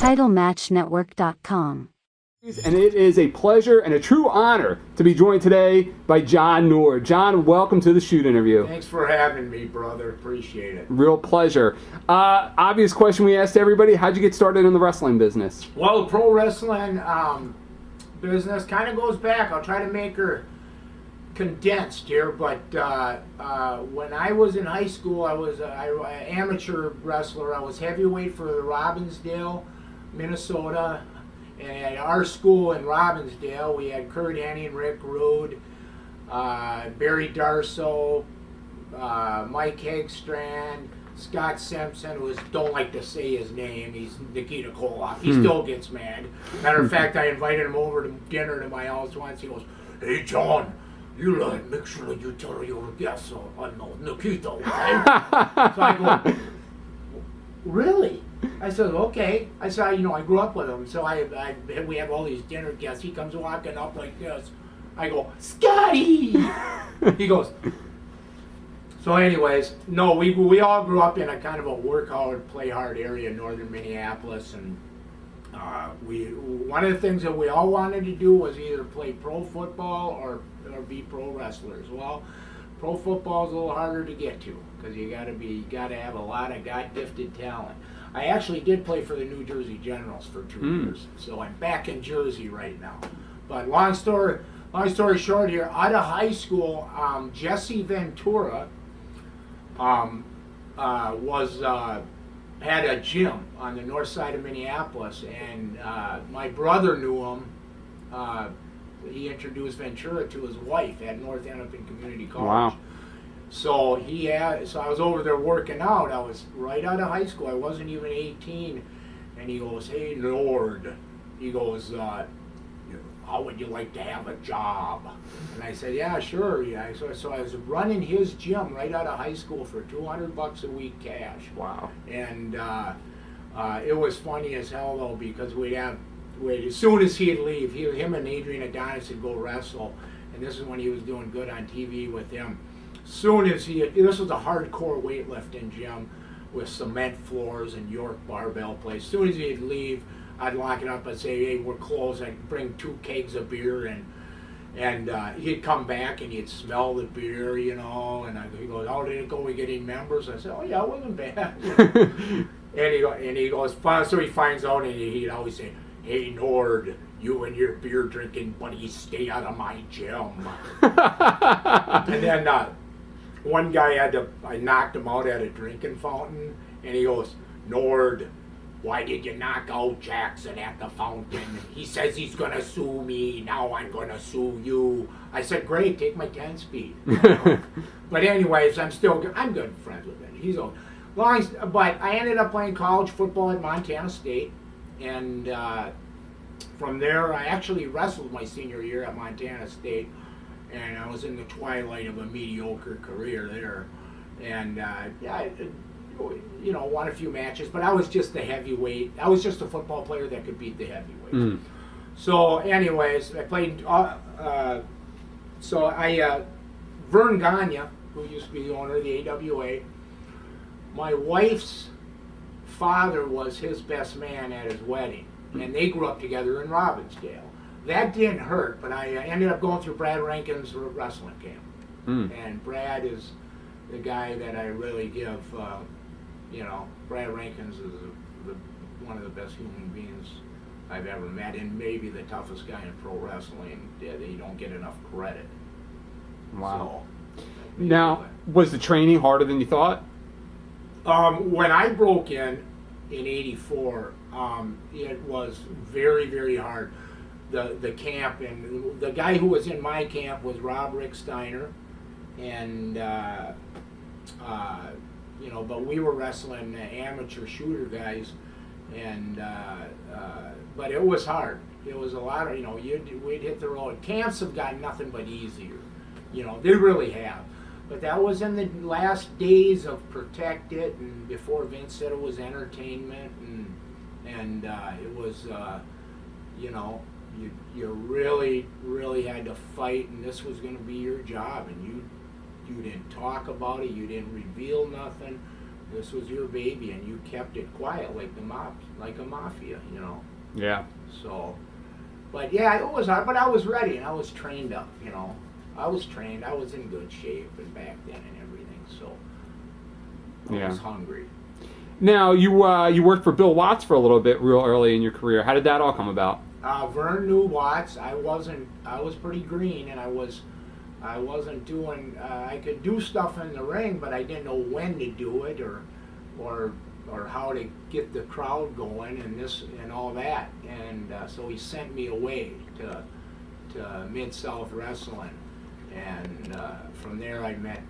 TitleMatchNetwork.com. And it is a pleasure and a true honor to be joined today by John Nord. John, welcome to the Shoot Interview. Thanks for having me, brother. Appreciate it. Real pleasure. Obvious question we asked everybody, how'd you get started in the wrestling business? Well, the pro wrestling business kind of goes back. I'll try to make her condensed here, but when I was in high school, I was an amateur wrestler. I was heavyweight for the Robbinsdale, Minnesota. And at our school in Robbinsdale, we had Kurt Hennig, Rick Rude, Barry Darso, Mike Hagstrand, Scott Simpson, who don't like to say his name. He's Nikita Koloff. He still gets mad. Matter of fact, I invited him over to dinner to my house once. He goes, "Hey, John, you make sure you tell your guests I know Nikita, okay?" So I go, "Really?" I said, "Okay." I said, I grew up with him, so we have all these dinner guests. He comes walking up like this. I go, "Scotty!" He goes. So anyways, no, we all grew up in a kind of a work hard, play hard area in northern Minneapolis, and one of the things that we all wanted to do was either play pro football or be pro wrestlers. Well, pro football is a little harder to get to because you got to have a lot of God-gifted talent. I actually did play for the New Jersey Generals for 2 years, so I'm back in Jersey right now. But long story short here, out of high school, Jesse Ventura had a gym on the north side of Minneapolis, and my brother knew him. He introduced Ventura to his wife at North Hennepin Community College. Wow. So I was over there working out. I was right out of high school. I wasn't even 18. And he goes, "Hey, Nord," he goes, "how would you like to have a job?" And I said, "Yeah, sure." Yeah. So I was running his gym right out of high school for $200 a week cash. Wow. And it was funny as hell though, because as soon as he'd leave, him and Adrian Adonis would go wrestle, and this is when he was doing good on TV with him. This was a hardcore weightlifting gym with cement floors and York barbell place. As soon as he'd leave, I'd lock it up and say, "Hey, we're closed." I'd bring 2 kegs of beer, and he'd come back and he'd smell the beer, and he goes, "Oh, did it go? We get any members?" I said, "Oh yeah, it wasn't bad." and he goes, so he finds out, and he'd always say, "Hey, Nord, you and your beer drinking buddies stay out of my gym." And then one guy I knocked him out at a drinking fountain, and he goes, "Nord, why did you knock out Jackson at the fountain? He says he's going to sue me. Now I'm going to sue you." I said, "Great, take my 10-speed. But anyways, I'm good friends with him. He's old. But I ended up playing college football at Montana State, and from there I actually wrestled my senior year at Montana State, and I was in the twilight of a mediocre career there, and won a few matches, but I was just the heavyweight. I was just a football player that could beat the heavyweights. So anyways, I played, Verne Gagne, who used to be the owner of the AWA, my wife's father was his best man at his wedding, and they grew up together in Robbinsdale. That didn't hurt, but I ended up going through Brad Rankin's wrestling camp. And Brad is the guy that I really give, Brad Rankins is one of the best human beings I've ever met, and maybe the toughest guy in pro wrestling. Yeah, they don't get enough credit. Wow. Now, was the training harder than you thought? When I broke in '84, it was very, very hard. The camp, and the guy who was in my camp was Rob Rick Steiner, and but we were wrestling amateur shooter guys, and but it was hard. It was a lot of we'd hit the road. Camps have gotten nothing but easier, they really have. But that was in the last days of Protect It, and before Vince said it was entertainment, and it was you really, really had to fight, and this was going to be your job, and you didn't talk about it, you didn't reveal nothing, This was your baby, and you kept it quiet like like a mafia, you know. Yeah. So, but yeah, it was hard. But I was ready, and I was trained up, you know. I was trained. I was in good shape, and back then and everything. So I was hungry. Now you worked for Bill Watts for a little bit, real early in your career. How did that all come about? Verne knew Watts. I was pretty green, and I wasn't doing. I could do stuff in the ring, but I didn't know when to do it or how to get the crowd going and this and all that. And so he sent me away to Mid-South Wrestling, and from there I met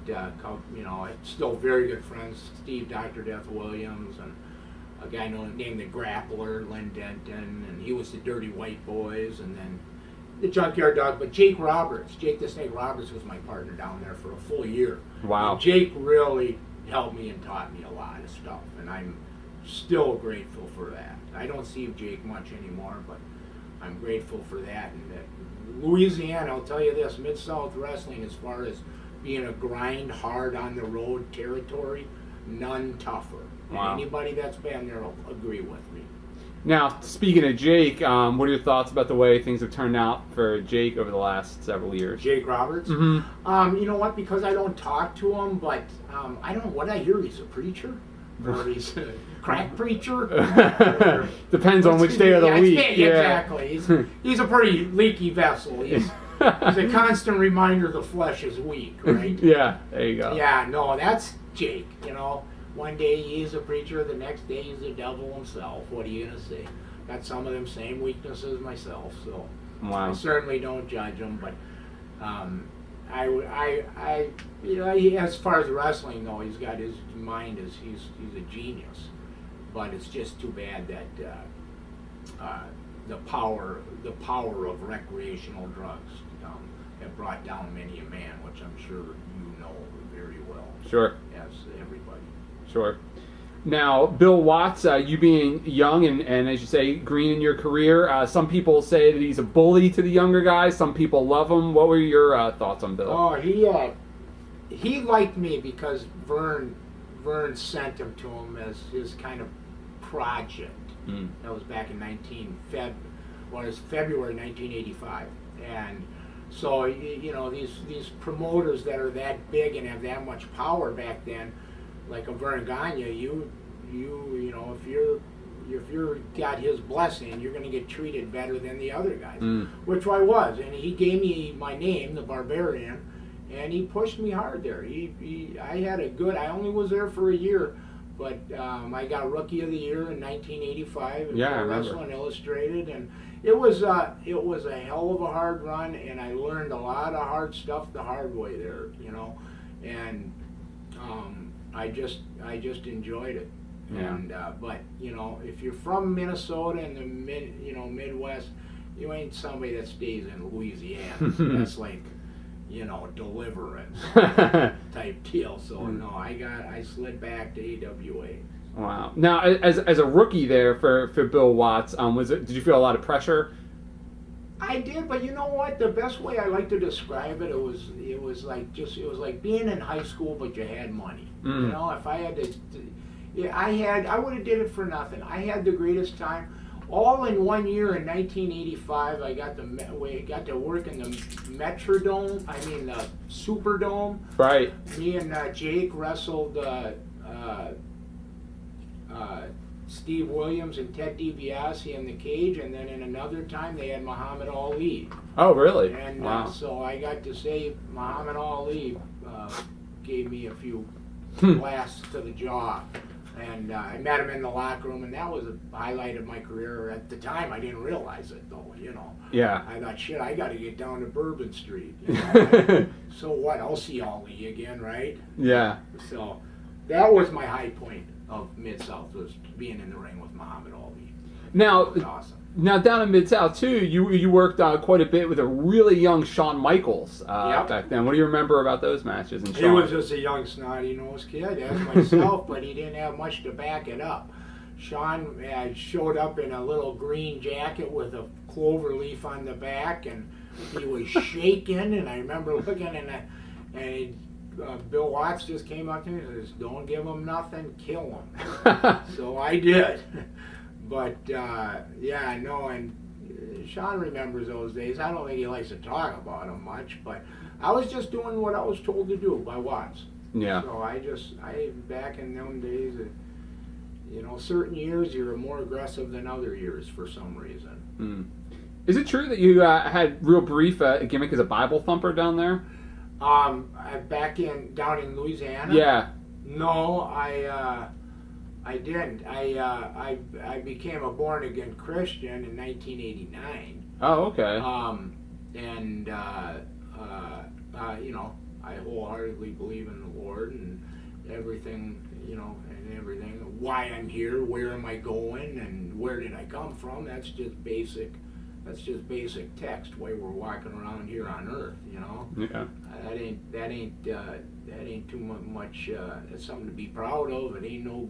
still very good friends, Steve Dr. Death Williams, and a guy named the Grappler, Len Denton, and he was the Dirty White Boys, and then the Junkyard Dog. But Jake the Snake Roberts was my partner down there for a full year. Wow. And Jake really helped me and taught me a lot of stuff, and I'm still grateful for that. I don't see Jake much anymore, but I'm grateful for that. And that Louisiana, I'll tell you this, Mid-South Wrestling, as far as being a grind, hard on the road territory, none tougher. Wow. And anybody that's been there will agree with me. Now, speaking of Jake, what are your thoughts about the way things have turned out for Jake over the last several years? Jake Roberts? Mm-hmm. You know what? Because I don't talk to him, but I don't know what I hear. He's a preacher? Or he's a crack preacher? Depends on which day of the week. Exactly. He's a pretty leaky vessel. He's a constant reminder the flesh is weak, right? Yeah, there you go. Yeah, no, that's Jake, you know. One day he's a preacher, the next day he's the devil himself. What are you going to say? Got some of them same weaknesses myself, so wow. I certainly don't judge him, but as far as wrestling though, he's got his mind he's a genius. But it's just too bad that the power of recreational drugs have brought down many a man, which I'm sure you know very well. Sure. As everybody. Sure. Now, Bill Watts, you being young and as you say, green in your career, some people say that he's a bully to the younger guys. Some people love him. What were your thoughts on Bill? Oh, he liked me because Verne sent him to him as his kind of project. That was back in February 1985, and so these promoters that are that big and have that much power back then. Like a Verne Gagne, if you're got his blessing, you're going to get treated better than the other guys, which I was. And he gave me my name, the Barbarian, and he pushed me hard there. I only was there for a year, but I got Rookie of the Year in 1985 in Wrestling Illustrated, and it was a hell of a hard run, and I learned a lot of hard stuff the hard way there, and. I just enjoyed it, and but if you're from Minnesota and the Midwest, you ain't somebody that stays in Louisiana. That's like Deliverance type deal. So no, I slid back to AWA. Wow. Now, as a rookie there for Bill Watts, did you feel a lot of pressure? I did, but you know what? The best way I like to describe it, it was like being in high school, but you had money. If I had I would have did it for nothing. I had the greatest time. All in 1 year in 1985, I got to work in the Metrodome. I mean the Superdome. Right. Me and Jake wrestled. Steve Williams and Ted DiBiase in the cage, and then in another time they had Muhammad Ali. Oh, really? And wow. So I got to say Muhammad Ali gave me a few blasts to the jaw, and I met him in the locker room, and that was a highlight of my career. At the time, I didn't realize it, though. Yeah. I thought, shit, I got to get down to Bourbon Street. So what? I'll see Ali again, right? Yeah. So that was my high point of Mid-South, was being in the ring with Muhammad Ali. Now, that was awesome. Now down in Mid-South too, you worked quite a bit with a really young Shawn Michaels back then. What do you remember about those matches? And he was just a young snotty-nosed kid, as myself, but he didn't have much to back it up. Shawn showed up in a little green jacket with a clover leaf on the back, and he was shaking, and I remember looking, and Bill Watts just came up to me and says, "Don't give him nothing, kill him." So I did. But yeah, no, and Shawn remembers those days. I don't think he likes to talk about them much, but I was just doing what I was told to do by Watts. Yeah. So I back in them days, certain years you're more aggressive than other years for some reason. Mm. Is it true that you had real brief gimmick as a Bible thumper down there? Down in Louisiana. Yeah. No, I didn't. I became a born again Christian in 1989. Oh, okay. I wholeheartedly believe in the Lord and everything, and everything. Why I'm here, where am I going, and where did I come from? That's just basic. That's just basic text. Why we're walking around here on Earth, Yeah. That ain't too much. It's something to be proud of. It ain't no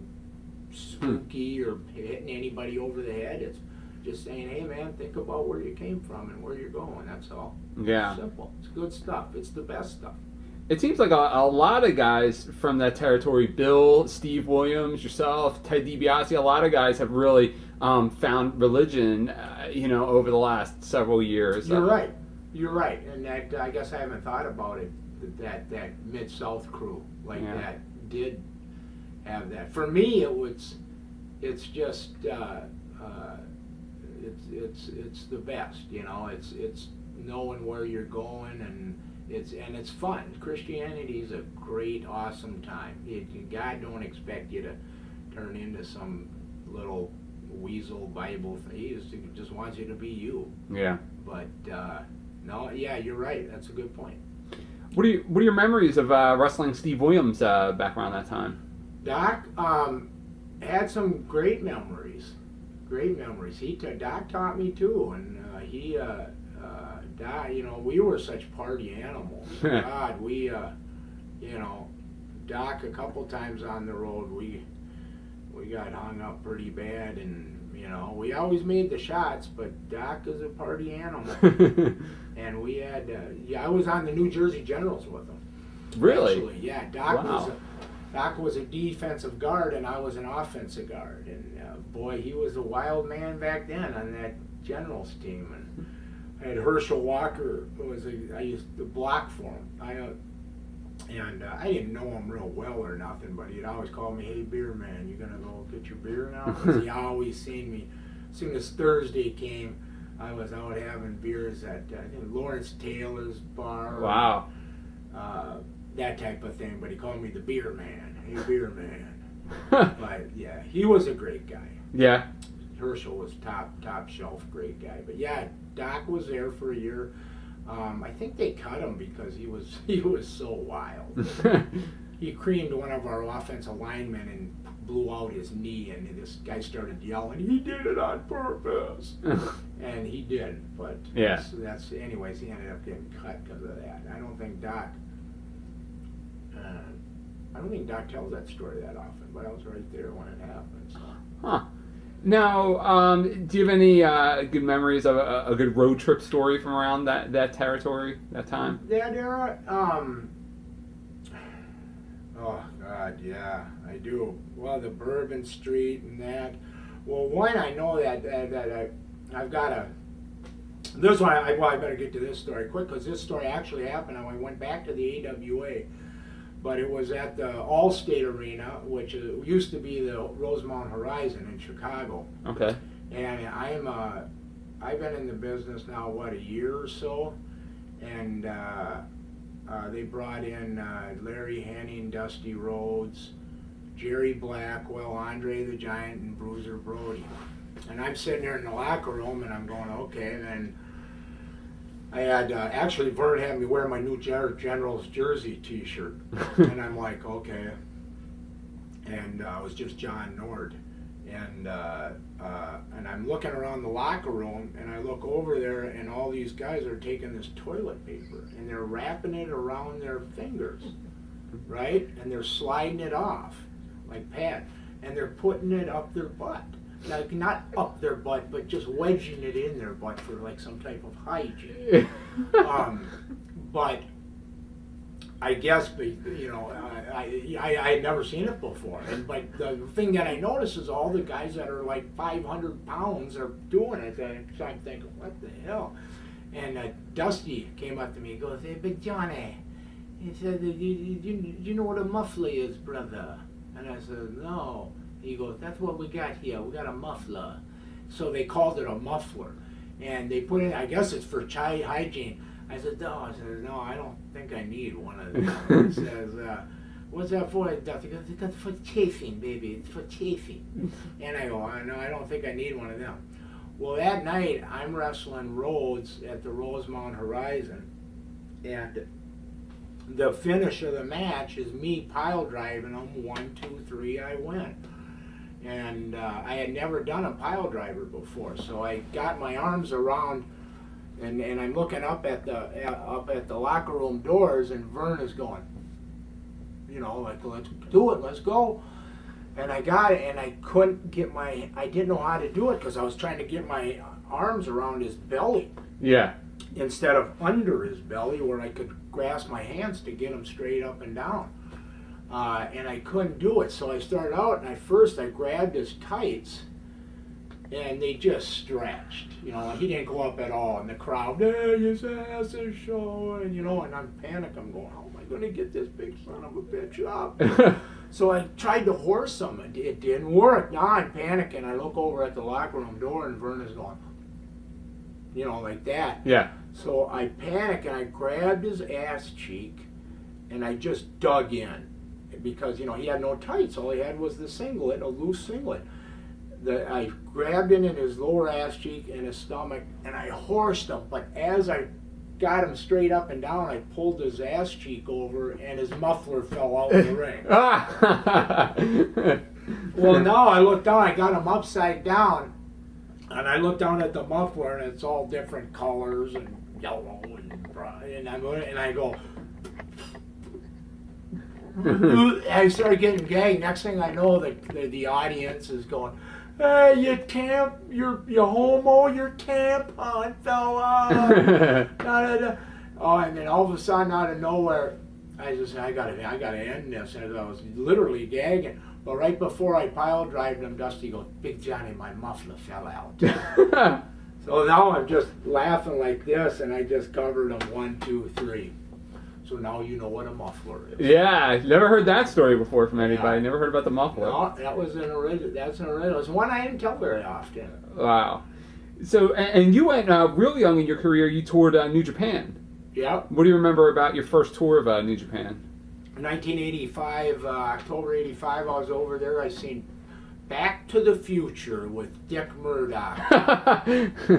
spooky or hitting anybody over the head. It's just saying, hey man, think about where you came from and where you're going. That's all. Yeah. It's simple. It's good stuff. It's the best stuff. It seems like a lot of guys from that territory, Bill, Steve Williams, yourself, Ted DiBiase, a lot of guys have really found religion, over the last several years. You're right. You're right. And that, I guess I haven't thought about it, that Mid-South crew that did have that. For me, it's just, it's the best, it's knowing where you're going, and it's fun. Christianity is a great, awesome time. God don't expect you to turn into some little weasel Bible thing. He just wants you to be you. Yeah. But no, yeah, you're right. That's a good point. What are your memories of wrestling Steve Williams back around that time? Doc had some great memories. Great memories. Doc taught me too, and Doc, we were such party animals. God, we, Doc, a couple times on the road, we got hung up pretty bad, and we always made the shots, but Doc is a party animal. And we had, I was on the New Jersey Generals with him. Really? Actually, yeah. Doc was a defensive guard, and I was an offensive guard. And boy, he was a wild man back then on that Generals team. And I had Herschel Walker, I used to block for him. I didn't know him real well or nothing, but he'd always call me, "Hey, beer man, you gonna go get your beer now?" Because he always seen me. As soon as Thursday came, I was out having beers at Lawrence Taylor's bar. Wow. That type of thing, but he called me the beer man. "Hey, beer man." But yeah, he was a great guy. Yeah. Herschel was top shelf great guy. But yeah, Doc was there for a year. I think they cut him because he was so wild. He creamed one of our offensive linemen and blew out his knee, and this guy started yelling, "He did it on purpose." And he did, but yeah. That's anyways. He ended up getting cut because of that. I don't think Doc tells that story that often, but I was right there when it happened. So. Huh. Now, do you have any good memories of a good road trip story from around that territory, that time? That era? Oh, God, yeah, I do. Well, the Bourbon Street and that. Well, one, I know that I've got a... This one, I better get to this story quick, because this story actually happened when I went back to the AWA. But it was at the Allstate Arena, which used to be the Rosemount Horizon in Chicago. Okay. And I've been in the business now, a year or so, and they brought in Larry Henning, Dusty Rhodes, Jerry Blackwell, Andre the Giant, and Bruiser Brody. And I'm sitting there in the locker room, and I'm going, okay, and then I had, actually, Verne had me wear my new General's jersey t-shirt, and I'm like, okay, and it was just John Nord, and I'm looking around the locker room, and I look over there, and all these guys are taking this toilet paper, and they're wrapping it around their fingers, right, and they're sliding it off, like pads, and they're putting it up their butt. Like, not up their butt, but just wedging it in their butt for like some type of hygiene. But I guess, you know, I had never seen it before. But the thing that I noticed is all the guys that are like 500 pounds are doing it. So I'm thinking, what the hell? And Dusty came up to me and goes, "Hey, Big Johnny," he said, "Do you know what a muffler is, brother?" And I said, "No." He goes, "That's what we got here. We got a muffler." So they called it a muffler. And they put it, I guess it's for child hygiene. I said, "No." I said, "No, I don't think I need one of them." He says, "What's that for?" Dusty goes, "That's for chafing, baby. It's for chafing." And I go, "No, I don't think I need one of them." Well, that night, I'm wrestling Rhodes at the Rosemount Horizon. And the finish of the match is me pile driving them, 1, 2, 3, I win. And I had never done a pile driver before, so I got my arms around, and I'm looking up at the locker room doors, and Verne is going, you know, like, "Let's do it, let's go." And I got it, and I didn't know how to do it because I was trying to get my arms around his belly. Yeah. Instead of under his belly where I could grasp my hands to get him straight up and down. And I couldn't do it. So I started out, and I grabbed his tights, and they just stretched. You know, he didn't go up at all. And the crowd, "Hey, his ass is showing," you know, and I'm panicking. I'm going, "How am I going to get this big son of a bitch up?" So I tried to horse him. It didn't work. Now I'm panicking. I look over at the locker room door, and Verne is going, you know, like that. Yeah. So I panicked, and I grabbed his ass cheek, and I just dug in. Because, you know, he had no tights. All he had was the singlet, a loose singlet. I grabbed it in his lower ass cheek and his stomach, and I horsed him. But as I got him straight up and down, I pulled his ass cheek over, and his muffler fell out of the ring. Well, now I looked down. I got him upside down, and I looked down at the muffler, and it's all different colors and yellow and bright. And I go. I started getting gagged. Next thing I know, the audience is going, "Hey, you homo, your tampon fell out." Oh, and then all of a sudden, out of nowhere, I just said, I gotta end this. And I was literally gagging. But right before I pile drived him, Dusty goes, "Big Johnny, my muffler fell out." So now I'm just laughing like this, and I just covered him 1, 2, 3. So now you know what a muffler is. Yeah, never heard that story before from anybody. Yeah. Never heard about the muffler. No, that was an original. That's an original. It's one I didn't tell very often. Wow. So, and you went real young in your career. You toured New Japan. Yeah. What do you remember about your first tour of New Japan? 1985, October 85, I was over there. I seen Back to the Future with Dick Murdoch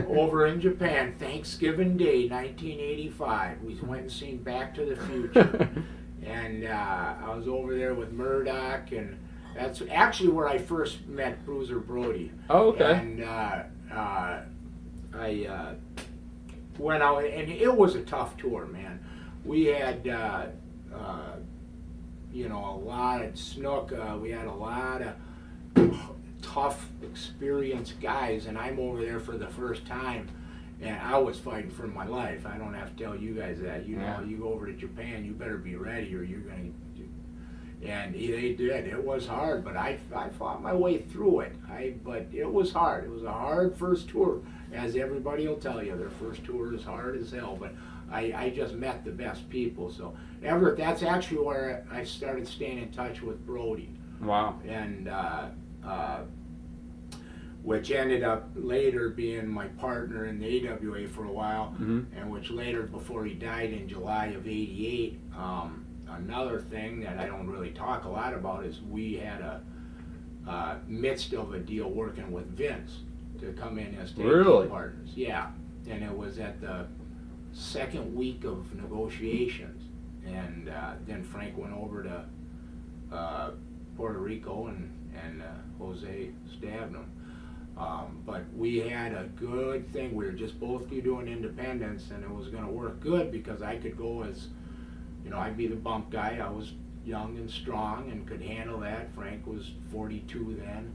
over in Japan, Thanksgiving Day, 1985. We went and seen Back to the Future. And I was over there with Murdoch, and that's actually where I first met Bruiser Brody. Oh, okay. And I went out, and it was a tough tour, man. We had, you know, a lot of snook. We had a lot of tough, experienced guys, and I'm over there for the first time, and I was fighting for my life. I don't have to tell you guys that. You know, you go over to Japan, you better be ready, or you're going to. And they did. It was hard, but I fought my way through it. But it was hard. It was a hard first tour, as everybody will tell you. Their first tour is hard as hell, but I just met the best people. So Everett, that's actually where I started staying in touch with Brody. Wow. And which ended up later being my partner in the AWA for a while, and which later, before he died in July of '88, another thing that I don't really talk a lot about is we had a midst of a deal working with Vince to come in as tag team partners. Yeah, and it was at the second week of negotiations, and then Frank went over to Puerto Rico, and Jose stabbed him. But we had a good thing. We were just both doing independence, and it was going to work good because I could go as, you know, I'd be the bump guy. I was young and strong and could handle that. Frank was 42 then.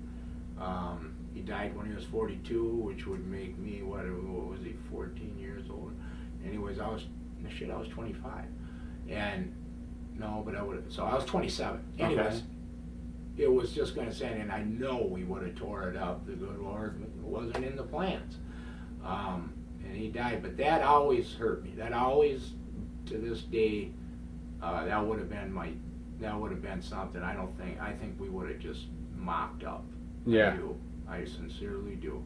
He died when he was 42, which would make me, what was he, 14 years old? Anyways, I was 25. And No, but I would have. So I was 27. Anyways, Okay. it was just going to send, and I know we would have tore it up. The good Lord wasn't in the plans. And he died. But that always hurt me. That always, to this day, that would have been something. I think we would have just mocked up. Yeah. I sincerely do.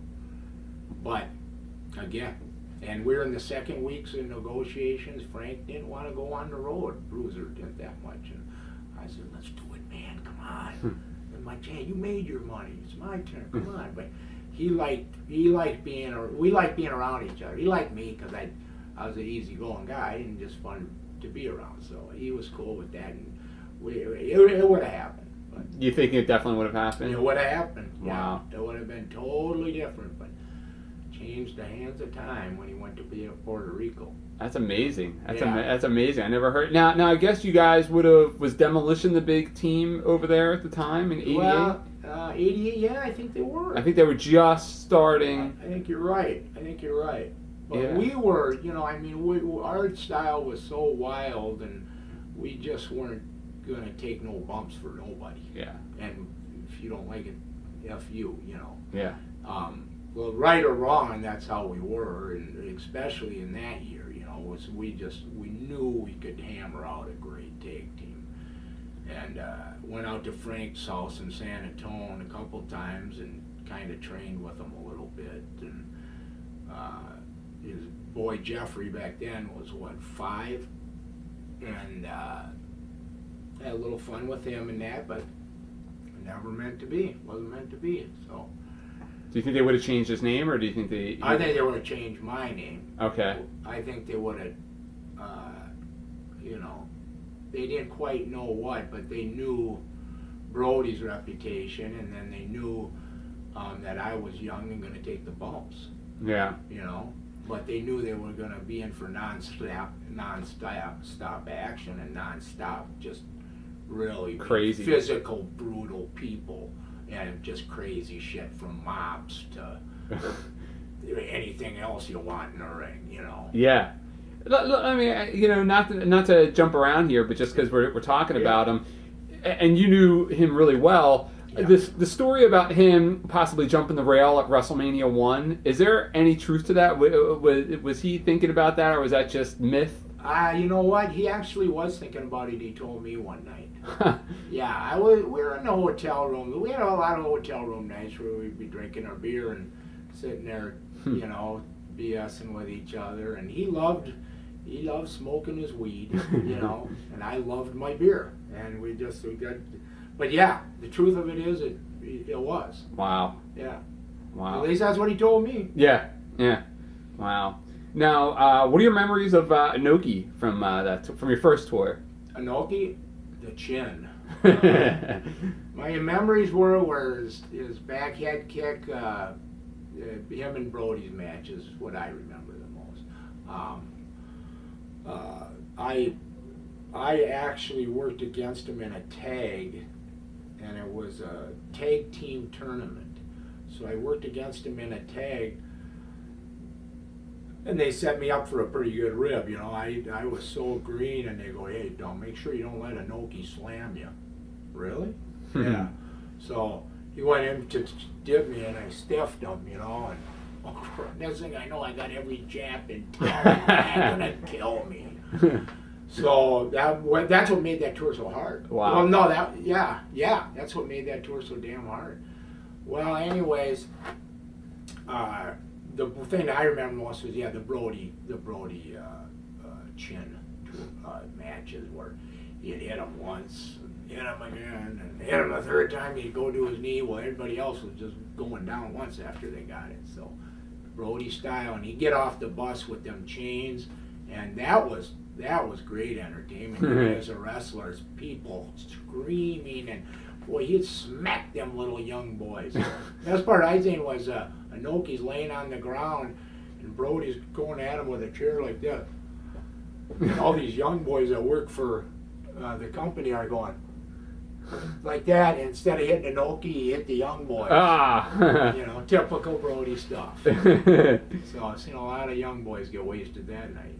But again, and we're in the second weeks of negotiations. Frank didn't want to go on the road. Bruiser didn't that much, and I said, "Let's do it, man. Come on." And my Jay, you made your money. It's my turn. Come on. But we liked being around each other. He liked me because I was an easygoing guy and just fun to be around. So he was cool with that, and it would have happened. But You think it definitely would have happened? it would have happened. Wow. Yeah, it would have been totally different, but changed the hands of time when he went to be at Puerto Rico. That's amazing. Yeah. That's amazing. I never heard. Now I guess you guys was Demolition the big team over there at the time in '88? Well, 88, yeah, I think they were. I think they were just starting. I think you're right. But Yeah. we were, our style was so wild, and we just weren't going to take no bumps for nobody. Yeah. And if you don't like it, F you, Yeah. Well, right or wrong, that's how we were, and especially in that year, was we knew we could hammer out a great tag team, and went out to Frank's house in San Antonio a couple times and kind of trained with him a little bit, and his boy Jeffrey back then was 5, and had a little fun with him and that, but never meant to be. Wasn't meant to be. So. Do you think they would have changed his name, or do you think they? I think they would have changed my name. Okay. I think they would have, they didn't quite know what, but they knew Brody's reputation, and then they knew that I was young and going to take the bumps. Yeah. But they knew they were going to be in for non-stop action and non-stop, just really Crazy. physical, brutal people. And just crazy shit from mobs to anything else you want in a ring, Yeah. I mean, not to jump around here, but just because we're talking about him, and you knew him really well. Yeah. The story about him possibly jumping the rail at WrestleMania 1, is there any truth to that? Was he thinking about that, or was that just myth? You know what? He actually was thinking about it. He told me one night. Yeah, we were in the hotel room. We had a lot of hotel room nights where we'd be drinking our beer and sitting there, BSing with each other. And he loved smoking his weed, and I loved my beer. And we got. But yeah, the truth of it is, it was. Wow. Yeah. Wow. At least that's what he told me. Yeah. Wow. Now, what are your memories of Inoki from your first tour? Inoki, the chin. My memories were his backhead kick, him and Brody's match is what I remember the most. I actually worked against him in a tag, and it was a tag team tournament. So I worked against him in a tag, and they set me up for a pretty good rib. I was so green, and they go, "Hey, don't make sure you don't let Inoki slam you." Really? Yeah. So he went in to dip me, and I stiffed him, and next thing I know, I got every jab in town. They're gonna kill me. So that's what made that tour so hard. Wow. Well, no, that's what made that tour so damn hard. Well, anyways, the thing that I remember most was the Brody chin matches where he'd hit him once, hit him again, and hit him the third time. He'd go to his knee while everybody else was just going down once after they got it. So Brody style, and he'd get off the bus with them chains, and that was great entertainment. As a wrestler, people screaming, and boy, he'd smack them little young boys. The best part I think was Inoki's laying on the ground, and Brody's going at him with a chair like this. And all these young boys that work for the company are going like that. And instead of hitting Inoki, he hit the young boys. Typical Brody stuff. So I've seen a lot of young boys get wasted that night.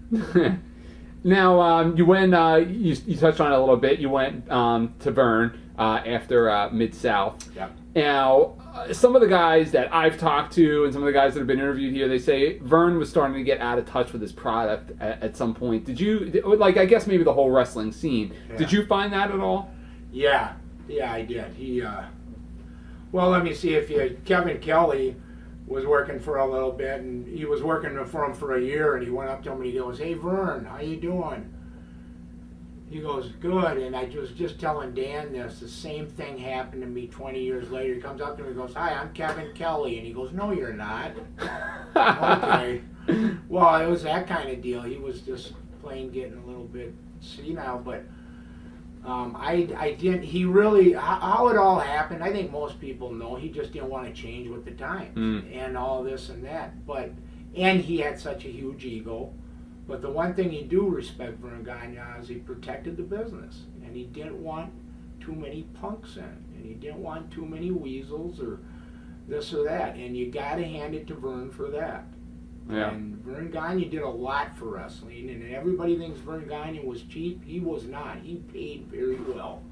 Now, you went, you touched on it a little bit. You went to Verne after Mid-South. Yeah. Now, some of the guys that I've talked to and some of the guys that have been interviewed here, they say Verne was starting to get out of touch with his product at some point. Did you, like, I guess maybe the whole wrestling scene, did you find that at all? Yeah, I did. Well, let me see, Kevin Kelly was working for a little bit, and he was working for him for a year, and he went up to him and he goes, "Hey Verne, how you doing?" He goes, "Good." And I was just telling Dan this, the same thing happened to me 20 years later. He comes up to me and goes, "Hi, I'm Kevin Kelly." And he goes, "No, you're not." Okay. Well, it was that kind of deal. He was just plain getting a little bit senile, but I didn't, he really, how it all happened, I think most people know, he just didn't want to change with the times and all this and that, and he had such a huge ego, but the one thing he do respect Verne Gagne is he protected the business, and he didn't want too many punks in, and he didn't want too many weasels or this or that, and you gotta hand it to Verne for that. Yeah. And Verne Gagne did a lot for wrestling, and everybody thinks Verne Gagne was cheap. He was not. He paid very well.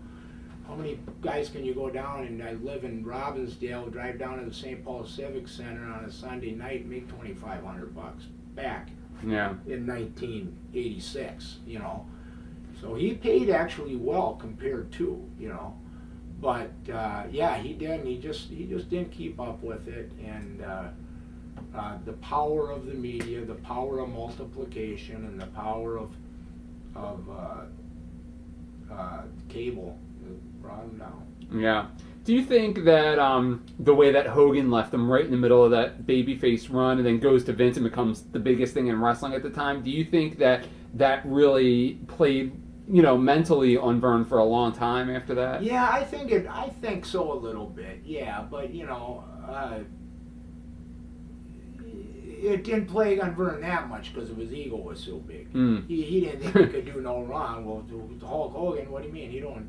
How many guys can you go down, and I live in Robbinsdale, drive down to the St. Paul Civic Center on a Sunday night, make $2,500 back in 1986, you know. So he paid actually well compared to, you know. But yeah, he did, and he just didn't keep up with it, and the power of the media, the power of multiplication, and the power of cable brought him down. Yeah. Do you think that the way that Hogan left him right in the middle of that babyface run and then goes to Vince and becomes the biggest thing in wrestling at the time, do you think that really played, you know, mentally on Verne for a long time after that? Yeah, I think so a little bit. Yeah, but you know, it didn't play on Verne that much because his ego was so big. He didn't think he could do no wrong. Well, to Hulk Hogan, what do you mean? He don't,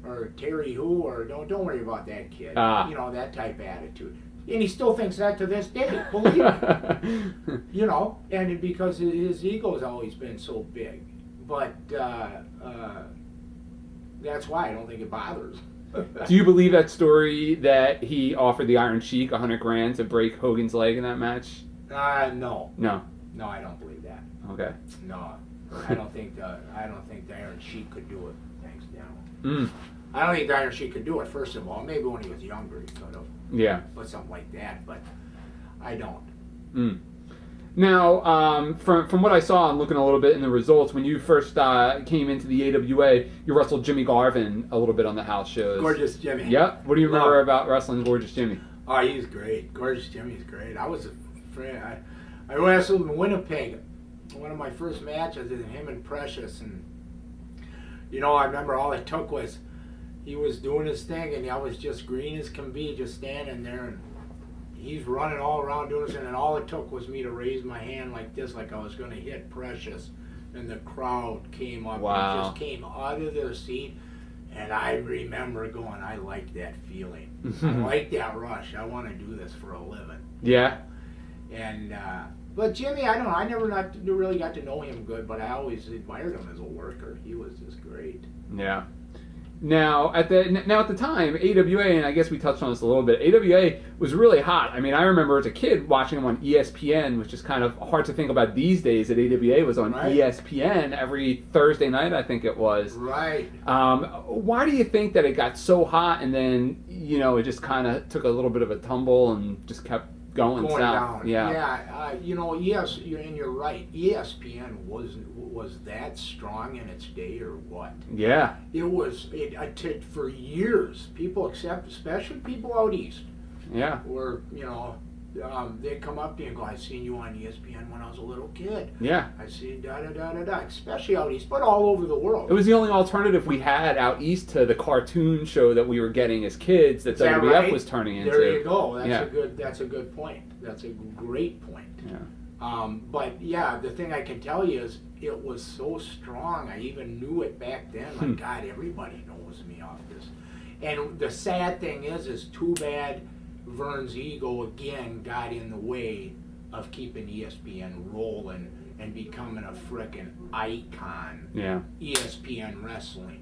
or Terry who, or don't worry about that kid. You know, that type of attitude. And he still thinks that to this day, believe me. You know, and because his ego's always been so big. But that's why I don't think it bothers. Do you believe that story that he offered the Iron Sheik $100,000 to break Hogan's leg in that match? No. No. No, I don't believe that. Okay. No, I don't think the Iron Sheik could do it. Thanks, Dan. I don't think the Iron Sheik could do it. First of all, maybe when he was younger he could have. Yeah. But something like that, but I don't. Now, from what I saw and looking a little bit in the results, when you first came into the AWA, you wrestled Jimmy Garvin a little bit on the house shows. Gorgeous Jimmy. Yep. What do you remember about wrestling Gorgeous Jimmy? Oh, he's great. Gorgeous Jimmy's great. I was a friend. I wrestled in Winnipeg. One of my first matches is him and Precious, and you know, I remember all it took was he was doing his thing, and I was just green as can be, just standing there, and he's running all around doing this, and all it took was me to raise my hand like this, like I was going to hit Precious, and the crowd came up. Wow. And just came out of their seat, and I remember going, I like that feeling. I like that rush. I want to do this for a living. Yeah. And but Jimmy, I don't know. I never really got to know him good, but I always admired him as a worker. He was just great. Yeah. Now at the time, AWA, and I guess we touched on this a little bit, AWA was really hot. I mean, I remember as a kid watching them on ESPN, which is kind of hard to think about these days, that AWA was on ESPN every Thursday night, I think it was. Right. Why do you think that it got so hot and then, you know, it just kind of took a little bit of a tumble and just kept going south? Down. Yeah. You know, yes, you're right. ESPN was that strong in its day, or what? Yeah. It was. For years, people especially people out east. Yeah. Were, you know, they come up to you and go, "I seen you on ESPN when I was a little kid." Yeah. I seen da-da-da-da-da, especially out east, but all over the world. It was the only alternative we had out east to the cartoon show that we were getting as kids that WWF was turning into. There you go. That's a good point. That's a great point. Yeah. But yeah, the thing I can tell you is it was so strong. I even knew it back then. Like, God, everybody knows me off this. And the sad thing is too bad Verne's ego again got in the way of keeping ESPN rolling and becoming a frickin' icon. Yeah. ESPN wrestling.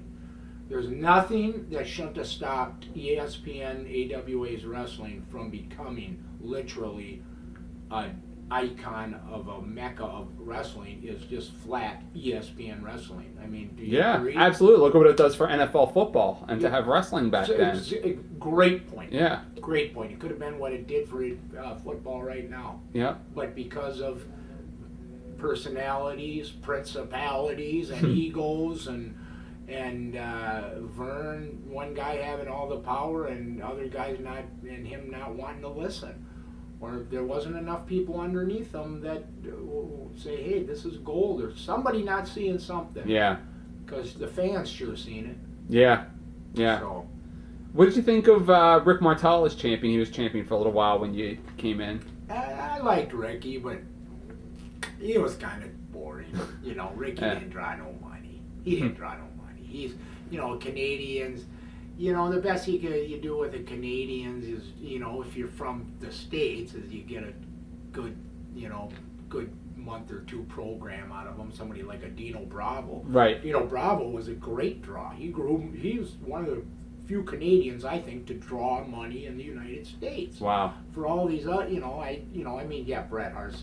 There's nothing that shouldn't have stopped ESPN AWA's wrestling from becoming literally an icon of a mecca of wrestling. Is just flat ESPN wrestling. I mean, do you agree? Absolutely. Look at what it does for NFL football and to have wrestling back then. It's a great point. Yeah. Great point. It could have been what it did for football right now. Yeah. But because of personalities, principalities, and egos, and Verne, one guy having all the power and other guys not, and him not wanting to listen, or there wasn't enough people underneath him that say, hey, this is gold, or somebody not seeing something. Yeah. Because the fans sure seen it. Yeah. Yeah. So, what did you think of Rick Martel as champion? He was champion for a little while when you came in. I liked Ricky, but he was kind of boring. Ricky didn't draw no money. He didn't draw no money. He's, Canadians, the best you do with the Canadians is, if you're from the States, is you get a good, good month or two program out of them. Somebody like a Dino Bravo. Right. Dino Bravo was a great draw. He was one of the few Canadians, I think, to draw money in the United States. Wow. For all these, Bret Hart,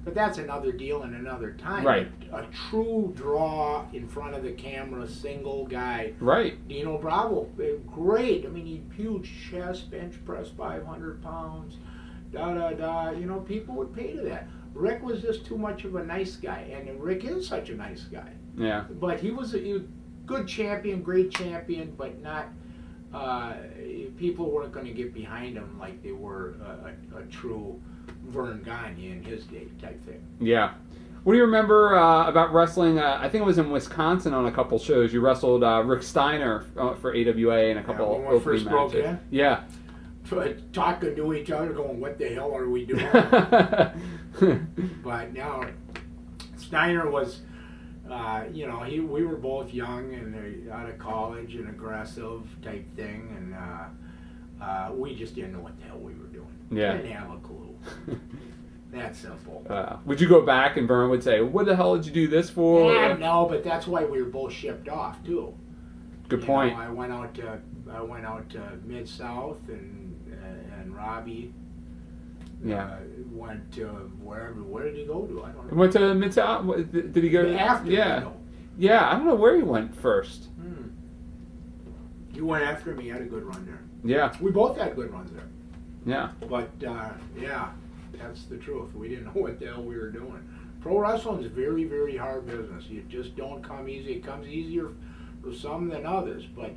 but that's another deal and another time. Right. A true draw in front of the camera, single guy. Right. Dino Bravo, great. I mean, he huge chest, bench press 500 pounds, people would pay to that. Rick was just too much of a nice guy, and Rick is such a nice guy. Yeah. But he was a good champion, great champion, but not. People weren't going to get behind him like they were a true Verne Gagne in his day type thing. Yeah. What do you remember about wrestling? I think it was in Wisconsin on a couple shows. You wrestled Rick Steiner for AWA in a couple when we opening first broke matches. in? Yeah. Talking to each other, going, "What the hell are we doing?" But now, Steiner was, we were both young and out of college and aggressive type thing, and we just didn't know what the hell we were doing. Yeah. Didn't have a clue. That simple. Would you go back and Verne would say, "What the hell did you do this for?" Yeah, no, but that's why we were both shipped off too. Good point. I went out to Mid-South and Robbie. Went to wherever. Where did he go to? I don't know. He went to Mid-South. Did he go? After Yeah. me, though. Yeah, I don't know where he went first. You went after me. You had a good run there. Yeah. We both had good runs there. Yeah. But that's the truth. We didn't know what the hell we were doing. Pro wrestling is very, very hard business. You just don't come easy. It comes easier for some than others. But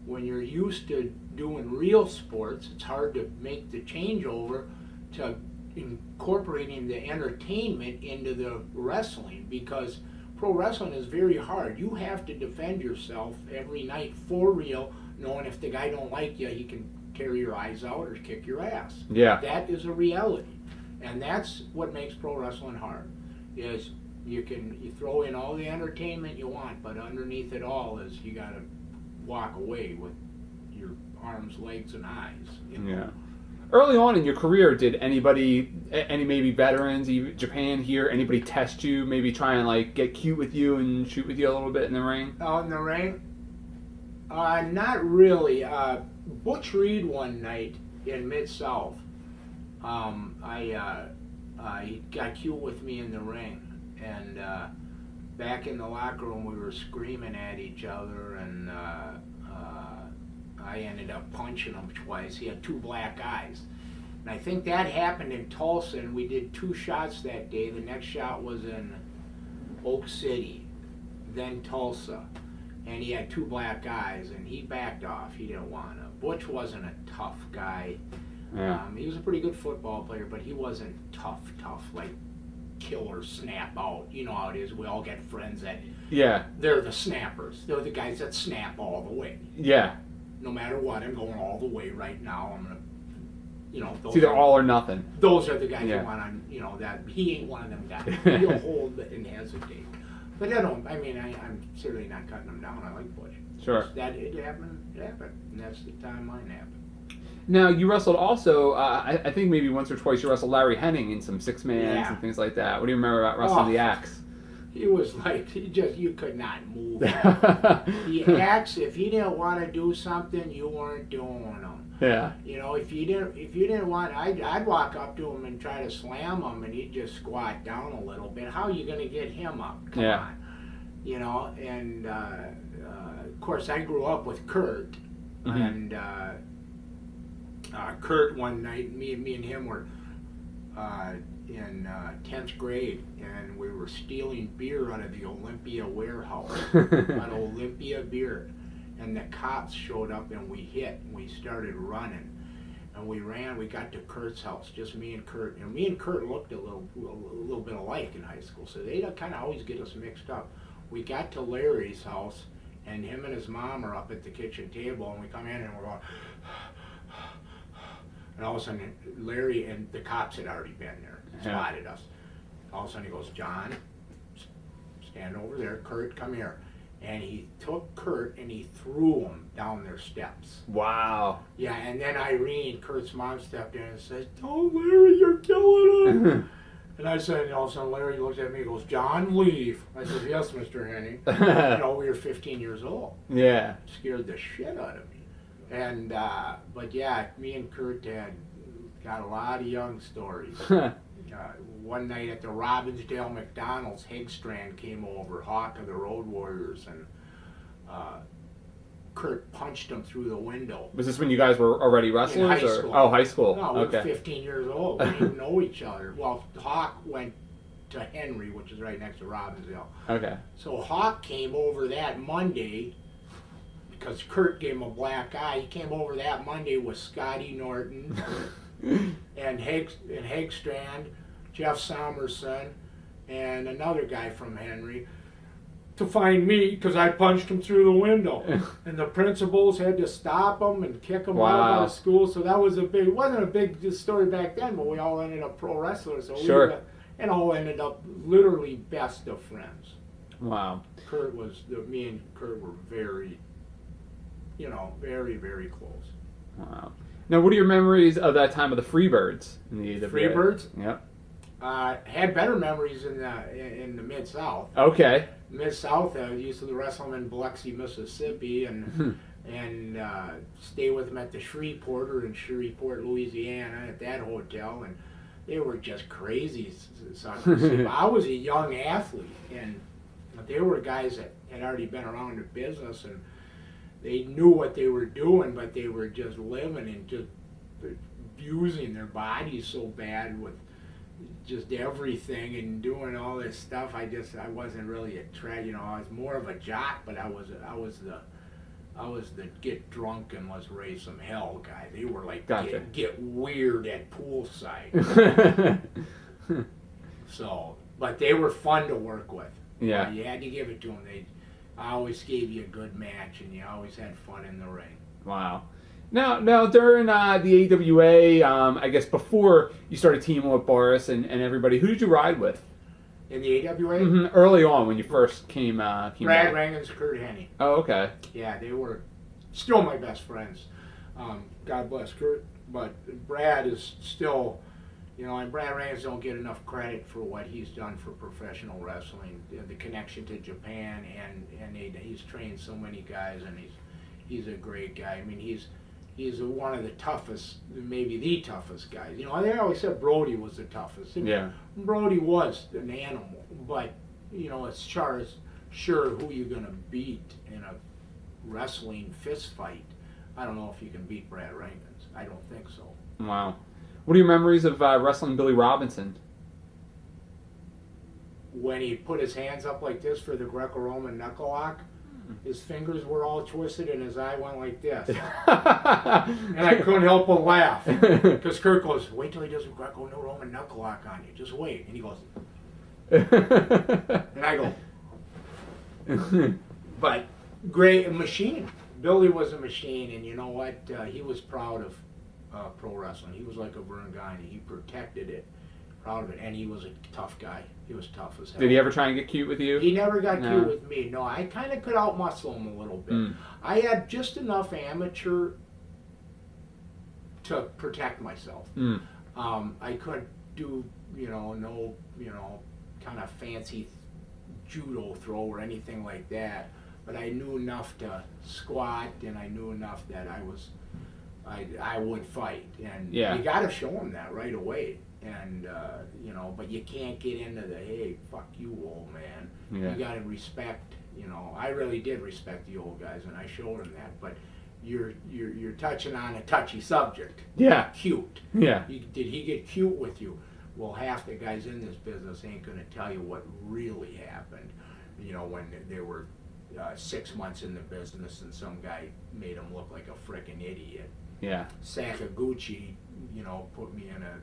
when you're used to doing real sports, it's hard to make the changeover to incorporating the entertainment into the wrestling, because pro wrestling is very hard. You have to defend yourself every night for real, knowing if the guy don't like you, he can tear your eyes out or kick your ass. Yeah. That is a reality. And that's what makes pro wrestling hard, is you throw in all the entertainment you want, but underneath it all is you got to walk away with your arms, legs, and eyes. Yeah. Early on in your career, did any maybe veterans, even Japan here, anybody test you, maybe try and get cute with you and shoot with you a little bit in the ring? Out in the ring? Not really. Butch Reed one night in Mid-South, he got cute with me in the ring, and back in the locker room we were screaming at each other, and I ended up punching him twice. He had two black eyes. And I think that happened in Tulsa, and we did 2 shots that day. The next shot was in Oak City, then Tulsa. And he had 2 black eyes, and he backed off. He didn't want to. Butch wasn't a tough guy. Yeah. He was a pretty good football player, but he wasn't tough, like kill or snap out. You know how it is. We all get friends that they're the snappers. They're the guys that snap all the way. Yeah. No matter what, I'm going all the way right now. I'm gonna, it's either all or nothing. Those are the guys you want on. That he ain't one of them guys. He'll hold and hesitate. But I'm certainly not cutting them down. I like Butch. Sure. That it happened, and that's the timeline happened. Now, you wrestled also, I think maybe once or twice you wrestled Larry Hennig in some six-mans Yeah. and things like that. What do you remember about wrestling the Axe? He was like, you could not move. The Axe, if he didn't want to do something, you weren't doing them. Yeah. You know, if you didn't want, I'd walk up to him and try to slam him, and he'd just squat down a little bit. How are you going to get him up? Come on. You know, and of course I grew up with Kurt, and Kurt one night, me and him were in 10th grade, and we were stealing beer out of the Olympia warehouse, out of Olympia beer, and the cops showed up and we started running, and we got to Kurt's house, just me and Kurt, and me and Kurt looked a little bit alike in high school, so they kind of always get us mixed up. We got to Larry's house, and him and his mom are up at the kitchen table, and we come in and we're going, and all of a sudden Larry and the cops had already been there, spotted us. All of a sudden he goes, John, stand over there. Kurt, come here. And he took Kurt and he threw him down their steps. Wow. Yeah, and then Irene, Kurt's mom, stepped in and said, "Oh, Larry, you're killing him." And I said, and all of a sudden Larry looks at me and goes, "John, leave." I said, "Yes, Mr. Hennig." You know, we were 15 years old. Yeah. It scared the shit out of me. And, but yeah, me and Kurt had got a lot of young stories. One night at the Robbinsdale McDonald's, Hegstrand came over, Hawk of the Road Warriors, and Kurt punched him through the window. Was this when you guys were already wrestlers? In high school. Oh, high school. No, we okay. were 15 years old. We didn't know each other. Well, Hawk went to Henry, which is right next to Robbinsdale. Okay. So Hawk came over that Monday, because Kurt gave him a black eye. He came over that Monday with Scotty Norton and Hegstrand, Jeff Somerson, and another guy from Henry, to find me because I punched him through the window. And the principals had to stop him and kick him out of school. So that was it wasn't a big story back then, but we all ended up pro wrestlers. So sure. We all ended up literally best of friends. Wow. Me and Kurt were very, very, very close. Wow. Now, what are your memories of that time of the Freebirds in the AWA? Freebirds? Yep. Had better memories in the Mid-South. Okay. Mid-South, I used to wrestle them in Biloxi, Mississippi, and stay with them at the Shreveport or in Shreveport, Louisiana, at that hotel, and they were just crazy. I was a young athlete, and they were guys that had already been around the business, and they knew what they were doing, but they were just living and just abusing their bodies so bad with just everything and doing all this stuff. I wasn't really I was more of a jock, but I was the get drunk and let's raise some hell guy. They were like gotcha. get weird at poolside. So, but they were fun to work with. Yeah. You had to give it to them. They always gave you a good match, and you always had fun in the ring. Wow. Now during the AWA, I guess before you started teaming with Boris and everybody, who did you ride with? In the AWA? Mm-hmm. Early on when you first came Brad back. Rangan's Kurt Hennig. Oh, okay. Yeah, they were still my best friends. God bless Kurt. But Brad is still, and Brad Rangan don't get enough credit for what he's done for professional wrestling, the connection to Japan, and he's trained so many guys, and he's a great guy. I mean, he's one of the toughest, maybe the toughest guys. They always said Brody was the toughest. And yeah. Brody was an animal, but as far as who you're gonna beat in a wrestling fist fight, I don't know if you can beat Brad Rangan's. I don't think so. Wow. What are your memories of wrestling Billy Robinson? When he put his hands up like this for the Greco-Roman knuckle lock, his fingers were all twisted and his eye went like this. And I couldn't help but laugh. Because Kurt goes, "Wait till he does a Greco-Roman knuckle lock on you. Just wait." And he goes, and I go, but great machine. Billy was a machine, and you know what? He was proud of pro wrestling. He was like a Verne Gagne. He protected it, proud of it, and he was a tough guy. He was tough as hell. Did he ever try and get cute with you? He never got cute with me. No, I kind of could outmuscle him a little bit. I had just enough amateur to protect myself. I couldn't do, no, kind of fancy judo throw or anything like that, but I knew enough to squat, and I knew enough that I would fight, and Yeah. you got to show them that right away, and but you can't get into the, hey, fuck you, old man. Yeah. You got to respect, I really did respect the old guys, and I showed them that, but you're touching on a touchy subject. Yeah. Cute. Yeah. Did he get cute with you? Well, half the guys in this business ain't going to tell you what really happened, when they were 6 months in the business and some guy made them look like a frickin' idiot. Yeah. Sakaguchi, put me in a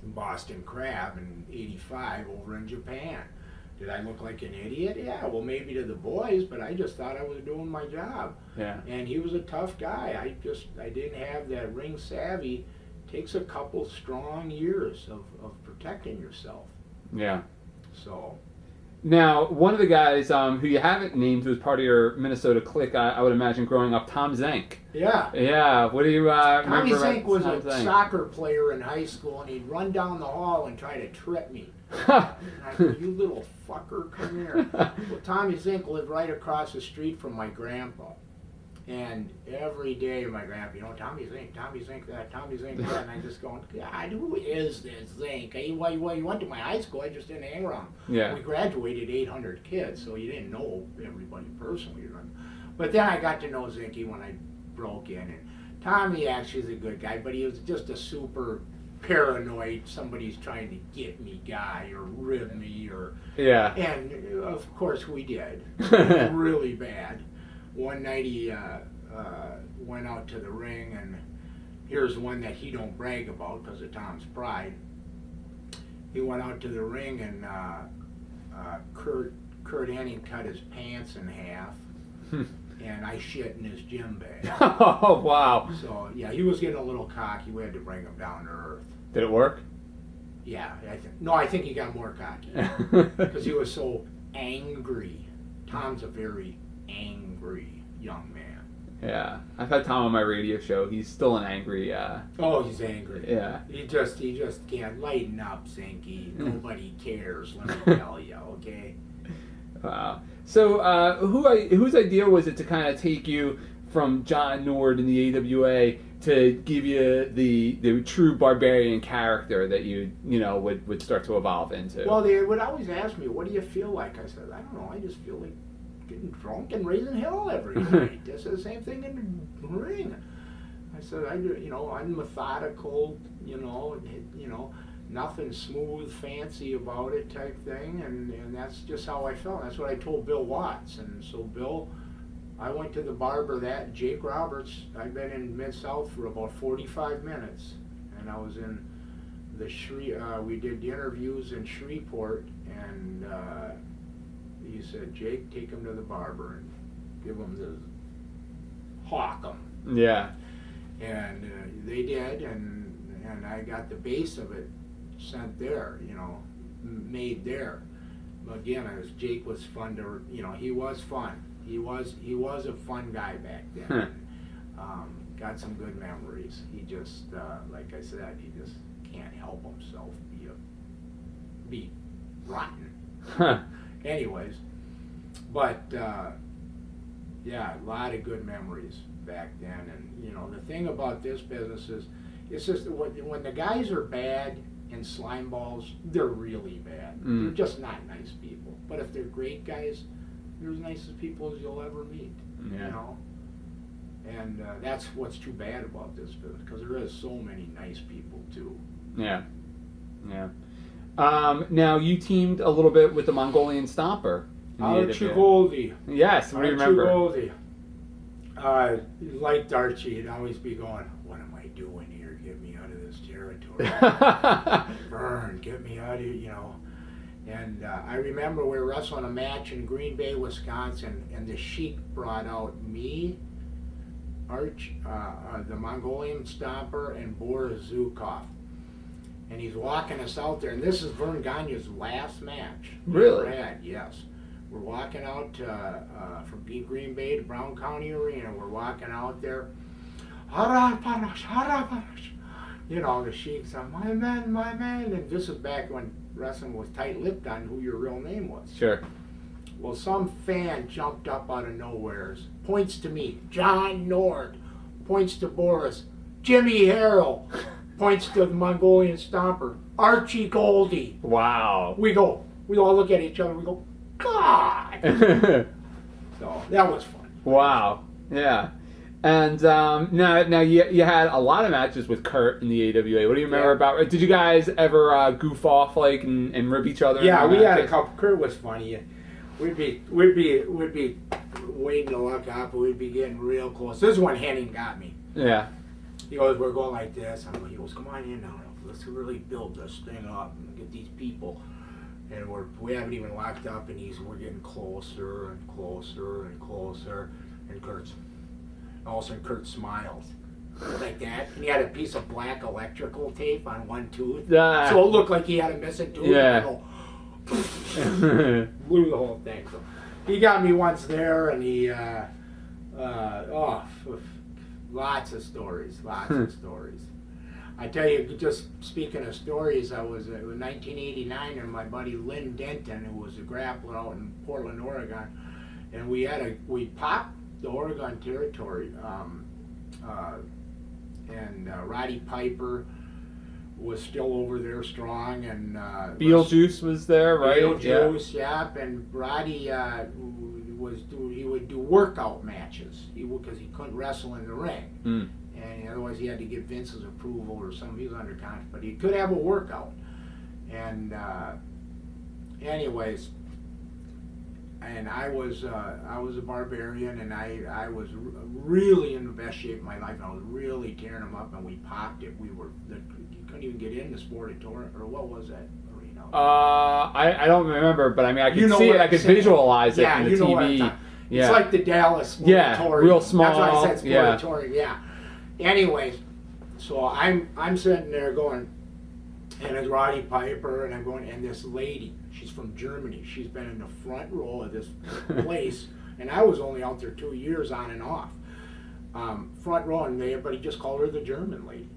Boston Crab in '85 over in Japan. Did I look like an idiot? Yeah, well, maybe to the boys, but I just thought I was doing my job. Yeah. And he was a tough guy. I didn't have that ring savvy. Takes a couple strong years of protecting yourself. Yeah. So. Now, one of the guys who you haven't named who was part of your Minnesota clique, I would imagine growing up, Tom Zenk. Yeah. Yeah. What do you Tommy remember Zenk about was Tom a Zenk? soccer player in high school, and he'd run down the hall and try to trip me. And I said, you little fucker, come here. Well, Tommy Zenk lived right across the street from my grandpa. And every day my grandpa, Tommy Zenk that, Tommy Zenk that. And I just going, God, who is this Zenk? Well, you went to my high school, I just didn't hang around. Yeah. We graduated 800 kids, so you didn't know everybody personally. But then I got to know Zinky when I broke in. And Tommy actually is a good guy, but he was just a super paranoid, somebody's trying to get me guy or rib me or. Yeah. And of course we did. Really bad. One night he went out to the ring, and here's one that he don't brag about because of Tom's pride. He went out to the ring, and Kurt Hennig cut his pants in half, and I shit in his gym bag. Oh, wow. So, yeah, he was getting a little cocky. We had to bring him down to earth. Did it work? Yeah. I think he got more cocky because he was so angry. Tom's a very angry young man. Yeah. I've had Tom on my radio show. He's still an angry... Oh, he's angry. Yeah. He just can't lighten up, Zinky. Nobody cares, let me tell you, okay? Wow. So, whose idea was it to kind of take you from John Nord in the AWA to give you the true barbarian character that you would start to evolve into? Well, they would always ask me, "What do you feel like?" I said, "I don't know. I just feel like getting drunk and raising hell every night." This is the same thing in the ring. I said, I'm methodical. Nothing smooth, fancy about it type thing, and that's just how I felt. That's what I told Bill Watts, and so Bill, I went to the barber Jake Roberts. I've been in Mid-South for about 45 minutes, and I was in the we did the interviews in Shreveport, and he said, Jake, take him to the barber and give him the hawk him. Yeah. And they did, and I got the base of it sent there, made there. But again, Jake was fun to, he was fun. He was a fun guy back then. Got some good memories. He just, like I said, he just can't help himself be rotten. Anyways, but yeah, a lot of good memories back then. And the thing about this business is, it's just when the guys are bad and slime balls, they're really bad. They're just not nice people. But if they're great guys, they're as nice as people as you'll ever meet. Yeah. And that's what's too bad about this business, because there is so many nice people too. Yeah. Yeah. Now you teamed a little bit with the Mongolian Stomper. Archie Goldie. Yes, what do you remember? Archie Goldie. Like Archie, he'd always be going, "What am I doing here? Get me out of this territory. Verne, get me out of here," And I remember we were wrestling a match in Green Bay, Wisconsin, and the Sheik brought out me, the Mongolian Stomper, and Boris Zukov. And he's walking us out there, and this is Verne Gagne's last match. Really? Yes. We're walking out from Green Bay to Brown County Arena. We're walking out there. Haraparash, Haraparash. You know, the Sheik's on, my man. And this is back when wrestling was tight-lipped on who your real name was. Sure. Well, some fan jumped up out of nowhere, points to me, John Nord, points to Boris, Jimmy Harrell, points to the Mongolian Stomper, Archie Goldie. Wow. We all look at each other, we go, God! So, that was fun. Wow. Yeah. And now you had a lot of matches with Kurt in the AWA. What do you remember about? Did you guys ever goof off like and rib each other? Yeah, we had a couple. Kurt was funny. We'd be waiting to look up, and we'd be getting real close. This is when Henning got me. Yeah. He goes, we're going like this. He goes, come on in now. Let's really build this thing up and get these people. And we haven't even locked up, and we're getting closer and closer and closer. And all of a sudden Kurt smiles like that. And he had a piece of black electrical tape on one tooth. So it looked like he had a missing tooth. Yeah. Blew the whole thing. So he got me once there, and he lots of stories. I tell you, just speaking of stories, I was in 1989, and my buddy Lynn Denton, who was a grappler out in Portland, Oregon, and we popped the Oregon territory, and Roddy Piper was still over there strong, and Beetlejuice was there, right? Beetlejuice, yeah. And Roddy he would do workout matches because he couldn't wrestle in the ring, and otherwise he had to get Vince's approval or something. He was under contract, but he could have a workout. And anyways, and I was a barbarian, and I was really in the best shape of my life, and I was really tearing them up, and we popped it. You couldn't even get in the Sportatorium, or what was that arena? I don't remember, but I mean, I could see it, I could visualize it from the TV. It's like the Dallas Sportatorium. Real small. That's why I said Sportatorium, yeah. Anyways, so I'm sitting there going, and it's Roddy Piper, and I'm going, and this lady, she's from Germany. She's been in the front row of this place, and I was only out there 2 years on and off. Front row, and everybody just called her the German lady.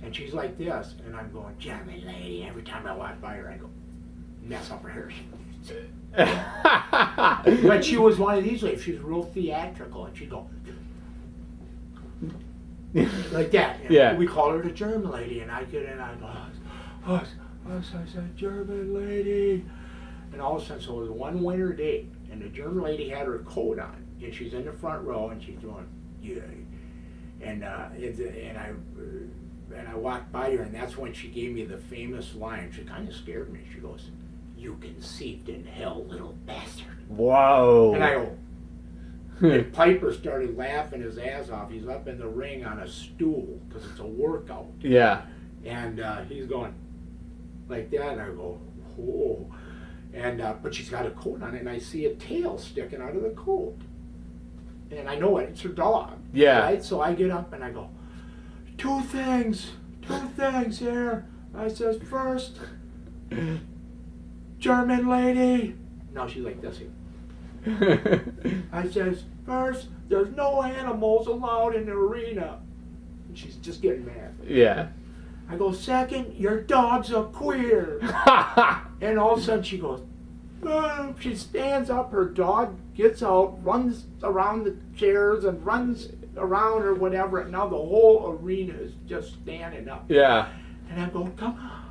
And she's like this, and I'm going, German lady. Every time I walk by her, I go, mess up her hair. But she was one of these ladies. She was real theatrical, and she'd go like that. And yeah. We call her the German lady, and I get in, and I go, I said, German lady. And all of a sudden, so it was one winter day, and the German lady had her coat on, and she's in the front row, and she's going, yeah. And I walked by her, and that's when she gave me the famous line. She kind of scared me. She goes, you conceived in hell, little bastard. Whoa. And I go, and Piper started laughing his ass off. He's up in the ring on a stool, because it's a workout. Yeah. And he's going like that, and I go, whoa. And but she's got a coat on, and I see a tail sticking out of the coat. And I know it's her dog. Yeah. Right? So I get up and I go, two things here. I says, first, German lady. No, she's like this here. I says, first, there's no animals allowed in the arena. And she's just getting mad. Yeah. I go, second, your dog's a queer. And all of a sudden she goes, she stands up, her dog gets out, runs around the chairs and runs around or whatever, and now the whole arena is just standing up. Yeah. And I go, come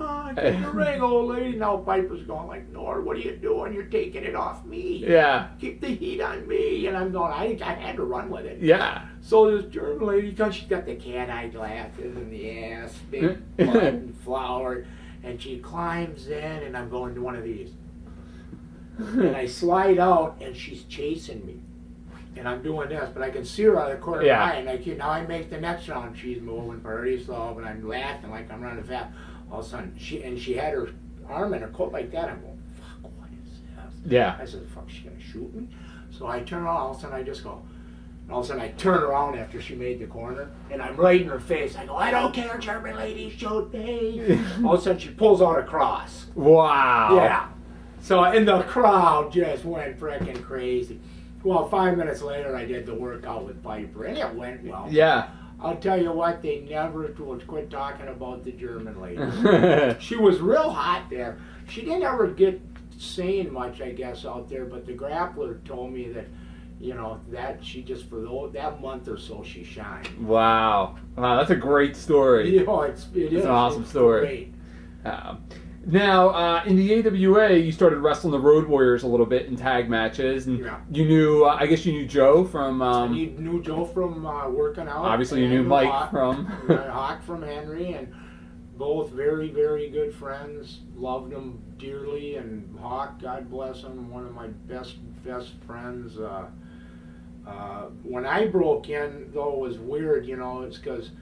on, get in the ring, old lady. Now Piper's going like, Nord, what are you doing? You're taking it off me. Yeah. Keep the heat on me. And I'm going, I had to run with it. Yeah. So this German lady, because she's got the cat-eye glasses and the ass, big butt and flower, and she climbs in, and I'm going to one of these. And I slide out, and she's chasing me. And I'm doing this, but I can see her out of the corner of my eye, and now I make the next round. She's moving pretty slow, but I'm laughing like I'm running fast. All of a sudden, she had her arm in her coat like that. I'm going, fuck, what is this? Yeah. I said, fuck, she's gonna shoot me? So I turn around, all of a sudden I just go, and all of a sudden I turn around after she made the corner, and I'm right in her face. I go, I don't care, German lady, shoot me. All of a sudden she pulls out a cross. Wow. Yeah. So, and the crowd just went freaking crazy. Well, 5 minutes later, I did the workout with Piper, and it went well. Yeah. I'll tell you what, they never would quit talking about the German lady. She was real hot there. She didn't ever get saying much, I guess, out there, but the grappler told me that, you know, that she just, for that month or so, she shined. Wow. Wow, that's a great story. You know, it is an awesome story. Great. Now, in the AWA, you started wrestling the Road Warriors a little bit in tag matches, and Yeah. you knew, I guess you knew Joe from... You knew Joe from working out. Obviously, you knew Mike Hawk, from... Hawk from Henry, and both very, very good friends. Loved them dearly, and Hawk, God bless him, one of my best friends. When I broke in, though, it was weird, you know, it's because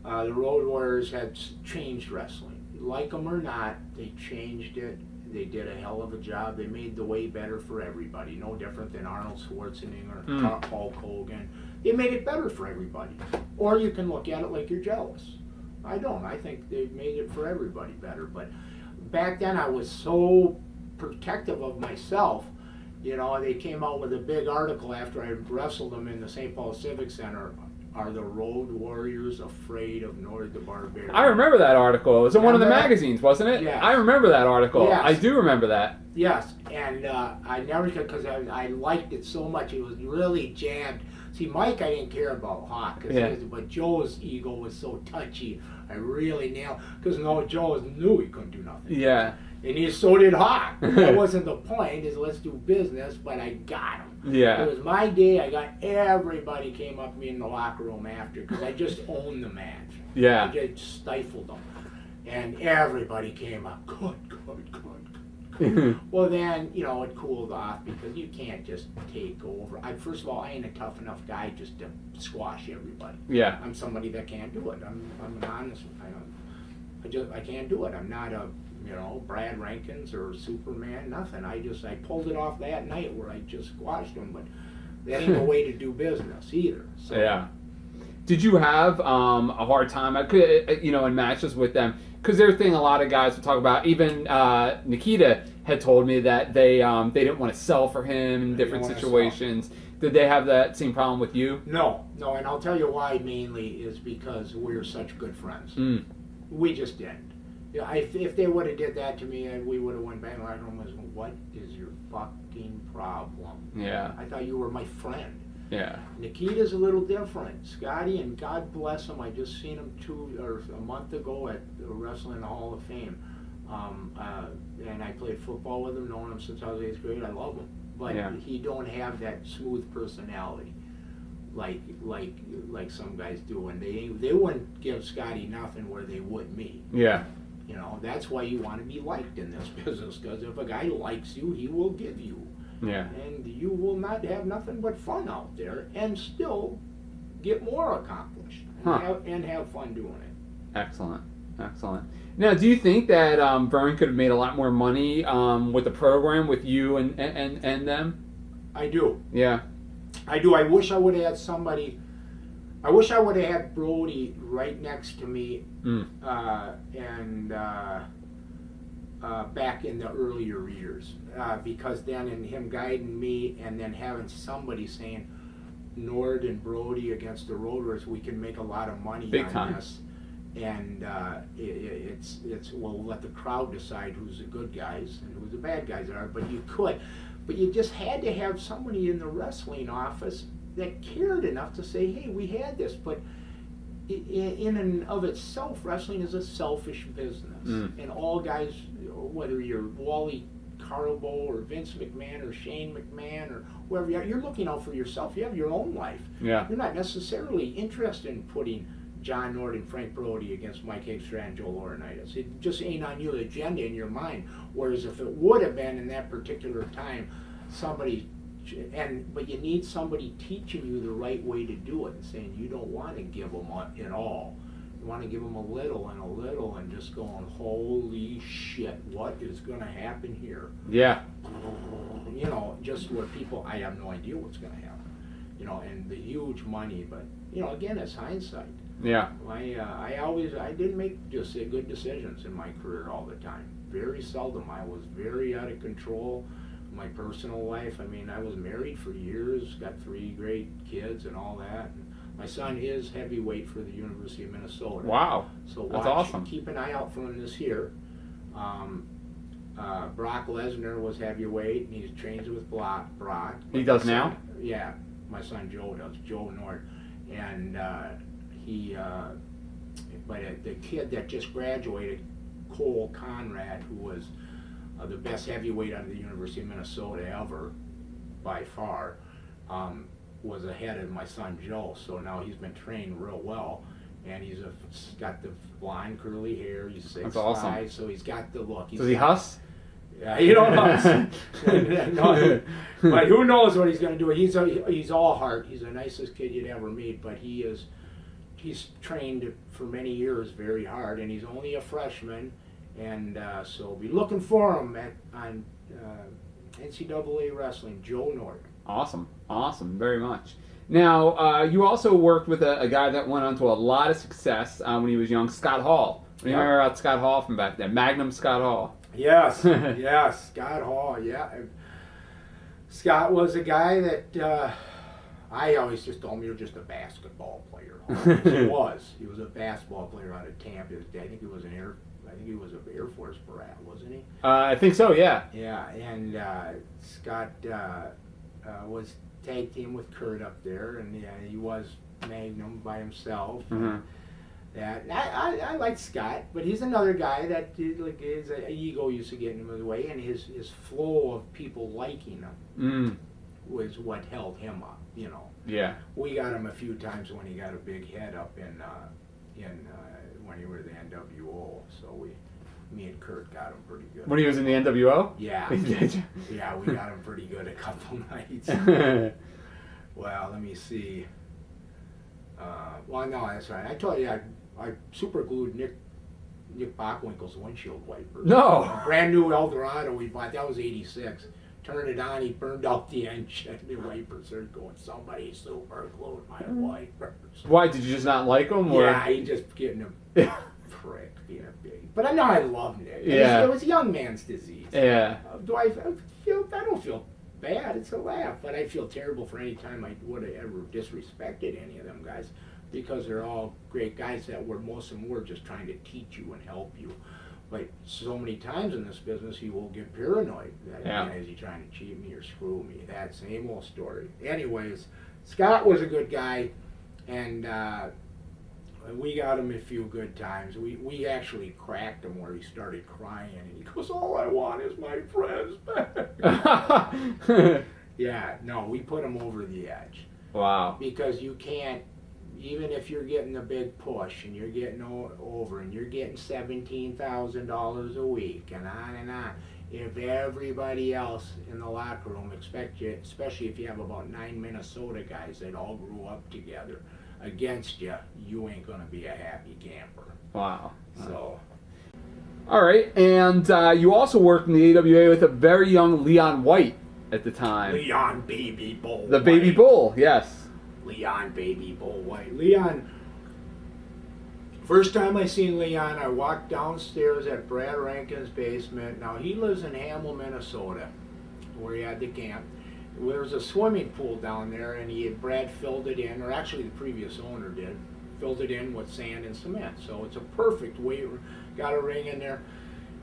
the Road Warriors had changed wrestling. Like them or not, they changed it. They did a hell of a job. They made the way better for everybody. No different than Arnold Schwarzenegger, Hulk Hogan. They made it better for everybody. Or you can look at it like you're jealous. I don't. I think they made it for everybody better. But back then I was so protective of myself. You know, they came out with a big article after I wrestled them in the St. Paul Civic Center. Are the Road Warriors afraid of Nord the Barbarian? I remember that article. It was in one of the Remember that? magazines, wasn't it? Yes. I remember that article. Yes. I do remember that. Yes, and I never could, because I liked it so much. It was really jabbed. See, Mike, I didn't care about Hawk, but Joe's ego was so touchy. I really nailed, because Joe knew he couldn't do nothing. Yeah. And so did Hawk. That wasn't the point, is let's do business, but I got him. Yeah. It was my day. I got everybody came up to me in the locker room after, because I just owned the match. Yeah. I just stifled them. And everybody came up, good. Well, then, you know, it cooled off, because you can't just take over. First of all, I ain't a tough enough guy just to squash everybody. Yeah. I'm somebody that can't do it. I'm an honest. I can't do it. I'm not a, you know, Brad Rankins or Superman. Nothing. I pulled it off that night where I just squashed them. But that ain't a way to do business either. So. Yeah. Did you have a hard time, you know, in matches with them? Because there's a thing a lot of guys would talk about. Even Nikita had told me that they didn't want to sell for him in different situations. Did they have that same problem with you? No, and I'll tell you why. Mainly is because we're such good friends. We just didn't. Yeah, if they would have did that to me, we would have went back and locker room and said, "What is your fucking problem?" Yeah. I thought you were my friend. Yeah. Nikita's a little different. Scotty, and God bless him, I just seen him a month ago at Wrestling Hall of Fame. And I played football with him, known him since I was 8th grade. I love him. But he don't have that smooth personality like some guys do. And they wouldn't give Scotty nothing where they would me. Yeah. You know, that's why you want to be liked in this business, because if a guy likes you, he will give you. Yeah. And you will not have nothing but fun out there and still get more accomplished and have fun doing it. Excellent. Now, do you think that Verne could have made a lot more money with the program with you and them? I do. Yeah. I do. I wish I would have had somebody. I wish I would have had Brody right next to me back in the earlier years, because then in him guiding me and then having somebody saying Nord and Brody against the Roaders, we can make a lot of money Big on time. this. And we'll let the crowd decide who's the good guys and who the bad guys are. But you just had to have somebody in the wrestling office that cared enough to say, hey, we had this. But in and of itself, wrestling is a selfish business. And all guys, whether you're Wally Carbo or Vince McMahon or Shane McMahon or whoever you are, you're looking out for yourself. You have your own life. Yeah. You're not necessarily interested in putting John Nord and Frank Brody against Mike Hagstrand and Joe Laurinaitis. It just ain't on your agenda in your mind. Whereas if it would have been in that particular time, but you need somebody teaching you the right way to do it and saying you don't want to give them it all. You want to give them a little and just going, holy shit, what is going to happen here? Yeah. You know, just where people, I have no idea what's going to happen. You know, and the huge money, but, you know, again, it's hindsight. Yeah. I didn't make just good decisions in my career all the time. Very seldom. I was very out of control. my personal life, I mean, I was married for years, got 3 great kids and all that. My son is heavyweight for the University of Minnesota. Wow. So That's awesome. Keep an eye out for him this year. Brock Lesnar was heavyweight, and he trains with Brock. He does now? Yeah, my son Joe does, Joe Nord. And the kid that just graduated, Cole Conrad, who was the best heavyweight out of the University of Minnesota ever, by far, was ahead of my son Joe. So now he's been trained real well, and he's got the blonde curly hair. He's 6'5", That's awesome. so he's got the look. Does he huss? Yeah, he don't huss. No, but who knows what he's going to do? He's all heart. He's the nicest kid you'd ever meet, but he's trained for many years very hard, and he's only a freshman, and so be looking for him on NCAA Wrestling, Joe Nord. Awesome, very much. Now, you also worked with a guy that went on to a lot of success when he was young, Scott Hall. What do you remember about Scott Hall from back then? Magnum Scott Hall. Yes, yes, Scott Hall, yeah. Scott was a guy that I always just told him, you're just a basketball player. He was a basketball player out of Tampa. I think he was an Air Force brat, wasn't he? I think so, yeah. Yeah, and Scott was tag team with Kurt up there, and he was Magnum by himself. Mm-hmm. That I like Scott, but he's another guy that his ego used to get in his way, and his flow of people liking him was what held him up. You know. Yeah. We got him a few times when he got a big head up in when he was the NWO. So me and Kurt got him pretty good. When he was in the NWO? Yeah. Yeah, we got him pretty good a couple nights. Well, let me see. Well, no, that's right. I told you I super glued Nick Bockwinkel's windshield wipers. No. A brand new Eldorado we bought. That was '86. Turned it on. He burned out the engine. The wipers are going. Somebody super glued my wipers. Why, did you just not like him? Or? Yeah, he just getting a prick, being a big. But I know I love Nick. Yeah. It was a young man's disease. Yeah. Do I feel? I don't feel bad. It's a laugh, but I feel terrible for any time I would have ever disrespected any of them guys, because they're all great guys that most of them were just trying to teach you and help you. But so many times in this business, you will get paranoid. Is he trying to cheat me or screw me? That same old story. Anyways, Scott was a good guy, and we got him a few good times. We actually cracked him where he started crying, and he goes, "All I want is my friends back." Yeah, no, we put him over the edge. Wow. Because you can't, even if you're getting a big push and you're getting over and you're getting $17,000 a week and on, if everybody else in the locker room expect you, especially if you have about 9 Minnesota guys that all grew up together against you, you ain't gonna be a happy camper. Wow. So. All right, and you also worked in the AWA with a very young Leon White at the time. Leon Baby Bull. The Baby Bull, yes. Leon Baby Bull White. Leon, first time I seen Leon, I walked downstairs at Brad Rankin's basement. Now, he lives in Hamel, Minnesota, where he had the camp. There was a swimming pool down there, and Brad filled it in, or actually the previous owner did, filled it in with sand and cement. So it's a perfect weight room. Got a ring in there.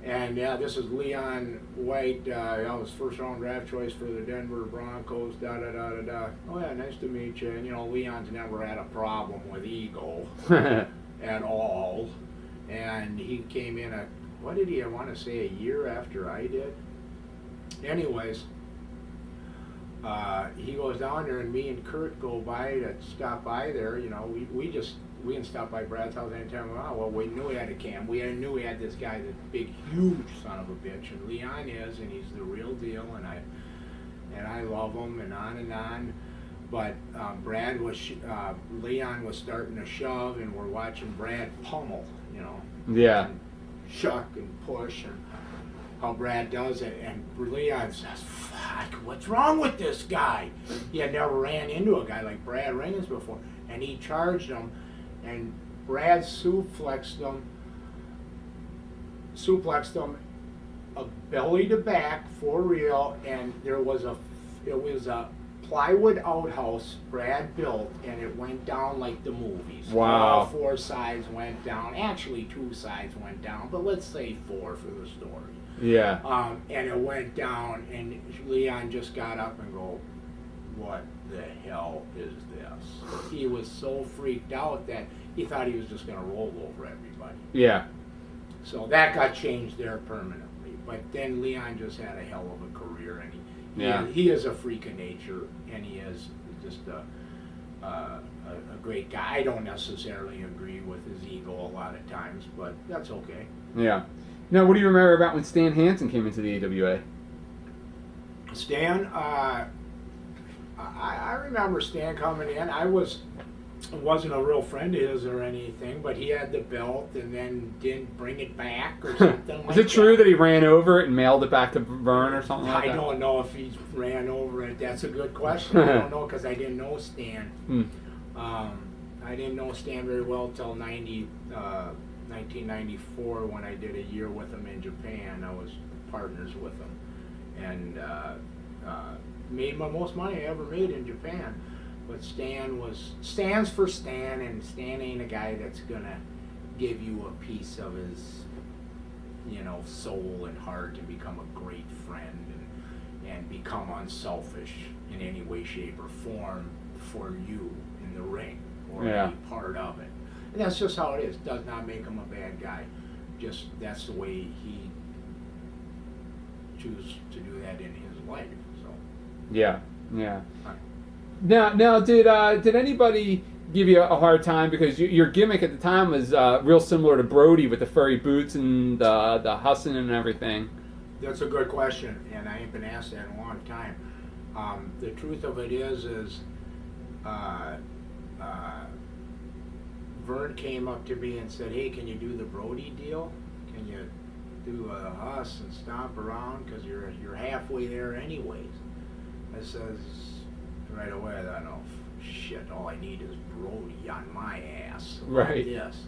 And yeah, this is Leon White. I was first round draft choice for the Denver Broncos. Oh yeah, nice to meet you. And you know, Leon's never had a problem with ego at all. And he came in I want to say a year after I did. Anyways, he goes down there, and me and Kurt go by to stop by there. You know, we can stop by Brad's house anytime we want. Well, we knew we had a camp. We knew we had this guy, this big, huge son of a bitch, and Leon is, and he's the real deal, and I love him, and on. But Leon was starting to shove, and we're watching Brad pummel, you know. Yeah. And shuck and push, and how Brad does it, and Leon says, "Fuck, what's wrong with this guy?" He had never ran into a guy like Brad Rankin before, and he charged him. And Brad suplexed him a belly to back for real, and it was a plywood outhouse Brad built, and it went down like the movies. Wow. All 4 sides went down. Actually, 2 sides went down, but let's say 4 for the story. Yeah. And it went down, and Leon just got up and go, "What the hell is this?" He was so freaked out that he thought he was just going to roll over everybody. Yeah. So that got changed there permanently. But then Leon just had a hell of a career, and he is a freak of nature, and he is just a great guy. I don't necessarily agree with his ego a lot of times, but that's okay. Yeah. Now, what do you remember about when Stan Hansen came into the AWA? Stan, I remember Stan coming in. Wasn't a real friend of his or anything, but he had the belt and then didn't bring it back or something like that. Is it true that he ran over it and mailed it back to Verne or something like that? I don't know if he ran over it. That's a good question. I don't know because I didn't know Stan. I didn't know Stan very well until 1994 when I did a year with him in Japan. I was partners with him and made my most money I ever made in Japan. But Stan's for Stan, and Stan ain't a guy that's gonna give you a piece of his, soul and heart and become a great friend and become unselfish in any way, shape, or form for you in the ring or any part of it. And that's just how it is. Does not make him a bad guy. Just that's the way he chooses to do that in his life. So. Yeah. Now, did anybody give you a hard time because your gimmick at the time was real similar to Brody with the furry boots and the hussing and everything? That's a good question, and I ain't been asked that in a long time. The truth of it is Verne came up to me and said, "Hey, can you do the Brody deal? Can you do a huss and stomp around because you're halfway there anyways?" I says. Right away, I thought, "Oh, shit, all I need is Brody on my ass." Right. Yes.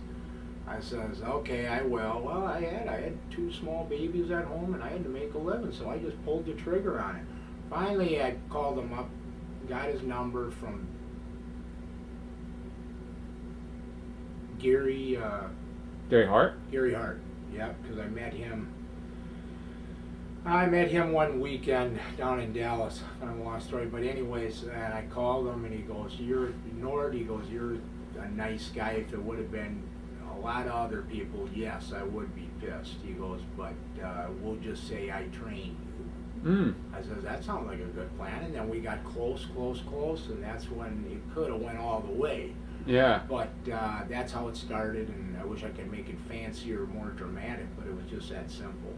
I says, "Okay, I will." Well, I had 2 small babies at home, and I had to make a living, so I just pulled the trigger on it. Finally, I called him up, got his number from Gary Hart? Gary Hart, yep, because I met him one weekend down in Dallas. Kind of a long story, but anyways, and I called him and he goes, "You're ignored." He goes, "You're a nice guy. If it would have been a lot of other people, yes, I would be pissed." He goes, "But we'll just say I trained you." I says, "That sounds like a good plan." And then we got close, and that's when it could have went all the way. Yeah. But that's how it started, and I wish I could make it fancier, more dramatic, but it was just that simple.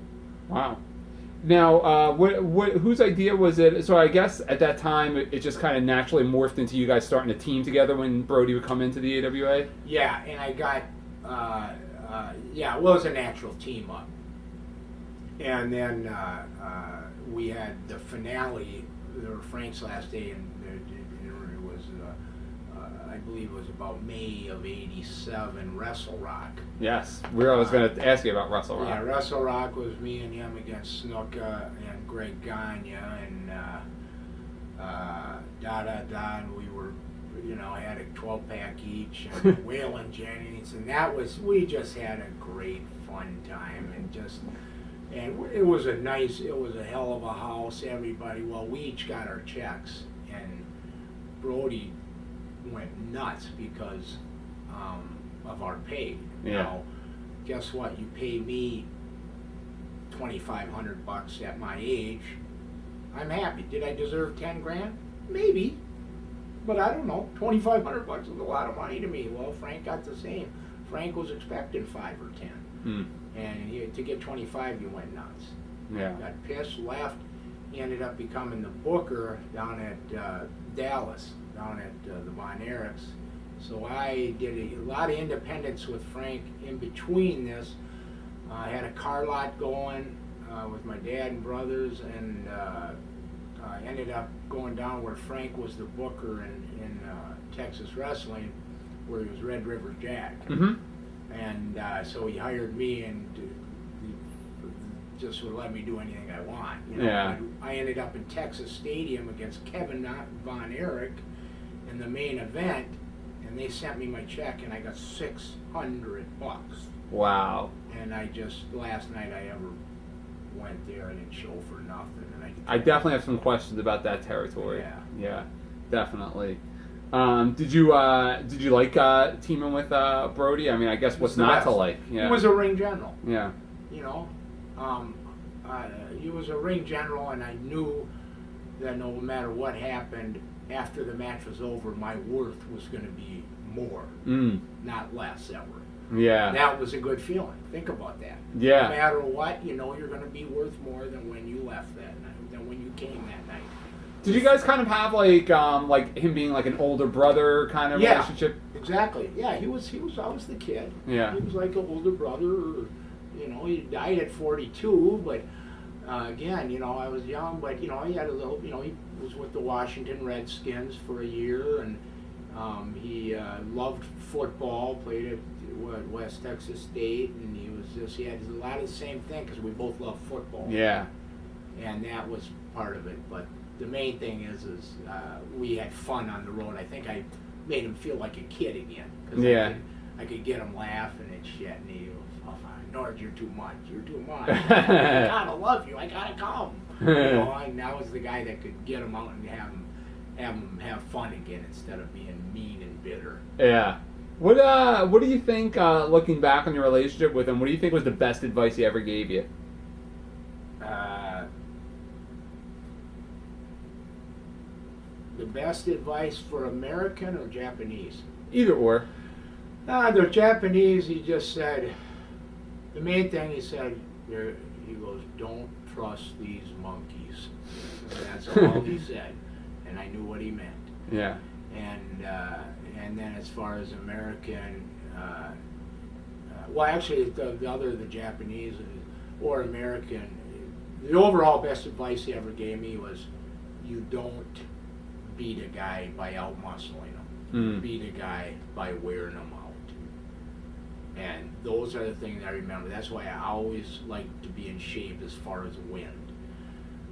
Wow. Now, whose idea was it? So I guess at that time it just kind of naturally morphed into you guys starting a team together when Brody would come into the AWA? Yeah, and I got, it was a natural team up. And then we had the finale, Frank's last day, and it was, I believe it was about May of '87, Wrestle Rock. Yes, I was going to ask you about Wrestle Rock. Yeah, Wrestle Rock was me and him against Snuka and Verne Gagne and and we were, I had a 12-pack each and Waylon Jennings, and we just had a great fun time and it was a hell of a house. Everybody, we each got our checks, and Brody went nuts because of our pay. Yeah. Now, guess what? You pay me $2,500 at my age. I'm happy. Did I deserve 10 grand? Maybe, but I don't know. $2,500 is a lot of money to me. Well, Frank got the same. Frank was expecting 5 or 10, and to get 25, you went nuts. Yeah. Got pissed, left. He ended up becoming the booker down at Dallas, down at the Von Erichs. So I did a lot of independence with Frank in between this. I had a car lot going with my dad and brothers, and I ended up going down where Frank was the booker in Texas wrestling, where he was Red River Jack. Mm-hmm. And so he hired me, and just would let me do anything I want. You know? Yeah. I ended up in Texas Stadium against Kevin Von Erich in the main event, and they sent me my check, and I got $600. Wow. And I just, last night I ever went there, I didn't show for nothing. And I definitely have some questions about that territory. Yeah. Yeah, definitely. Did you like teaming with Brody? I mean, I guess what's not to like? Yeah. He was a ring general. Yeah. You know, he was a ring general, and I knew that no matter what happened after the match was over, my worth was going to be more, not less ever. Yeah. That was a good feeling. Think about that. Yeah. No matter what, you know you're going to be worth more than when you left that night, than when you came that night. Did you guys kind of have like him being like an older brother kind of relationship? Exactly. Yeah, he was always the kid. Yeah. He was like an older brother. You know, he died at 42, but again, you know, I was young, but you know, he had a little. You know, he was with the Washington Redskins for a year, and he loved football. Played at West Texas State, and he had a lot of the same thing because we both love football. Yeah. And that was part of it, but the main thing is we had fun on the road. I think I made him feel like a kid again. Cause I could get him laughing and shit, and he was, oh, Nord, you're too much. You're too much. I gotta love you. I gotta come. You know, and I was the guy that could get him out and have him have fun again instead of being mean and bitter. Yeah. What do you think, looking back on your relationship with him, what do you think was the best advice he ever gave you? The best advice for American or Japanese? Either or. The Japanese, he just said, the main thing he said, he goes, don't trust these monkeys. That's all he said. And I knew what he meant. Yeah. And then as far as American, well, actually, the Japanese or American, the overall best advice he ever gave me was, you don't beat a guy by out-muscling him. Beat a guy by wearing him out. And those are the things I remember. That's why I always liked to be in shape as far as wind.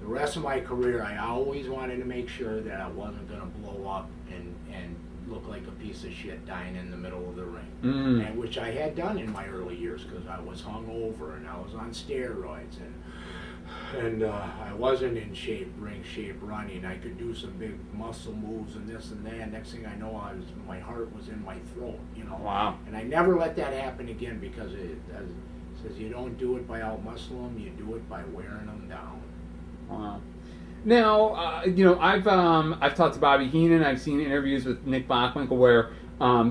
The rest of my career, I always wanted to make sure that I wasn't going to blow up and look like a piece of shit dying in the middle of the ring. And which I had done in my early years because I was hungover and I was on steroids and I wasn't in ring shape running. I could do some big muscle moves and this and that. Next thing I know, my heart was in my throat, you know. Wow. And I never let that happen again because it says you don't do it by out-muscling them, you do it by wearing them down. Wow. Now, you know, I've talked to Bobby Heenan. I've seen interviews with Nick Bockwinkel where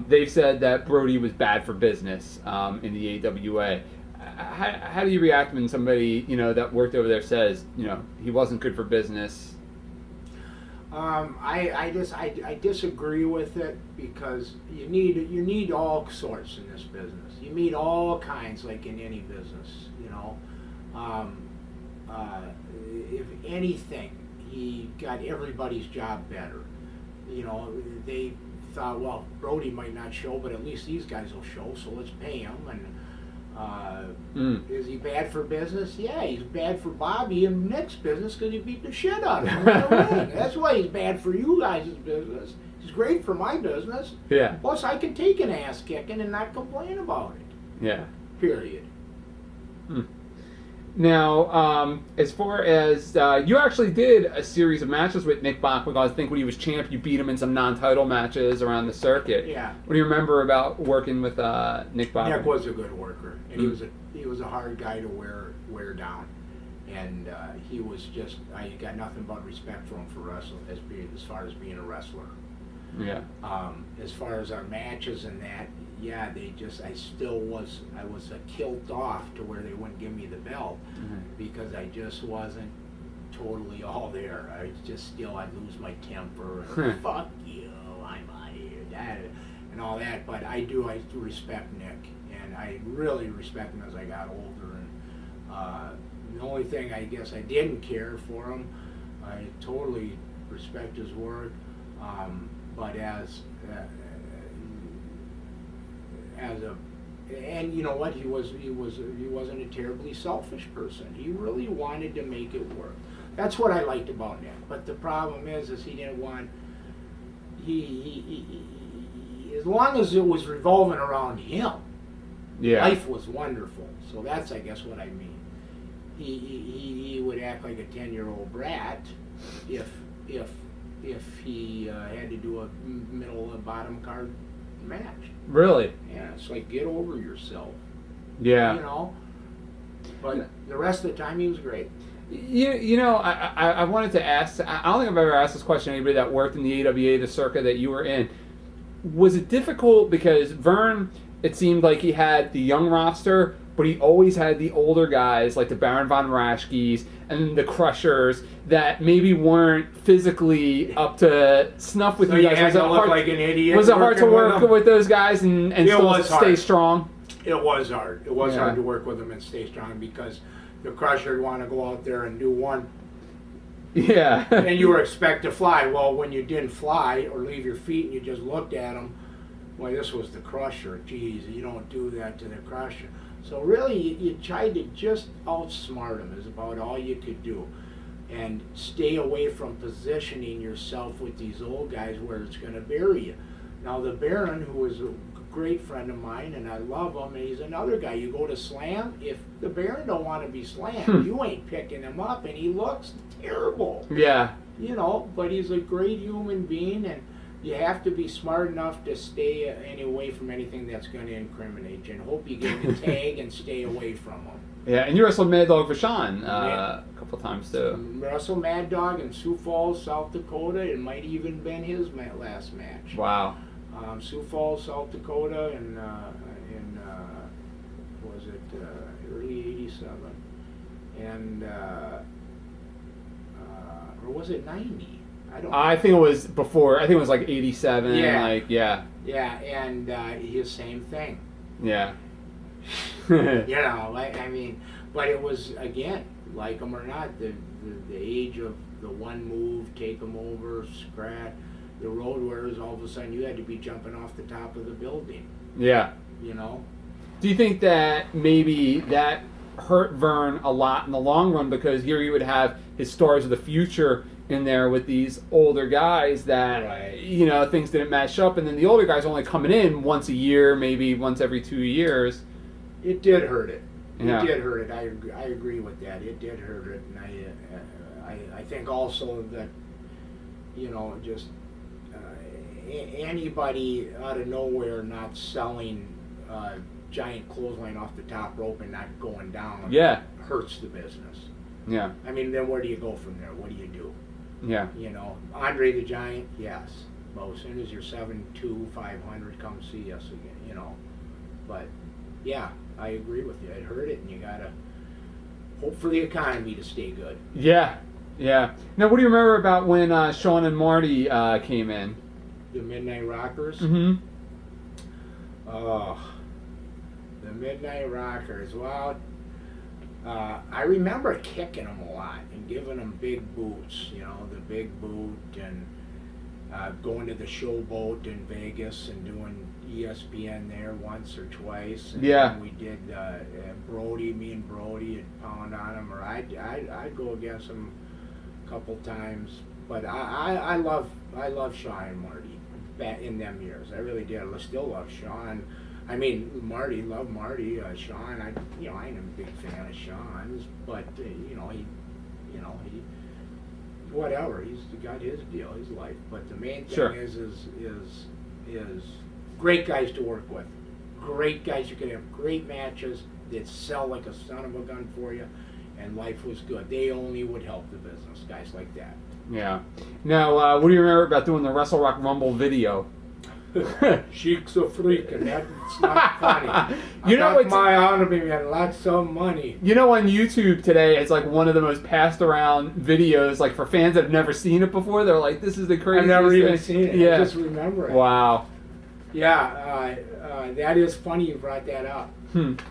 they've said that Brody was bad for business in the AWA. How do you react when somebody, you know, that worked over there says, you know, he wasn't good for business? I disagree with it because you need all sorts in this business. You need all kinds, like in any business, you know. If anything, he got everybody's job better. You know, they thought, well, Brody might not show, but at least these guys will show, so let's pay him. And is he bad for business? Yeah, he's bad for Bobby and Nick's business because he beat the shit out of him. That's why he's bad for you guys' business. He's great for my business. Yeah. Plus, I can take an ass kicking and not complain about it. Yeah. Period. Now, as far as you actually did a series of matches with Nick Bockwinkel, I think when he was champ, you beat him in some non-title matches around the circuit. Yeah. What do you remember about working with Nick Bockwinkel? Nick was a good worker, and he was a hard guy to wear down, and he was just I got nothing but respect for him for wrestling as far as being a wrestler. Yeah. As far as our matches and that, yeah, I was kilt off to where they wouldn't give me the belt because I just wasn't totally all there. I'd lose my temper and fuck you, I'm out of here, and all that. But I do respect Nick, and I really respect him as I got older. And the only thing I guess I didn't care for him, I totally respect his work, but and you know what? He wasn't a terribly selfish person. He really wanted to make it work. That's what I liked about Nick. But the problem is he didn't want. He as long as it was revolving around him, life was wonderful. So that's, I guess, what I mean. He would act like a 10-year-old brat if he had to do a middle and bottom card match. Really? Yeah, it's like, get over yourself. Yeah. You know? But the rest of the time he was great. You know, I wanted to ask, I don't think I've ever asked this question to anybody that worked in the AWA, the circuit that you were in. Was it difficult because Verne, it seemed like he had the young roster, but he always had the older guys like the Baron von Raschke's and the Crushers that maybe weren't physically up to snuff with you guys. Had to look like an idiot. Was it hard to work with those guys and still stay strong? It was hard. It was hard to work with them and stay strong because the Crusher would want to go out there and do one. Yeah. And you were expected to fly. Well, when you didn't fly or leave your feet and you just looked at them, well, this was the Crusher. Geez, you don't do that to the Crusher. So really, you tried to just outsmart him is about all you could do. And stay away from positioning yourself with these old guys where it's going to bury you. Now, the Baron, who was a great friend of mine, and I love him, and he's another guy. You go to slam, if the Baron don't want to be slammed, you ain't picking him up, and he looks terrible. Yeah. You know, but he's a great human being, and you have to be smart enough to stay away from anything that's going to incriminate you, and hope you get the tag and stay away from him. Yeah, and you wrestled Mad Dog for Shawn a couple times too. Wrestled Mad Dog in Sioux Falls, South Dakota. It might even been his last match. Wow. Sioux Falls, South Dakota, in was it early '87, and or was it '90? I don't know. I think it was before. I think it was like '87. Yeah. Yeah, and his same thing. Yeah. You know, I mean, but it was, again, like them or not, the age of the one move, take them over, scratch. The road warriors, all of a sudden you had to be jumping off the top of the building. Yeah. You know? Do you think that maybe that hurt Verne a lot in the long run because here you would have his stars of the future in there with these older guys that, you know, things didn't match up, and then the older guys only coming in once a year, maybe once every 2 years. It did hurt it. Yeah. It did hurt it. I agree with that. It did hurt it, and I think also that, you know, just anybody out of nowhere not selling giant clothesline off the top rope and not going down hurts the business. Yeah. I mean, then where do you go from there? What do you do? Yeah. You know, Andre the Giant, yes. Well, as soon as you're 7'2", 500, come see us again, you know. But, yeah, I agree with you. It hurt it, and you got to hope for the economy to stay good. Yeah. Yeah. Now, what do you remember about when Shawn and Marty came in? The Midnight Rockers? Mm-hmm. Oh, the Midnight Rockers. Well, I remember kicking them a lot and giving them big boots, you know, the big boot, and going to the Showboat in Vegas and doing ESPN there once or twice. And then we did Brody, me and Brody, and pound on him, or I'd go against him a couple times. But I love Shawn and Marty back in them years. I really did. I still love Shawn. I mean, Marty, love Marty. Shawn, I ain't a big fan of Shawn's, but he whatever. He's got his deal, his life. But the main thing is great guys to work with. Great guys. You could have great matches that sell like a son of a gun for you, and life was good. They only would help the business. Guys like that. Yeah. Now, what do you remember about doing the Wrestle Rock Rumble video? Sheik's a freak, and that's not funny. You know, it's my honor, baby, and lots of money. You know, on YouTube today, it's like one of the most passed around videos. Like for fans that have never seen it before, they're like, "This is the craziest." I've never even seen it. Yeah. I just remember it. Wow. Yeah, that is funny you brought that up.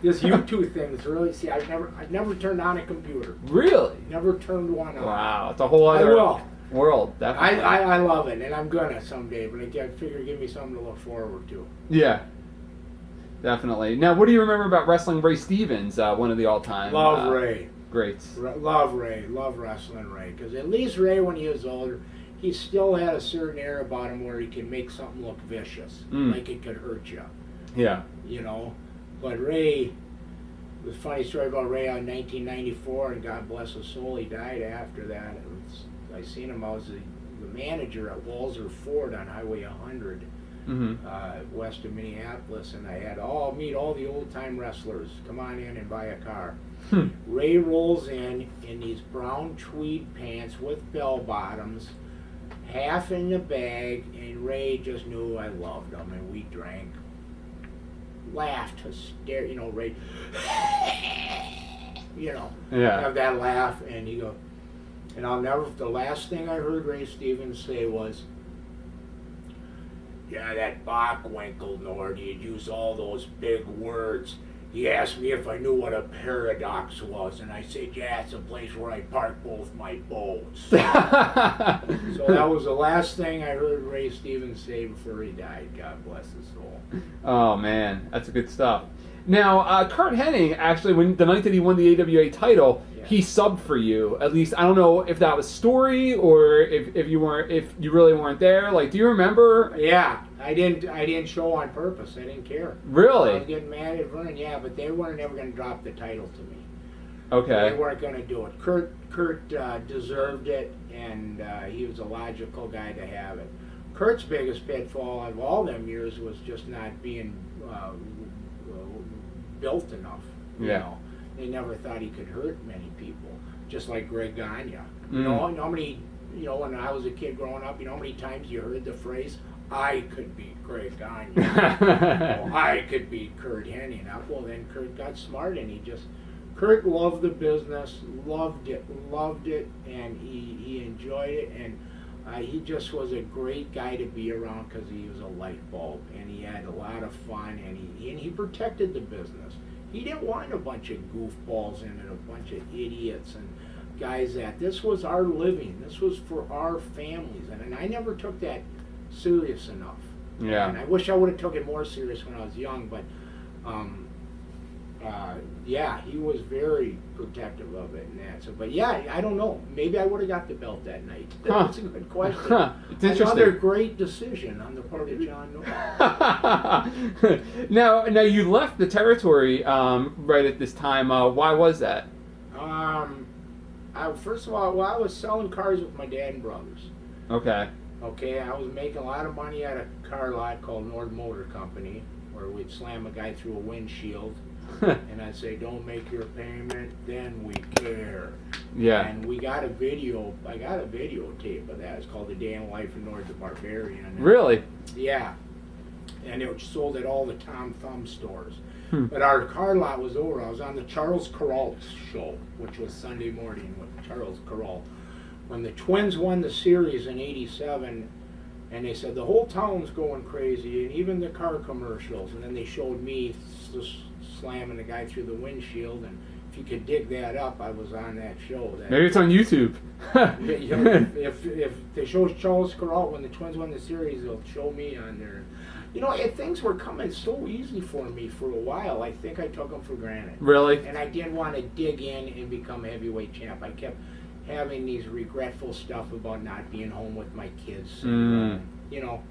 This YouTube thing is really. See, I've never turned on a computer. Really? Never turned one on. Wow, it's a whole other world. Definitely. I love it, and I'm gonna someday. But I figure, give me something to look forward to. Yeah. Definitely. Now, what do you remember about wrestling Ray Stevens, one of the all-time Love Ray. greats? Love Ray. Love wrestling Ray. Because at least Ray, when he was older, he still had a certain air about him where he could make something look vicious, like it could hurt you. Yeah. You know, but Ray, the funny story about Ray on 1994, and God bless his soul, he died after that. I seen him. I was the manager at Walser Ford on Highway 100, west of Minneapolis, and I had meet all the old time wrestlers. Come on in and buy a car. Ray rolls in these brown tweed pants with bell bottoms, half in the bag, and Ray just knew I loved him, and we drank, laughed, hysterical, you know, Ray, you know, have that laugh, and he go, and I'll never, the last thing I heard Ray Stevens say was, yeah, that Bockwinkel, Nord, he'd use all those big words. He asked me if I knew what a paradox was, and I said, yeah, it's a place where I park both my boats. So that was the last thing I heard Ray Stevens say before he died. God bless his soul. Oh, man, that's good stuff. Now, Kurt Hennig, actually, when the night that he won the AWA title, he subbed for you. At least, I don't know if that was story or if you really weren't there. Like, do you remember? Yeah, I didn't show on purpose. I didn't care. Really? I was getting mad at Verne, but they weren't ever going to drop the title to me. Okay. They weren't going to do it. Kurt deserved it, and he was a logical guy to have it. Kurt's biggest pitfall of all them years was just not being built enough. You know? They never thought he could hurt many people, just like Greg Gagne. You know how many, when I was a kid growing up, you know how many times you heard the phrase, I could beat Greg Gagne. I could beat Kurt Hennig. Well, then Kurt got smart, and Kurt loved the business, loved it, and he enjoyed it, and he just was a great guy to be around because he was a light bulb, and he had a lot of fun, and he protected the business. He didn't want a bunch of goofballs in it, a bunch of idiots and guys this was our living. This was for our families, and I never took that serious enough. Yeah. And I wish I would have took it more serious when I was young, but yeah, he was very protective of it and that. So, but yeah, I don't know. Maybe I would have got the belt that night. That's a good question. It's interesting. Another great decision on the part of John Norton. Now you left the territory right at this time. Why was that? First of all, I was selling cars with my dad and brothers. Okay. Okay, I was making a lot of money at a car lot called Nord Motor Company, where we'd slam a guy through a windshield, and I'd say, don't make your payment, then we care. Yeah. And I got a videotape of that. It's called The Day in the Life of Nord the Barbarian. Really? Yeah. And it was sold at all the Tom Thumb stores. But our car lot was over. I was on the Charles Kuralt show, which was Sunday morning with Charles Kuralt. When the Twins won the series in '87, and they said the whole town's going crazy, and even the car commercials, and then they showed me slamming the guy through the windshield, and if you could dig that up, I was on that show. Maybe it's on YouTube. If they show Charles Kuralt when the Twins won the series, they'll show me on there. Things were coming so easy for me for a while. I think I took them for granted. Really? And I didn't want to dig in and become heavyweight champ. I kept having these regretful stuff about not being home with my kids.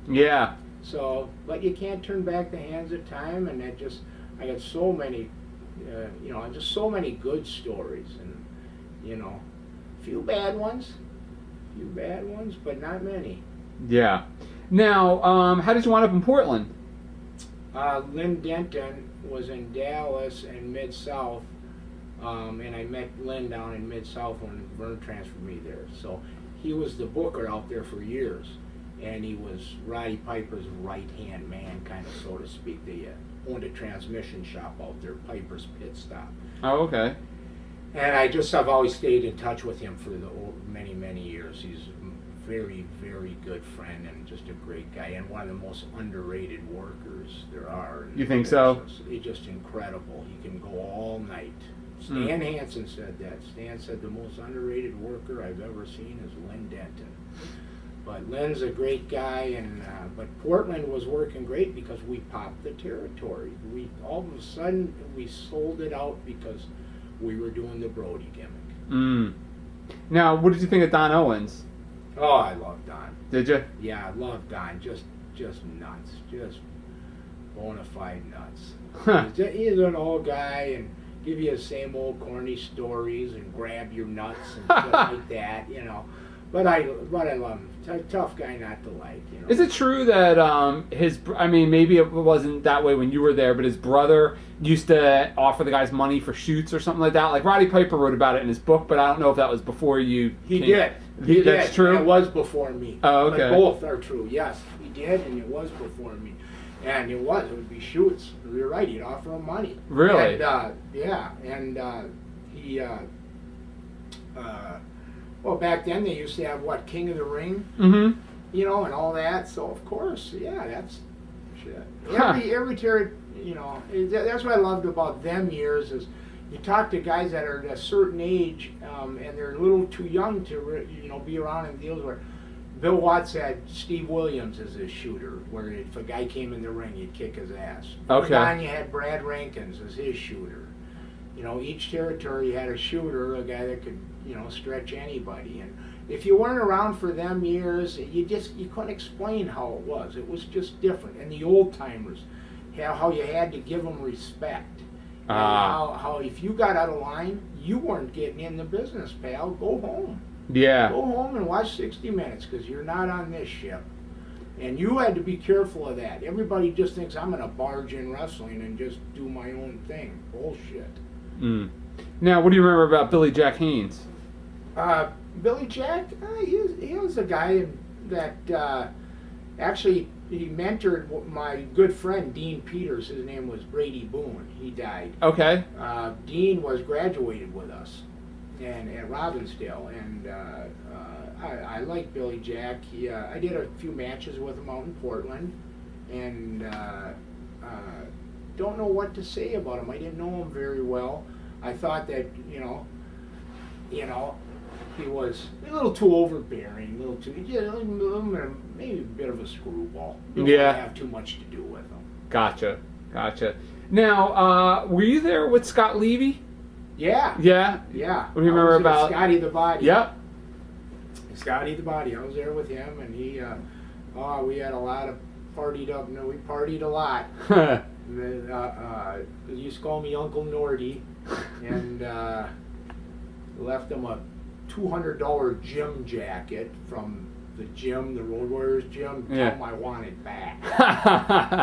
Yeah. So, but you can't turn back the hands of time, and I got so many, just so many good stories, and few bad ones, but not many. Yeah. Now, how did you wind up in Portland? Lynn Denton was in Dallas and Mid-South, and I met Lynn down in Mid-South when Verne transferred me there. So he was the booker out there for years, and he was Roddy Piper's right-hand man, kind of, so to speak. They owned a transmission shop out there, Piper's Pit Stop. Oh, okay. And I've always stayed in touch with him for many, many years. He's a very, very good friend and just a great guy, and one of the most underrated workers there are. You think so? He's just incredible. He can go all night. Stan Hansen said that. Stan said the most underrated worker I've ever seen is Lynn Denton. But Lynn's a great guy, and but Portland was working great because we popped the territory. We all of a sudden we sold it out because we were doing the Brody gimmick. Mm. Now, what did you think of Don Owens? Oh, I love Don. Did you? Yeah, I love Don. Just nuts. Just bona fide nuts. Huh. He's an old guy and give you the same old corny stories and grab your nuts and shit like that, you know. But I love him. Tough guy not to like, you know. Is it true that I mean, maybe it wasn't that way when you were there, but his brother used to offer the guys money for shoots or something like that? Like Roddy Piper wrote about it in his book, but I don't know if that was before you. He came. did. That's true? It was before me. Oh, okay. But both are true. Yes, he did, and it was before me. And it would be shoots. You're right. He'd offer him money. Really? And, yeah. And he, well, back then they used to have what, King of the Ring, Mm-hmm. you know, and all that. So of course, yeah, that's shit. Huh. Every territory, you know, that's what I loved about them years is you talk to guys that are at a certain age and they're a little too young to, you know, be around in deals where. Bill Watts had Steve Williams as his shooter, where if a guy came in the ring, he'd kick his ass. Okay. Gagne had Brad Rankins as his shooter. You know, each territory had a shooter, a guy that could, you know, stretch anybody. And if you weren't around for them years, you couldn't explain how it was. It was just different. And the old timers, how you had to give them respect. And how if you got out of line, you weren't getting in the business, pal. Go home. Yeah. Go home and watch 60 Minutes because you're not on this ship. And you had to be careful of that. Everybody just thinks I'm going to barge in wrestling and just do my own thing. Bullshit. Mm. Now, what do you remember about Billy Jack Haynes? Billy Jack, he was a guy that actually he mentored my good friend Dean Peters. His name was Brady Boone. He died. Okay. Dean was graduated with us. And at Robbinsdale, and I like Billy Jack. I did a few matches with him out in Portland, and don't know what to say about him. I didn't know him very well. I thought that you know, he was a little too overbearing, a little too, maybe a bit of a screwball. Didn't want to have too much to do with him. Gotcha. Now, were you there with Scott Levy? Yeah. Yeah. What do you remember about Scotty the Body? Yep. Scotty the Body. I was there with him, and he. We had a lot of partied up. No, we partied a lot. They used to call me Uncle Nordy, and left him a $200 gym jacket from the gym, the Road Warriors gym. Tell him I want it back.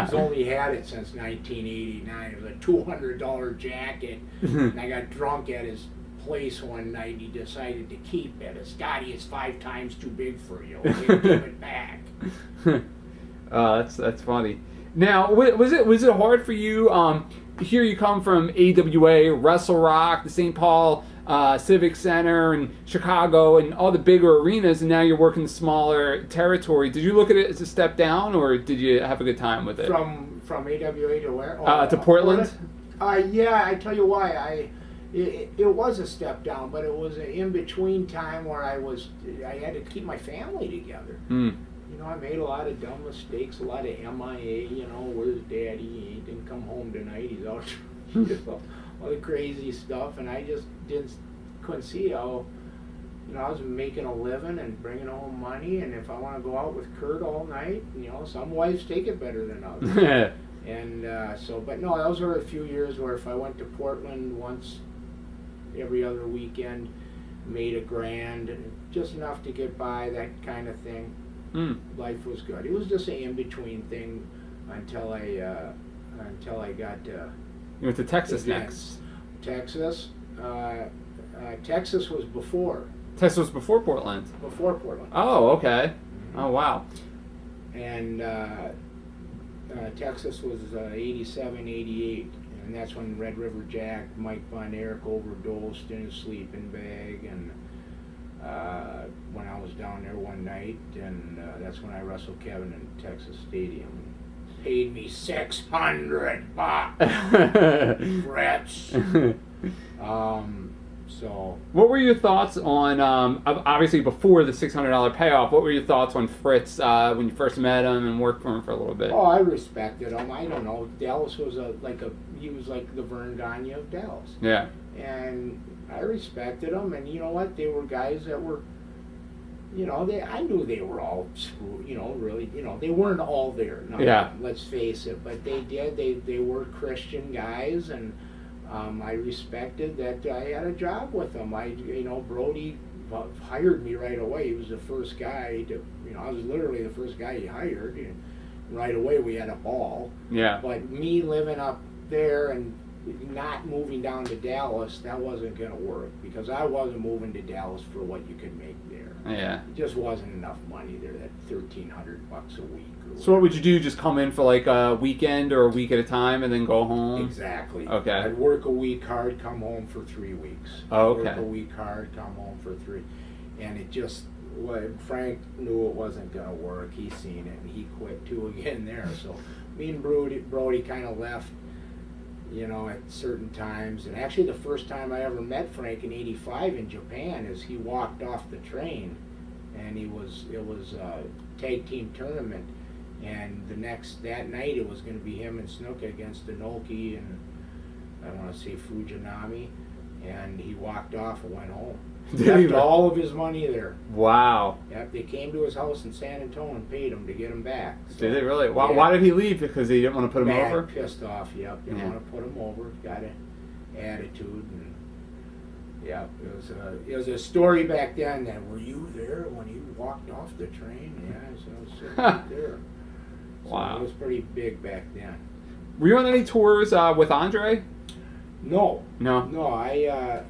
He's only had it since 1989. It was a $200 jacket, and I got drunk at his place one night. He decided to keep it. Scotty is 5 times too big for you. Okay, give it back. That's funny. Now, was it hard for you? Here you come from AWA, Wrestle Rock, the St. Paul Civic Center, and Chicago, and all the bigger arenas, and now you're working the smaller territory. Did you look at it as a step down, or did you have a good time with it? From AWA to where? To Portland? Yeah, I tell you why. It was a step down, but it was an in-between time where I had to keep my family together. Mm. You know, I made a lot of dumb mistakes, a lot of MIA, you know, where's daddy? He didn't come home tonight, he's out, all the crazy stuff, and I just couldn't see how, you know, I was making a living and bringing home money, and if I want to go out with Kurt all night, you know, some wives take it better than others. And but no, those were a few years where if I went to Portland once every other weekend, made $1,000, just enough to get by, that kind of thing. Mm. Life was good. It was just an in-between thing until I got to. You went to Texas next. Texas. Texas was before. Texas was before Portland. Before Portland. Oh, okay. Mm-hmm. Oh, wow. And Texas was 87, 88. And that's when Red River Jack, Mike Von Erich overdosed in his sleeping bag, and when I was down there one night, and that's when I wrestled Kevin in Texas Stadium. Paid me $600. Frets. So What were your thoughts on, obviously before the $600 payoff, what were your thoughts on Fritz when you first met him and worked for him for a little bit? oh, I respected him. I don't know. Dallas was he was like the Verne Gagne of Dallas. Yeah. And I respected them, and you know what? They were guys that were, I knew they were all screwed, really, they weren't all there. No, Yeah. Let's face it, but they were Christian guys, and I respected that I had a job with them. Brody hired me right away. He was the first guy I was literally the first guy he hired. And right away we had a ball. Yeah. But me living up there and not moving down to Dallas, that wasn't going to work because I wasn't moving to Dallas for what you could make there. Yeah. It just wasn't enough money there, that $1,300 a week. So what would you do? Just come in for like a weekend or a week at a time and then go home? Exactly. Okay. I'd work a week hard, come home for 3 weeks. Oh, okay. Work a week hard, come home for 3. And it just, Frank knew it wasn't going to work. He seen it, and he quit too again there. So me and Brody kind of left, at certain times. And actually the first time I ever met Frank in '85 in Japan is he walked off the train, and it was a tag team tournament. And that night it was going to be him and Snuka against Inoki and I want to say Fujinami, and he walked off and went home. Left all of his money there. Wow. Yep, they came to his house in San Antonio and paid him to get him back. So, Did they really? Why, yeah. why did he leave? Because he didn't want to put him Mad, over? pissed off, yep. Didn't want to put him over. Got an attitude. And, yep, it was a story back then that, were you there when he walked off the train? Yeah, so I was sitting right there. So Wow. it was pretty big back then. Were you on any tours with Andre? No. No. No, I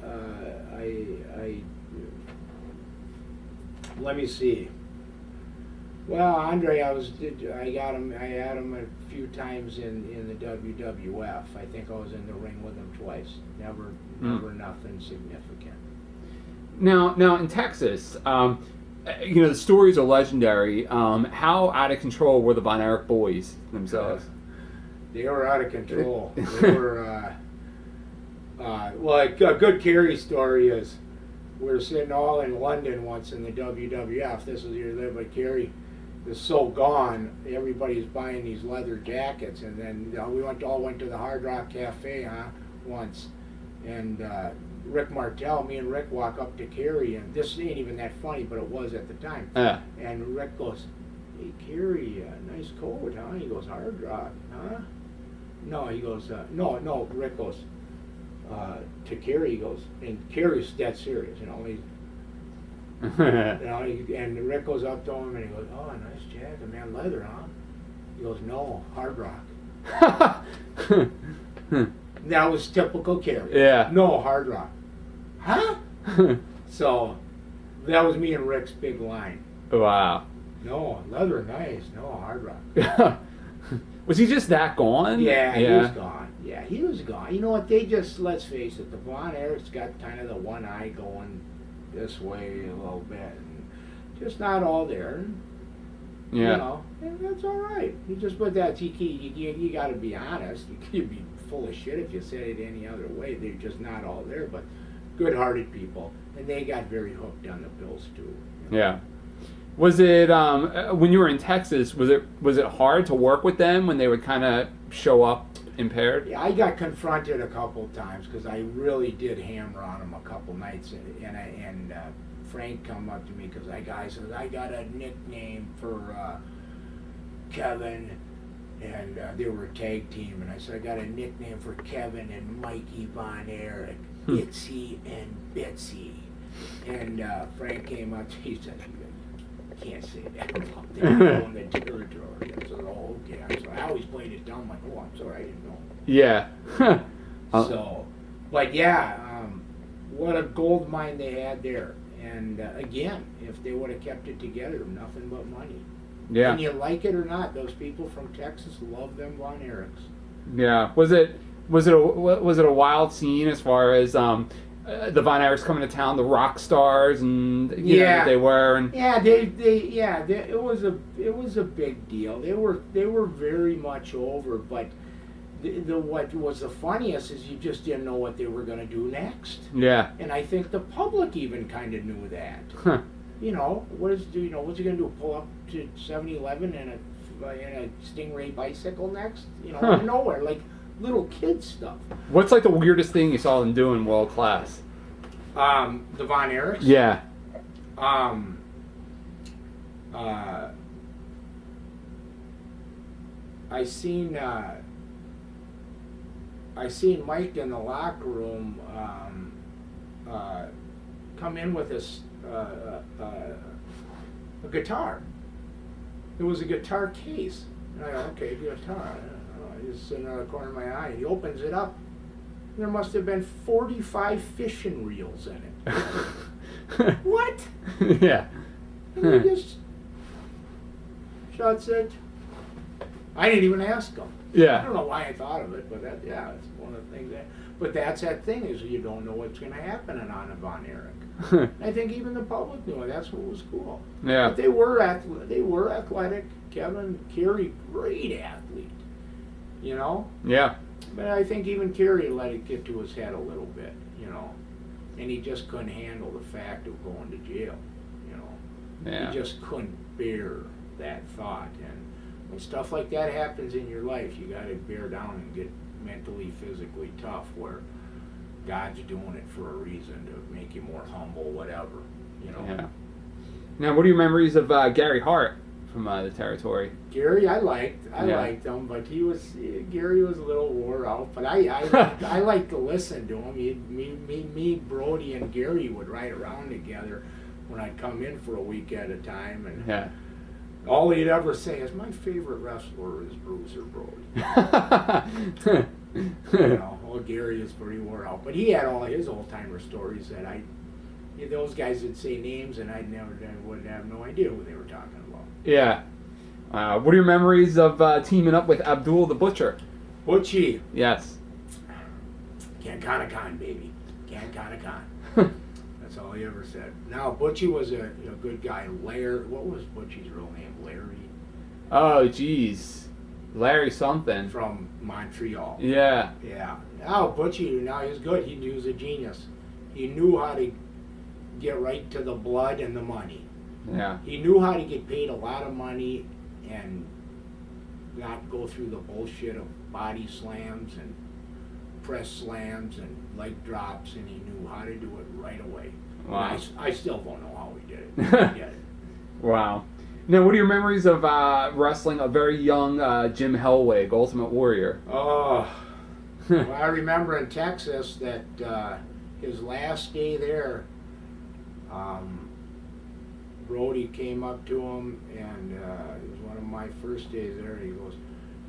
let me see. Well, Andre, I had him a few times in the WWF. I think I was in the ring with him twice. Never nothing significant. Now in Texas, the stories are legendary. How out of control were the Von Erich boys themselves? They were out of control. They were. Well, a good Kerry story is we were sitting all in London once in the WWF. This was your live, but Kerry is so gone. Everybody's buying these leather jackets, and then we all went to the Hard Rock Cafe, once, and Rick Martel, me and Rick walk up to Kerry, and this ain't even that funny, but it was at the time. And Rick goes, "Hey Kerry, nice coat, huh?" He goes, "Hard Rock, huh?" No, he goes, no. Rick goes. To Kerry, he goes, and Kerry's dead serious, he's, and Rick goes up to him and he goes, "Oh, nice jacket, man, leather, huh?" He goes, "No, Hard Rock." That was typical Kerry. Yeah. No, Hard Rock. Huh? So, that was me and Rick's big line. Wow. No, leather, nice. No, Hard Rock. Was he just that gone? Yeah, he was gone. Yeah, he was gone. You know what? Let's face it, the Von Erich's got kind of the one eye going this way a little bit. And just not all there. Yeah. And that's all right. But that's, you got to be honest. You'd be full of shit if you said it any other way. They're just not all there, but good-hearted people. And they got very hooked on the Bills, too. Yeah. Was it when you were in Texas? Was it hard to work with them when they would kind of show up impaired? Yeah, I got confronted a couple times because I really did hammer on them a couple nights, and Frank come up to me because I said I got a nickname for Kevin, and they were a tag team, and I said I got a nickname for Kevin and Mikey Von Erich, Itsy and Bitsy, and Frank came up to me and said, "Can't say that about them on the territory." I said, "Oh, okay." So I always played it down like, "Oh, I'm sorry, I didn't know." Yeah. So, but yeah, what a gold mine they had there. And again, if they would have kept it together, nothing but money. Yeah. And you like it or not, those people from Texas love them Von Erichs. Yeah. Was it a wild scene as far as the Von Erichs coming to town, the rock stars, and you know that they were, and it was a big deal. They were very much over, but what was the funniest is you just didn't know what they were going to do next. Yeah. And I think the public even kind of knew that. Huh. What's he going to do? Pull up to 7-Eleven in a Stingray bicycle next? Out of nowhere, like little kid stuff. What's like the weirdest thing you saw them doing world class? The Von Erichs? Yeah. I seen Mike in the locker room come in with a guitar. It was a guitar case. And I go, okay, guitar. It's in the corner of my eye. He opens it up. There must have been 45 fishing reels in it. What? Yeah. And he just shuts it. I didn't even ask him. Yeah. I don't know why I thought of it, but it's one of the things but that's that thing is you don't know what's going to happen on a Von Erich. I think even the public knew it. That's what was cool. Yeah. But they were athletic. Kevin Carey, great athlete. Yeah. But I think even Carey let it get to his head a little bit, and he just couldn't handle the fact of going to jail, Yeah. He just couldn't bear that thought. And when stuff like that happens in your life, you got to bear down and get mentally, physically tough, where God's doing it for a reason, to make you more humble, whatever, Yeah. Now, what are your memories of Gary Hart from the territory? Gary, I liked him, but Gary was a little wore out. But I liked to listen to him. Me, Brody, and Gary would ride around together when I'd come in for a week at a time, and Yeah. all he'd ever say is, "My favorite wrestler is Bruiser Brody." Well, Gary is pretty wore out, but he had all his old timer stories that those guys would say names, and I would have no idea who they were talking about. Yeah. What are your memories of teaming up with Abdul the Butcher? Butchie. Yes. Can, baby. Can. That's all he ever said. Now, Butchie was a good guy. What was Butchie's real name? Larry? Oh, geez. Larry something. From Montreal. Yeah. Yeah. Now, Butchie, he was good. He was a genius. He knew how to get right to the blood and the money. Yeah. He knew how to get paid a lot of money and not go through the bullshit of body slams and press slams and leg drops, and he knew how to do it right away. Wow. I still don't know how he did it. I get it. Wow. Now, what are your memories of wrestling a very young Jim Hellwig, Ultimate Warrior? Oh, well, I remember in Texas that his last day there, Brody came up to him, and it was one of my first days there. He goes,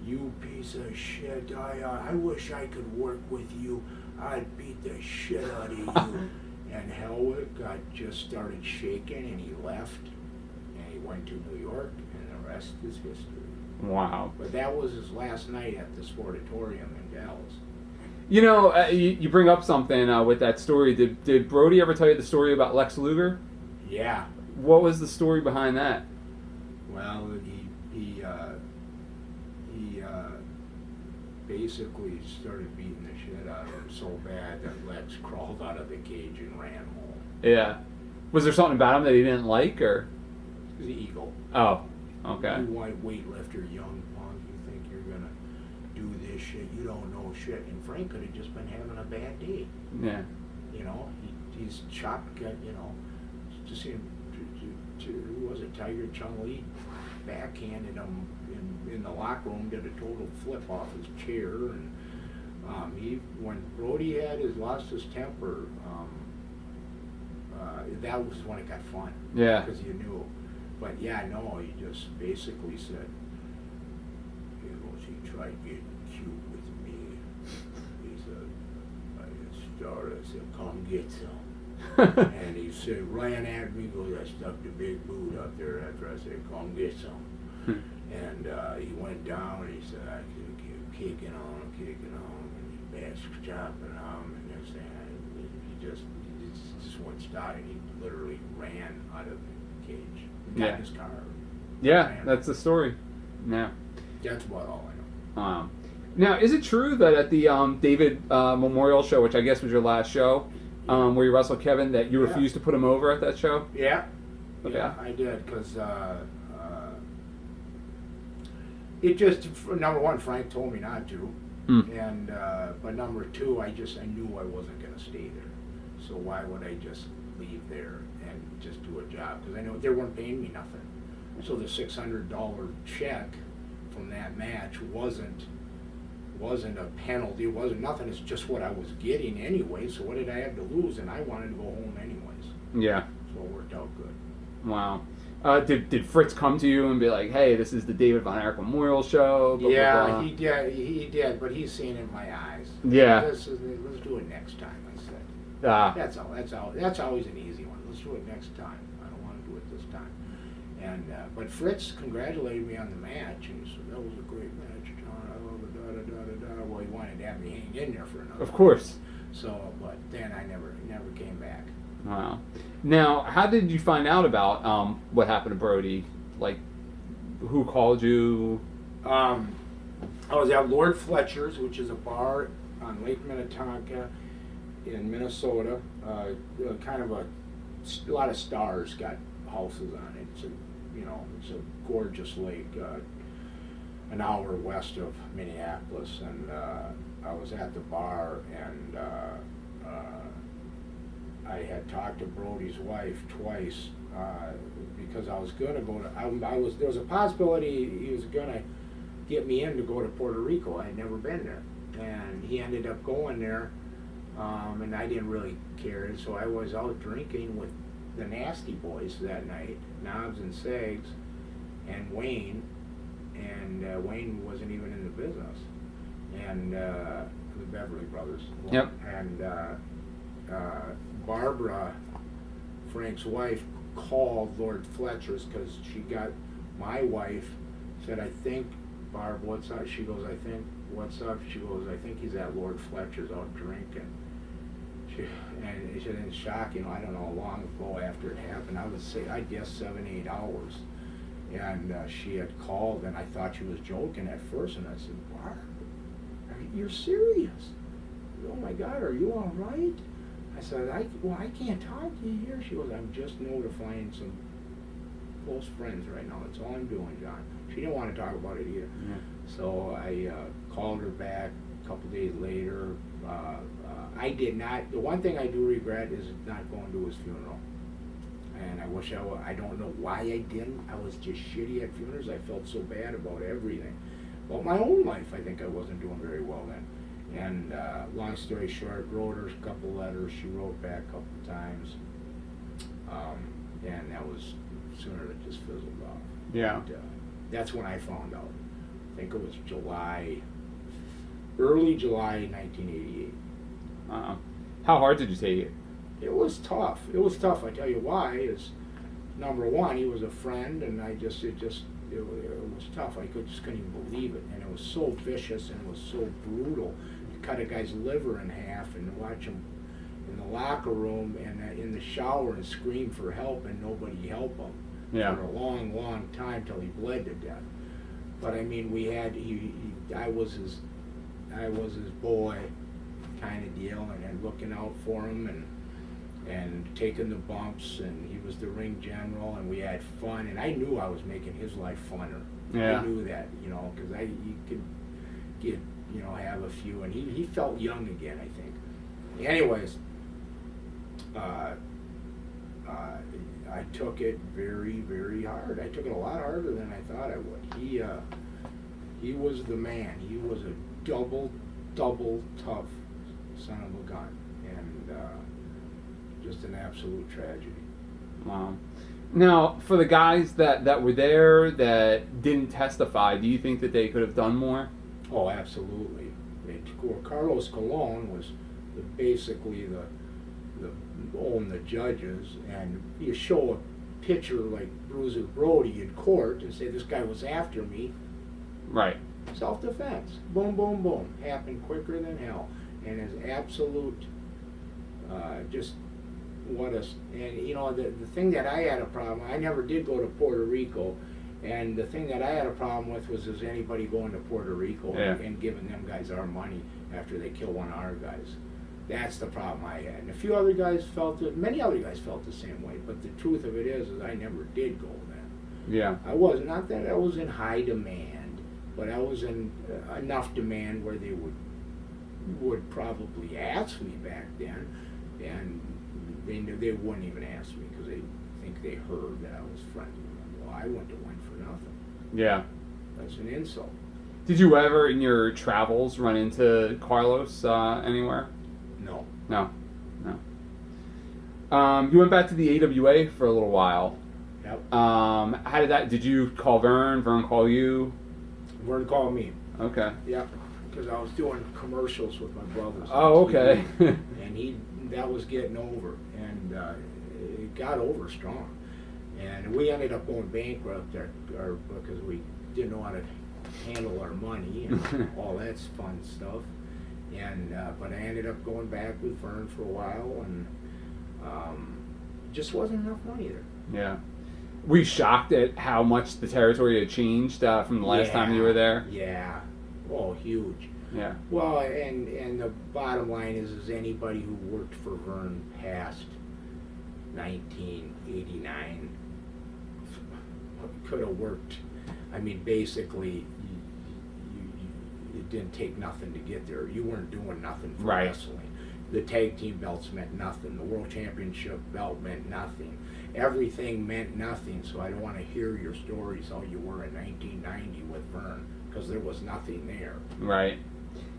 "You piece of shit! I wish I could work with you. I'd beat the shit out of you." And Hellwig just started shaking, and he left, and he went to New York, and the rest is history. Wow. But that was his last night at the Sportatorium in Dallas. You bring up something with that story. Did Brody ever tell you the story about Lex Luger? Yeah. What was the story behind that? Well, he basically started beating the shit out of him so bad that Lex crawled out of the cage and ran home. Yeah. Was there something about him that he didn't like, or? The ego. Oh, okay. You white weightlifter, young punk, you think you're gonna do this shit? You don't know shit. And Frank could have just been having a bad day. Yeah. He's chopped. Just him. Who was it? Tiger Chung Lee backhanded him in the locker room, did a total flip off his chair, and when Brody lost his temper, that was when it got fun. Yeah. Because you knew. But he just basically said, he tried getting cute with me. He said, I said, "Come get some." And he said, ran at me, goes, "I stuck the big boot up there after I said, come get some." And he went down, and he said, I kept kicking on him, and he bashed chopping on him, and this thing. He just wouldn't stop. He literally ran out of the cage. Got in his car. Yeah, that's the story. Yeah. That's about all I know. Now, is it true that at the David Memorial show, which I guess was your last show, where you wrestled Kevin, that you refused to put him over at that show? Yeah. Okay. Yeah, I did, because it just, number one, Frank told me not to, and but number two, I knew I wasn't going to stay there, so why would I just leave there and just do a job? Because I know they weren't paying me nothing, so the $600 check from that match wasn't a penalty, it wasn't nothing, it's just what I was getting anyway, so what did I have to lose? And I wanted to go home anyways. Yeah. So it worked out good. Wow. Did Fritz come to you and be like, hey, this is the David Von Erich Memorial Show? Blah, Yeah, blah, blah. he did, but he's seen it in my eyes. Yeah. Let's do it next time, I said. That's always an easy one. Let's do it next time. I don't want to do it this time. And but Fritz congratulated me on the match, and he said, that was a great match, John. I love it, da-da-da-da-da. Well, he wanted to have me hang in there for another Of course. match. So, but then I never came back. Wow. Now, how did you find out about what happened to Brody? Like, who called you? I was at Lord Fletcher's, which is a bar on Lake Minnetonka in Minnesota. Kind of a lot of stars got houses on it. It's a gorgeous lake, an hour west of Minneapolis, and I was at the bar, and I had talked to Brody's wife twice because I was going to go to. There was a possibility he was going to get me in to go to Puerto Rico. I had never been there, and he ended up going there, and I didn't really care. So I was out drinking with the Nasty Boys that night, Knobs and Sags, and Wayne, and Wayne wasn't even in the business, and the Beverly Brothers. Yep. And Barbara, Frank's wife, called Lord Fletcher's because she got my wife, said, I think, Barb, what's up? She goes, I think, what's up? She goes, I think he's at Lord Fletcher's out drinking. And she was in shock, I don't know how long ago after it happened. I would say, I guess 7-8 hours. And she had called, and I thought she was joking at first, and I said, Barb, you're serious? Oh my God, are you all right? I said, I can't talk to you here. She goes, I'm just notifying some close friends right now. That's all I'm doing, John. She didn't want to talk about it either. Yeah. So I called her back a couple days later. I did not. The one thing I do regret is not going to his funeral. And I wish I don't know why I didn't. I was just shitty at funerals. I felt so bad about everything. But my own life, I think I wasn't doing very well then. And long story short, wrote her a couple letters. She wrote back a couple times. And that was sooner that just fizzled off. Yeah. And, that's when I found out. I think it was early July 1988. How hard did you take it? It was tough. I tell you why. Is number one, he was a friend, and it was tough. I just couldn't even believe it, and it was so vicious and it was so brutal. You cut a guy's liver in half and watch him in the locker room and in the shower and scream for help, and nobody helped him for a long, long time till he bled to death. But I mean, I was his boy, kind of deal, and looking out for him and taking the bumps, and he was the ring general, and we had fun, and I knew I was making his life funner. Yeah. I knew that, because he could get, have a few, and he felt young again, I think. Anyways, I took it very, very hard. I took it a lot harder than I thought I would. He was the man. He was a double tough son of a gun, and just an absolute tragedy. Wow. Now, for the guys that were there that didn't testify, do you think that they could have done more? Oh, absolutely. Carlos Colon was basically the judges, and you show a picture like Bruiser Brody in court and say this guy was after me. Right. Self-defense. Boom, boom, boom. Happened quicker than hell, and is absolute. Just what a. And the thing that I had a problem. I never did go to Puerto Rico, And the thing that I had a problem with was anybody going to Puerto Rico and giving them guys our money after they kill one of our guys. That's the problem I had. And a few other guys felt it. Many other guys felt the same way. But the truth of it is I never did go then. Yeah. I was not that I was in high demand, but I was in enough demand where they would probably ask me back then, and they knew they wouldn't even ask me because they think they heard that I was friendly with them. Well, I wouldn't have went for nothing. Yeah. That's an insult. Did you ever, in your travels, run into Carlos anywhere? No. No. You went back to the AWA for a little while. Yep. How did that? Did you call Verne? Verne call you? Verne called me. Okay. Yep. Because I was doing commercials with my brothers. Oh, okay. And that was getting over, and it got over strong. And we ended up going bankrupt because we didn't know how to handle our money and all that fun stuff. And but I ended up going back with Verne for a while, and just wasn't enough money there. Yeah. Were you shocked at how much the territory had changed from the last time you were there? Yeah. Oh, huge. Yeah. Well, and the bottom line is anybody who worked for Verne past 1989 could have worked. I mean, basically, it didn't take nothing to get there. You weren't doing nothing for wrestling. The tag team belts meant nothing. The world championship belt meant nothing. Everything meant nothing. So I don't want to hear your stories how you were in 1990 with Verne, because there was nothing there. Right.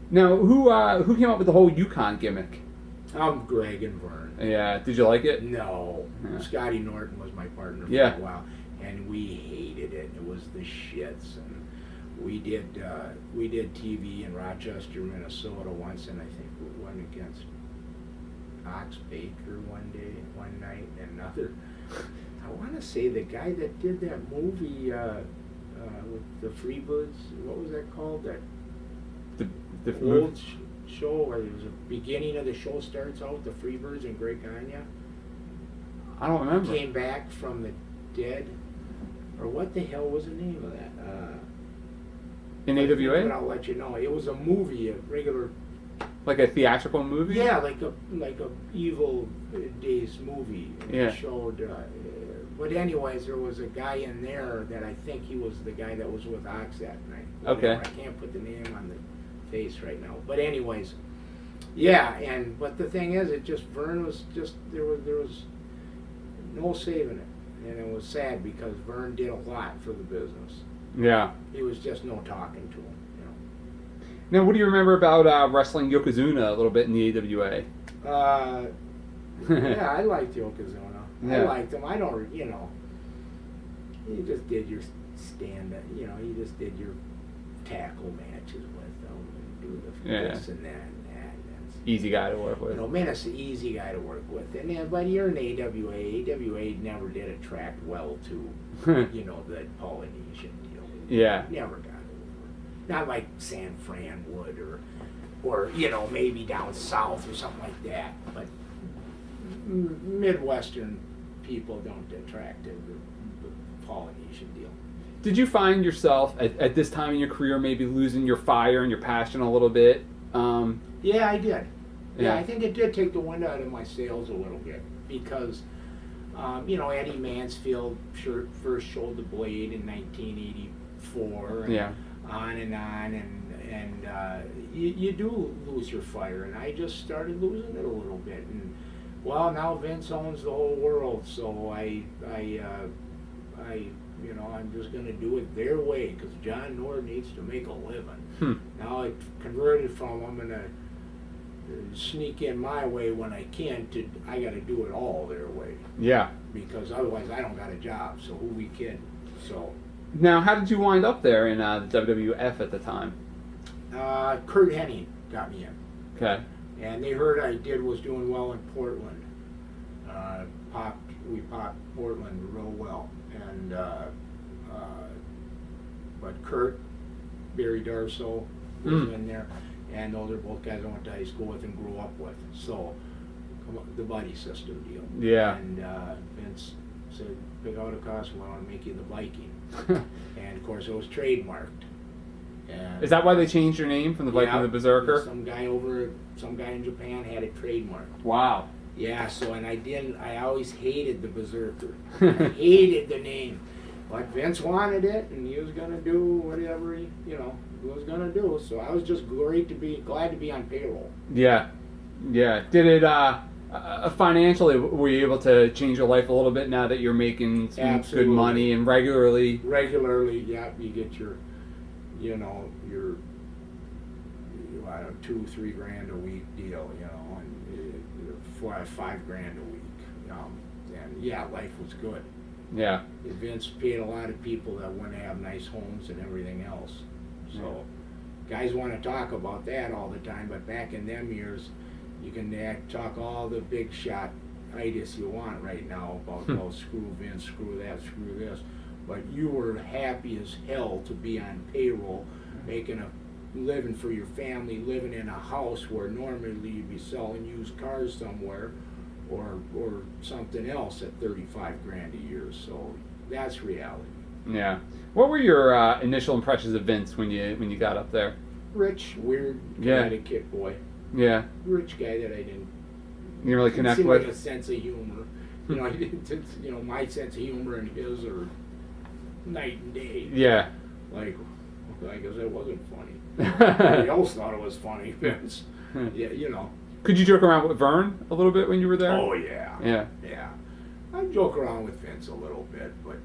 Now, who came up with the whole Yukon gimmick? Greg and Verne. Yeah. Did you like it? No. Yeah. Scotty Norton was my partner for a while, and we hated it. It was the shits. And we did TV in Rochester, Minnesota once, and I think we went against Ox Baker one night, and another. I want to say the guy that did that movie with the Freebirds. What was that called? That the old show where it was the beginning of the show starts out with the Freebirds and Verne Gagne. I don't remember. Came back from the dead, or what the hell was the name of that? In AWA? But I'll let you know. It was a movie, a regular. Like a theatrical movie? Yeah, like a Evil Days movie. And yeah. It showed. But anyways, there was a guy in there that I think he was the guy that was with Ox that night. Okay. I can't put the name on the face right now. But anyways, yeah. But the thing is, Verne was just there was no saving it, and it was sad because Verne did a lot for the business. Yeah. It was just no talking to him. Now, what do you remember about wrestling Yokozuna a little bit in the AWA? Yeah, I liked Yokozuna. Yeah. I liked him. I don't, you just did your stand-up, you just did your tackle matches with them and do this and that and that. That's, easy guy to work with. Menace an easy guy to work with. And then, but you're an AWA. AWA never did attract well to, the Polynesian deal. Yeah. Never got over. Not like San Fran would, or maybe down south or something like that. But Midwestern people don't attract to the Polynesian deal. Did you find yourself at this time in your career maybe losing your fire and your passion a little bit? Yeah, I did. Yeah, I think it did take the wind out of my sails a little bit because, Eddie Mansfield first showed the blade in 1984. And on and on, and you do lose your fire, and I just started losing it a little bit. And well, now Vince owns the whole world, so I'm just going to do it their way because John Nord needs to make a living. Now I converted from I'm going to sneak in my way when I can to I got to do it all their way. Yeah. Because otherwise I don't got a job. So who we kidding? So. Now, how did you wind up there in the WWF at the time? Kurt Hennig got me in. Okay. And they heard I was doing well in Portland. We popped Portland real well. And but Kurt, Barry Darso was in there, and those are both guys I went to high school with and grew up with. So the buddy system deal. Yeah. And Vince said, pick out a costume, I want to make you the Viking. And of course it was trademarked. And Is that why they changed your name from the Viking to the Berserker? Some guy in Japan had it trademarked. Wow. Yeah, so, and I always hated the Berserker. I hated the name. But Vince wanted it, and he was going to do whatever he was going to do. So I was just glad to be on payroll. Yeah. Yeah. Did it, financially, were you able to change your life a little bit now that you're making some Absolutely. good money and regularly? Regularly, yeah, you get your I don't know, $2-3 grand a week deal, and $5 grand a week, and yeah, life was good. Yeah. Vince paid a lot of people that want to have nice homes and everything else. So, guys want to talk about that all the time, but back in them years, you can talk all the big shot itis you want right now about screw Vince, screw that, screw this. But you were happy as hell to be on payroll, making a living for your family, living in a house where normally you'd be selling used cars somewhere, or something else at $35 grand a year. So that's reality. Yeah. What were your initial impressions of Vince when you got up there? Rich, weird, Connecticut boy. Yeah. Rich guy that I didn't really connect seem with. like a sense of humor. My sense of humor and his are night and day. Yeah. Like I guess it wasn't funny. Everybody else thought it was funny, Vince. Yeah, Could you joke around with Verne a little bit when you were there? Oh yeah. Yeah. Yeah. I joke around with Vince a little bit, but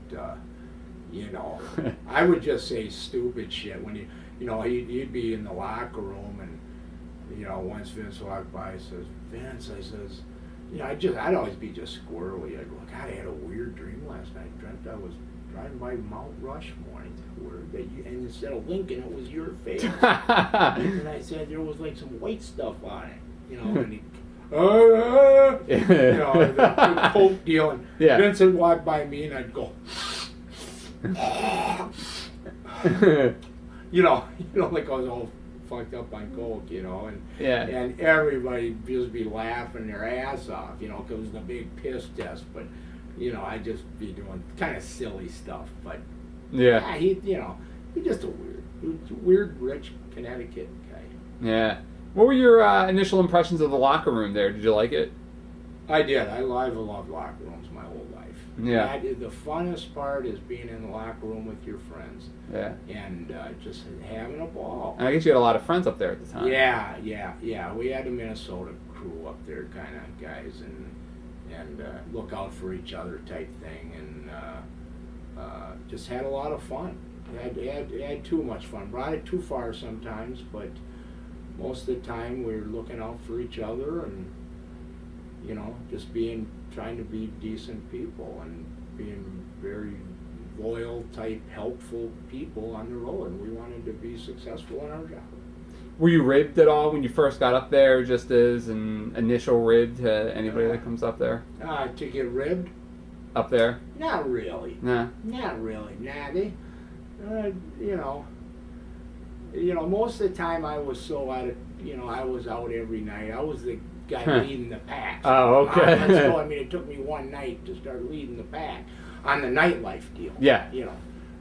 I would just say stupid shit when he'd be in the locker room, and once Vince walked by, he says, Vince, I says, I'd always be just squirrely. I'd go, God, I had a weird dream last night. I dreamt I was driving by Mount Rushmore, and instead of Lincoln, it was your face. And I said there was like some white stuff on it, and he, the Coke deal, and Vince would walk by me, and I'd go, like I was all fucked up on Coke, and everybody just be laughing their ass off, because it was the big piss test, but I'd just be doing kind of silly stuff, but he just a weird rich Connecticut guy. Yeah. What were your initial impressions of the locker room there? Did you like it? I did. I've loved locker rooms my whole life. Yeah. The funnest part is being in the locker room with your friends. Yeah. And just having a ball. And I guess you had a lot of friends up there at the time. Yeah. We had a Minnesota crew up there, kind of guys, and look out for each other type thing, and just had a lot of fun. Had too much fun. Brought it too far sometimes, but most of the time we were looking out for each other, and just trying to be decent people and being very loyal type, helpful people on the road, and we wanted to be successful in our job. Were you ribbed at all when you first got up there, just as an initial rib to anybody that comes up there? To get ribbed? Up there? Not really. Nah. Not really. Nah, they, most of the time I was so out of, I was out every night. I was the guy leading the pack. So Oh, okay. Let's go. I mean, it took me one night to start leading the pack on the nightlife deal. Yeah.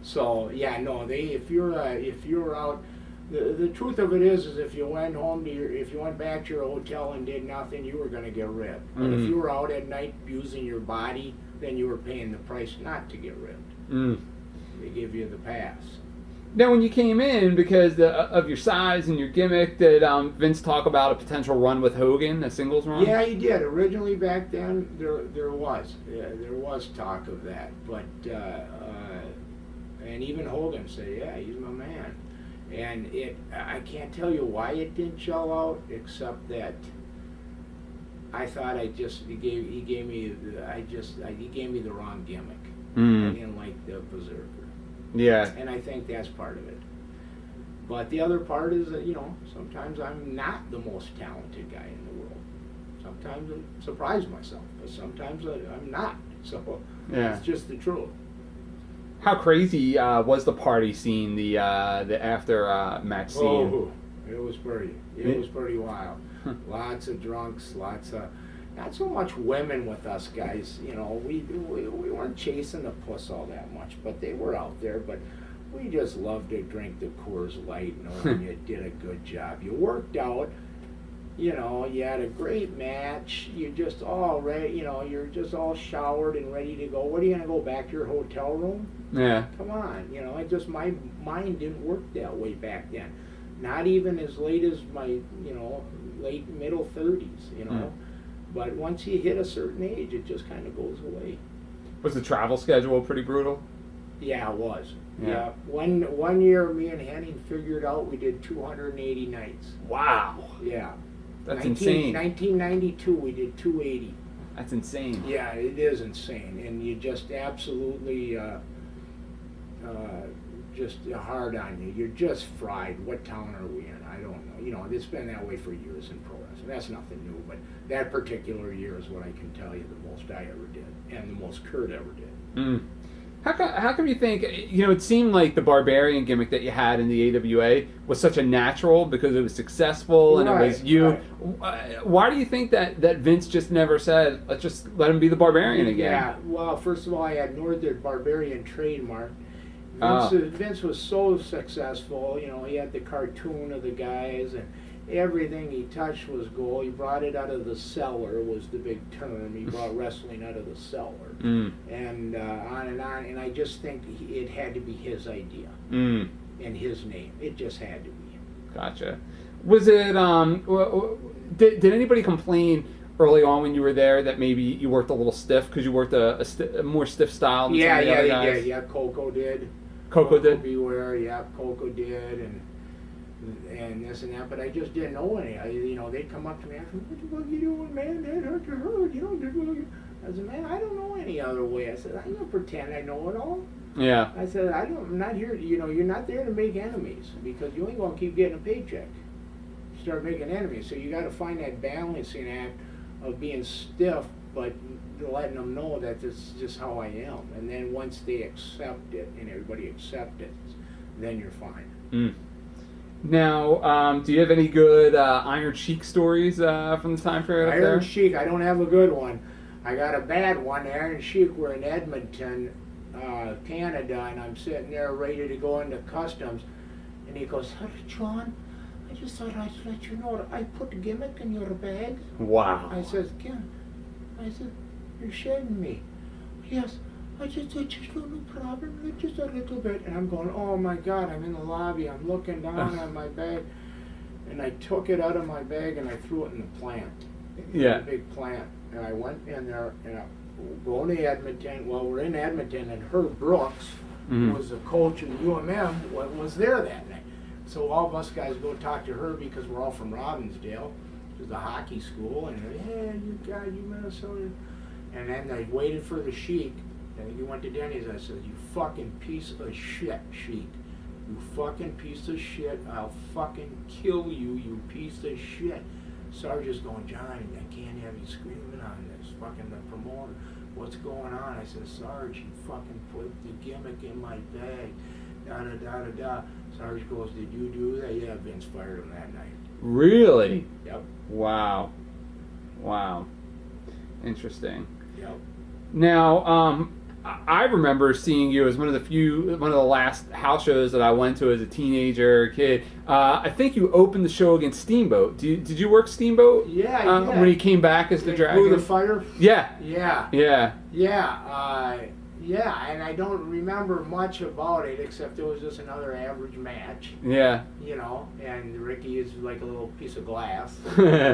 So yeah, no, if you're out. The truth of it is if you went if you went back to your hotel and did nothing, you were going to get ribbed. But if you were out at night abusing your body, then you were paying the price not to get ribbed. They give you the pass. Now, when you came in, because of your size and your gimmick, did Vince talk about a potential run with Hogan, a singles run? Yeah, he did. Originally back then, there was talk of that, but and even Hogan said, yeah, he's my man. And I can't tell you why it didn't shell out, except that I thought he gave me the wrong gimmick. I didn't like the Berserker. Yeah. And I think that's part of it. But the other part is that, sometimes I'm not the most talented guy in the world. Sometimes I surprise myself, but sometimes I'm not. So it's just the truth. How crazy was the party scene, the after match scene? Oh, it was pretty wild. Lots of drunks, lots of, not so much women with us guys. You know, we weren't chasing the puss all that much, but they were out there. But we just loved to drink the Coors Light, knowing you did a good job. You worked out. You know, you had a great match. You just all ready. You know, you're just all showered and ready to go. What are you gonna go back to your hotel room? Yeah. Come on. You know, my mind didn't work that way back then. Not even as late as my, you know, late middle 30s. You know, but once you hit a certain age, it just kind of goes away. Was the travel schedule pretty brutal? Yeah, it was. Yeah. One year, me and Henning figured out we did 280 nights. Wow. Yeah. That's insane. 1992, we did 280. That's insane. Yeah, it is insane, and you just absolutely just hard on you. You're just fried. What town are we in? I don't know. You know, it's been that way for years in pro wrestling. That's nothing new, but that particular year is what I can tell you the most I ever did, and the most Kurt ever did. How come you think, you know, it seemed like the Barbarian gimmick that you had in the AWA was such a natural because it was successful and it was you. Right. Why do you think that Vince just never said, let's just let him be the Barbarian again? Yeah, well, first of all, I had Northern Barbarian trademark. Vince was so successful, you know, he had the cartoon of the guys and everything he touched was gold. He brought it out of the cellar was the big term. He brought wrestling out of the cellar. And on and on. And I just think it had to be his idea and his name. It just had to be. Gotcha. Was it, did anybody complain early on when you were there that maybe you worked a little stiff because you worked a more stiff style than some of the other guys? Yeah, Coco did. Coco did? Beware, yeah, Coco did. And this and that, but I just didn't know any. You know, they'd come up to me after, what the fuck you doing, man? That hurt your hurt. You know, I said, man, I don't know any other way. I said, I'm gonna pretend I know it all. Yeah. I said, I'm not here. You know, you're not there to make enemies because you ain't gonna keep getting a paycheck. Start making enemies, so you got to find that balancing act of being stiff, but letting them know that this is just how I am. And then once they accept it and everybody accepts it, then you're fine. Now, do you have any good Iron Sheik stories from the time period up there? Iron Sheik, I don't have a good one. I got a bad one. Iron Sheik, we're in Edmonton, Canada, and I'm sitting there ready to go into customs. And he goes, hey, John, I just thought I'd let you know that I put a gimmick in your bag. Wow. I said, you're shitting me. Yes. I just no problem, just a little bit. And I'm going, oh my God, I'm in the lobby. I'm looking down at my bag. And I took it out of my bag and I threw it in the plant. Yeah. The big plant. And I went in there and I go to Edmonton. Well, we're in Edmonton and Herb Brooks, who was the coach of the UMM, was there that night. So all of us guys go talk to her because we're all from Robbinsdale, which is the hockey school. And hey, you Minnesota. And then they waited for the Sheik. And he went to Denny's. I said, you fucking piece of shit, Sheik. You fucking piece of shit. I'll fucking kill you, you piece of shit. Sergeant's going, Johnny, I can't have you screaming on this. Fucking the promoter. What's going on? I said, Sarge, you fucking put the gimmick in my bag. Da-da-da-da-da. Sarge goes, did you do that? Yeah, Vince fired him that night. Really? Yep. Wow. Interesting. Yep. Now, I remember seeing you as one of the last house shows that I went to as a teenager, kid. I think you opened the show against Steamboat. Did you work Steamboat? Yeah, I did. When he came back as the Dragon? Blew the fire? Yeah. Yeah, and I don't remember much about it except it was just another average match. Yeah. You know, and Ricky is like a little piece of glass.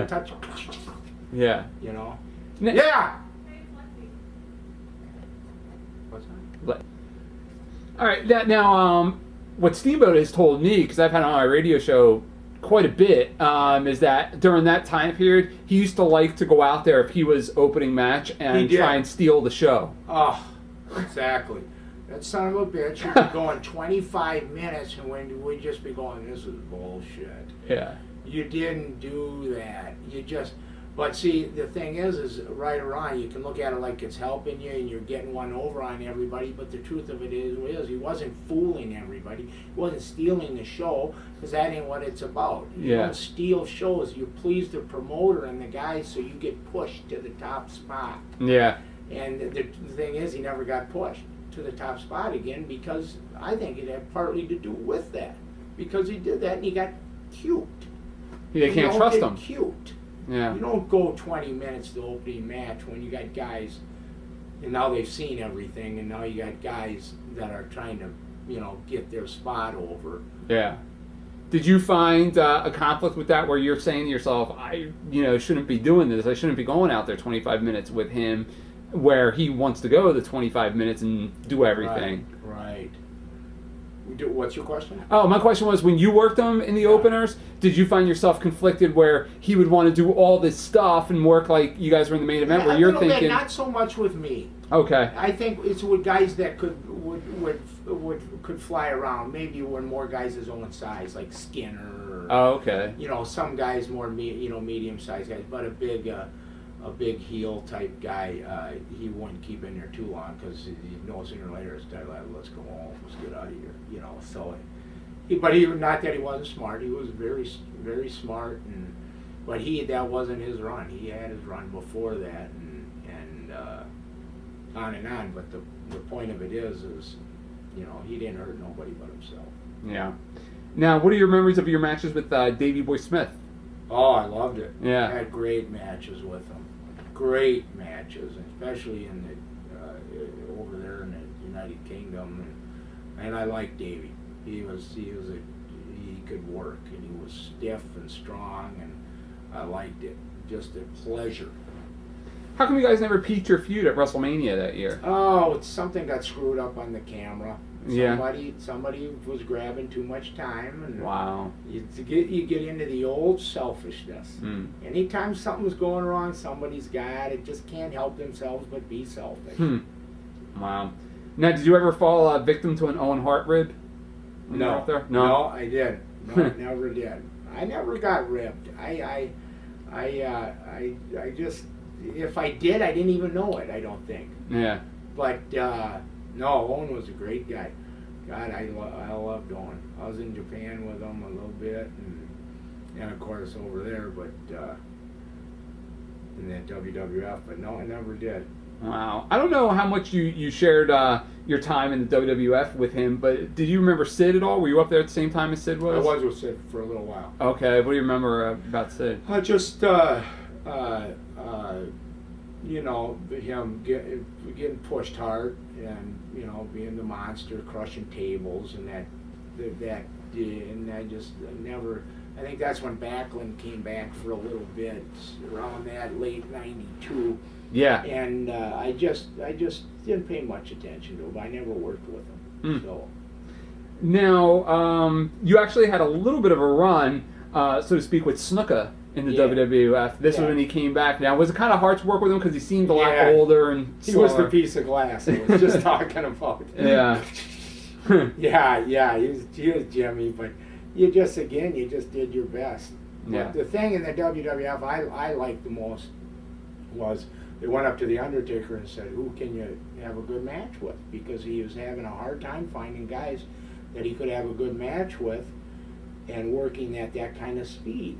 Touch. Yeah. You know? Yeah! What's that? All right, now what Steamboat has told me, because I've had on my radio show quite a bit, is that during that time period, he used to like to go out there if he was opening match and try and steal the show. Oh, exactly. That son of a bitch would be going 25 minutes and we'd just be going, this is bullshit. Yeah. You didn't do that. But see, the thing is right or wrong, you can look at it like it's helping you and you're getting one over on everybody, but the truth of it is he wasn't fooling everybody. He wasn't stealing the show, because that ain't what it's about. You don't steal shows. You please the promoter and the guys so you get pushed to the top spot. Yeah. And the thing is, he never got pushed to the top spot again, because I think it had partly to do with that. Because he did that and he got cute. They can't trust him. Cute. Yeah. You don't go 20 minutes to opening match when you got guys, and now they've seen everything, and now you got guys that are trying to, get their spot over. Yeah. Did you find a conflict with that, where you're saying to yourself, I, shouldn't be doing this. I shouldn't be going out there 25 minutes with him, where he wants to go the 25 minutes and do everything. Right. What's your question? Oh, my question was, when you worked him in the openers, did you find yourself conflicted where he would want to do all this stuff and work like you guys were in the main event, where you're thinking... Not so much with me. Okay. I think it's with guys that could fly around. Maybe when more guys his own size, like Skinner. Or, oh, okay. Some guys more medium-sized guys, but a big heel type guy, he wouldn't keep in there too long, because he knows sooner or later it's time, let's go home, let's get out of here, So, but not that he wasn't smart. He was very, very smart, but that wasn't his run. He had his run before that, and on and on. But the point of it is he didn't hurt nobody but himself. Yeah. Now, what are your memories of your matches with Davey Boy Smith? Oh, I loved it. Yeah. I had great matches with him. Great matches, especially in the over there in the United Kingdom, and I liked Davey. He could work, and he was stiff and strong, and I liked it. Just a pleasure. How come you guys never peaked your feud at WrestleMania that year? Oh, it's something got screwed up on the camera. Yeah. Somebody was grabbing too much time, and wow. You get into the old selfishness. Anytime something's going wrong, somebody's got it. Just can't help themselves but be selfish. Wow. Now, did you ever fall victim to an Owen Hart rib? No. No, I did. No, I never did. I never got ribbed. I just, if I did, I didn't even know it. I don't think. Yeah. But no, Owen was a great guy. God, I loved Owen. I was in Japan with him a little bit, and of course over there, but in that WWF. But no, I never did. Wow. I don't know how much you shared your time in the WWF with him, but did you remember Sid at all? Were you up there at the same time as Sid was? I was with Sid for a little while. Okay. What do you remember about Sid? Just him getting pushed hard, and being the monster, crushing tables, and I just never. I think that's when Backlund came back for a little bit around that late '92. Yeah. And I just didn't pay much attention to him. I never worked with him. So. Now, you actually had a little bit of a run, so to speak, with Snuka in the WWF. This was when he came back. Now, was it kind of hard to work with him because he seemed a lot older and he slower? was the piece of glass I was just talking about. Yeah. He was Jimmy, but you just did your best. Yeah. But the thing in the WWF I liked the most was they went up to the Undertaker and said, who can you have a good match with? Because he was having a hard time finding guys that he could have a good match with and working at that kind of speed,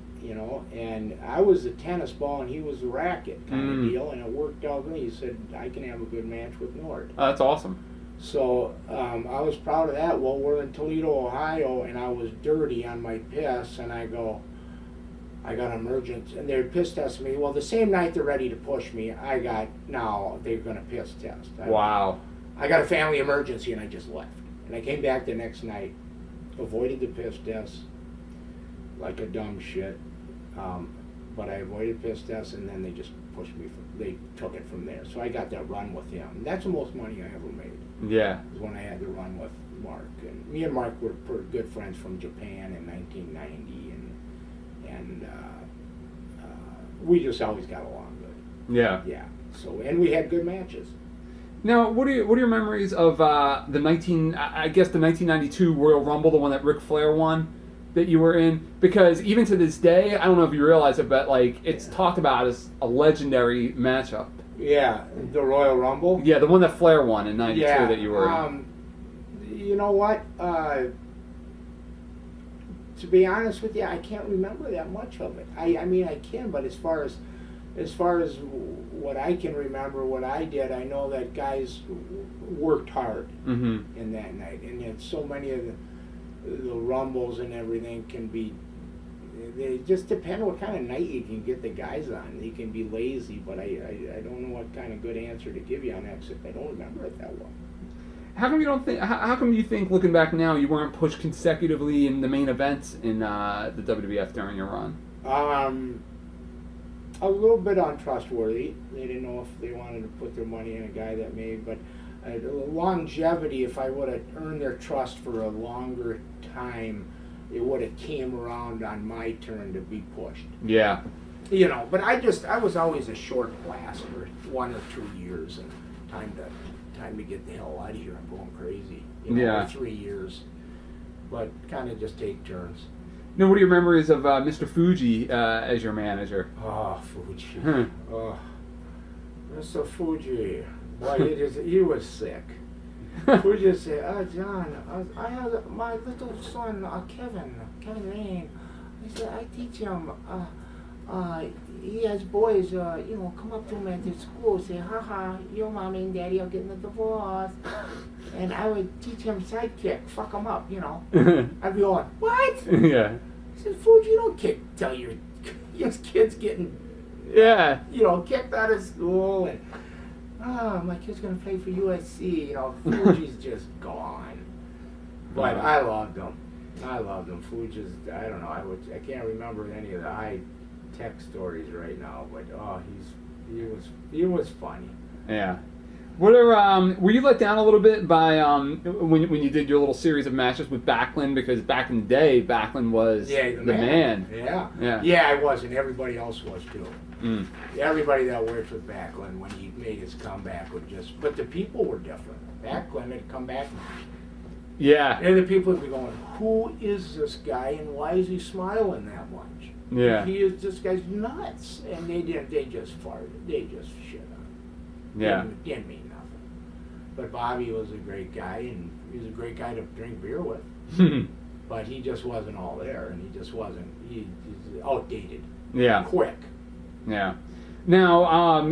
And I was the tennis ball and he was the racket kind of deal, and it worked out good. He said, I can have a good match with Nord. Oh, that's awesome. So I was proud of that. Well, we're in Toledo, Ohio, and I was dirty on my piss, and I go, I got emergence, and they're piss testing me. Well, the same night they're ready to push me, they're going to piss test. Wow. I got a family emergency, and I just left. And I came back the next night, avoided the piss test like a dumb shit, but I avoided piss tests, and then they just pushed me. They took it from there. So I got that run with him. And that's the most money I ever made. Yeah. Was when I had the run with Mark. And me and Mark were good friends from Japan in 1990, and we just always got along good. Yeah. Yeah. So, and we had good matches. Now, what are your memories of the 1992 Royal Rumble, the one that Ric Flair won? that you were in? Because even to this day, I don't know if you realize it, but like it's talked about as a legendary matchup. Yeah, the Royal Rumble. Yeah, the one that Flair won in '92 Yeah, that you were in. You know what? To be honest with you, I can't remember that much of it. I mean, I can, but as far as what I can remember, what I did, I know that guys worked hard in that night, and yet so many of the rumbles and everything can be. They just depend what kind of night you can get the guys on. You can be lazy, but I don't know what kind of good answer to give you on that, except I don't remember it that well. How come you don't think? How come you think, looking back now, you weren't pushed consecutively in the main events in the WWF during your run? A little bit untrustworthy. They didn't know if they wanted to put their money in a guy that made, but longevity. If I would have earned their trust for a longer time, it would have came around on my turn to be pushed. Yeah. You know, but I was always a short blast for 1 or 2 years, and time to get the hell out of here. I'm going crazy. You know, Yeah. 3 years, but kind of just take turns. Now, what are your memories of Mr. Fuji as your manager? Oh, Fuji. Oh, Mr. Fuji. Boy, he was sick. Fuji said, John, I have my little son, Kevin Lane. I said, I teach him. He has boys, come up to him at his school, say, haha, your mommy and daddy are getting a divorce. And I would teach him sidekick, fuck him up, I'd be going, what? Yeah. I said, Fuji, you don't tell your kid's getting, kicked out of school, and, my kid's going to play for USC, Fuji's just gone. But I loved him. Fuji's, I don't know, I can't remember any of the high-tech stories right now, but, he was funny. Yeah. Were you let down a little bit by when you did your little series of matches with Backlund? Because back in the day, Backlund was the man. Yeah, I was, and everybody else was too. Everybody that worked with Backlund when he made his comeback would but the people were different. Backlund had come back. Yeah. And the people would be going, who is this guy and why is he smiling that much? Yeah. This guy's nuts. And they just farted. They just shit on him. Yeah. Didn't mean nothing. But Bobby was a great guy, and he was a great guy to drink beer with. But he just wasn't all there, and he just wasn't. He's outdated. Yeah. Quick. Yeah. Now,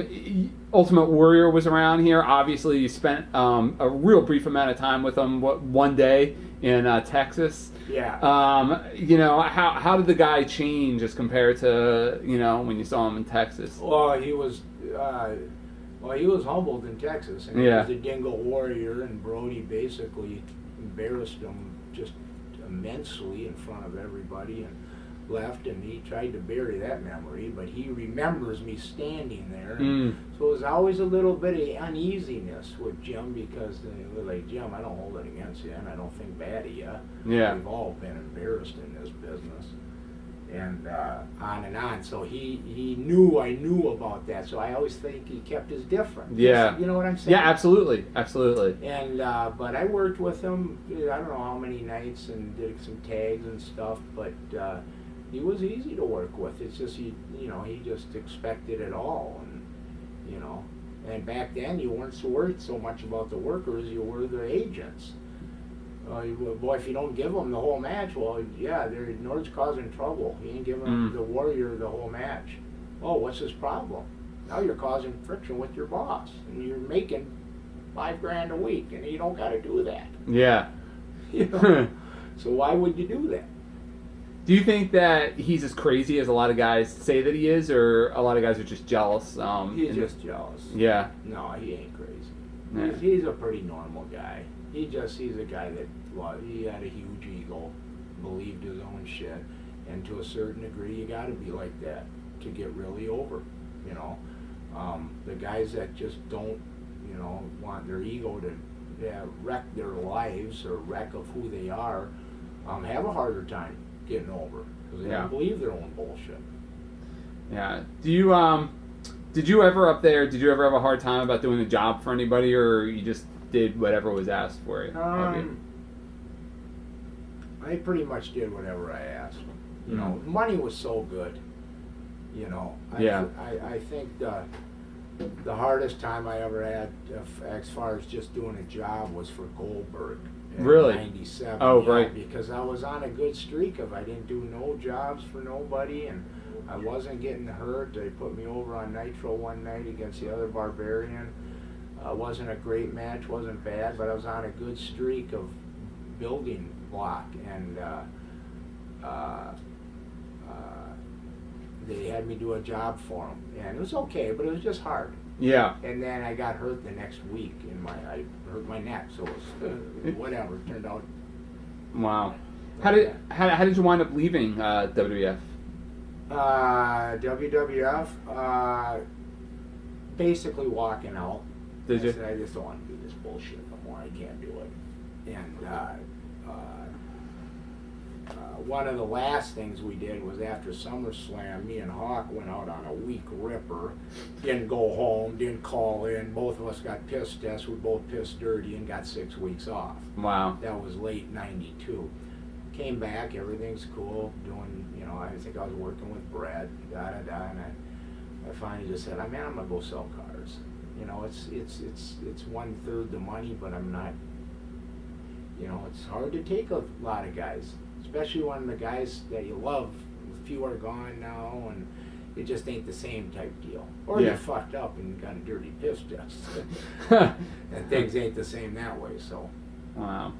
Ultimate Warrior was around here. Obviously, you spent a real brief amount of time with him. One day in Texas. Yeah. How did the guy change as compared to when you saw him in Texas? Well, he was humbled in Texas, and he was a Dingo Warrior, and Brody basically embarrassed him just immensely in front of everybody, and left, and he tried to bury that memory, but he remembers me standing there. So it was always a little bit of uneasiness with Jim, because they were like, Jim, I don't hold it against you, and I don't think bad of you. Yeah. We've all been embarrassed in this business. And on and on. So he knew I knew about that. So I always think he kept his difference. Yeah. You know what I'm saying? Yeah, absolutely. Absolutely. And but I worked with him, I don't know how many nights, and did some tags and stuff, but he was easy to work with. It's just he just expected it all, and and back then you weren't worried so much about the workers, you were the agents. Boy, if you don't give them the whole match, well, yeah, Nord's causing trouble. He ain't giving the Warrior the whole match. Oh, what's his problem? Now you're causing friction with your boss, and you're making $5,000 a week, and you don't got to do that. Yeah. So why would you do that? Do you think that he's as crazy as a lot of guys say that he is, or a lot of guys are just jealous? He's just jealous. Yeah. No, he ain't crazy. Yeah. He's a pretty normal guy. He's a guy that, he had a huge ego, believed his own shit, and to a certain degree, you got to be like that to get really over. The guys that just don't, want their ego to wreck their lives or wreck of who they are, have a harder time getting over, because they don't believe their own bullshit. Yeah. Did you ever have a hard time about doing the job for anybody, or you just did whatever was asked for you? I pretty much did whatever I asked. You know, money was so good. You know, I think the hardest time I ever had, as far as just doing a job, was for Goldberg. In Really? 97. Oh, yeah, right. Because I was on a good streak of I didn't do no jobs for nobody, and I wasn't getting hurt. They put me over on Nitro one night against the other Barbarian. Wasn't a great match, wasn't bad, but I was on a good streak of building block, and they had me do a job for them, and it was okay, but it was just hard. Yeah. And then I got hurt the next week, I hurt my neck, so it was whatever. It turned out. Wow. How did you wind up leaving WWF? WWF, basically walking out. Did you? I said, I just don't want to do this bullshit no more. I can't do it. And one of the last things we did was after SummerSlam, me and Hawk went out on a week ripper. Didn't go home, didn't call in. Both of us got pissed at us. We both pissed dirty and got 6 weeks off. Wow. That was late '92. Came back, everything's cool. Doing, you know, I think I was working with Brett, and I finally just said, man, I'm gonna go sell cars. You know, it's 1/3 the money, but I'm not. You know, it's hard to take a lot of guys, especially when the guys that you love, a few are gone now, and it just ain't the same type deal. Or Yeah. you're fucked up and got a dirty piss test, and things ain't the same that way. So. Wow.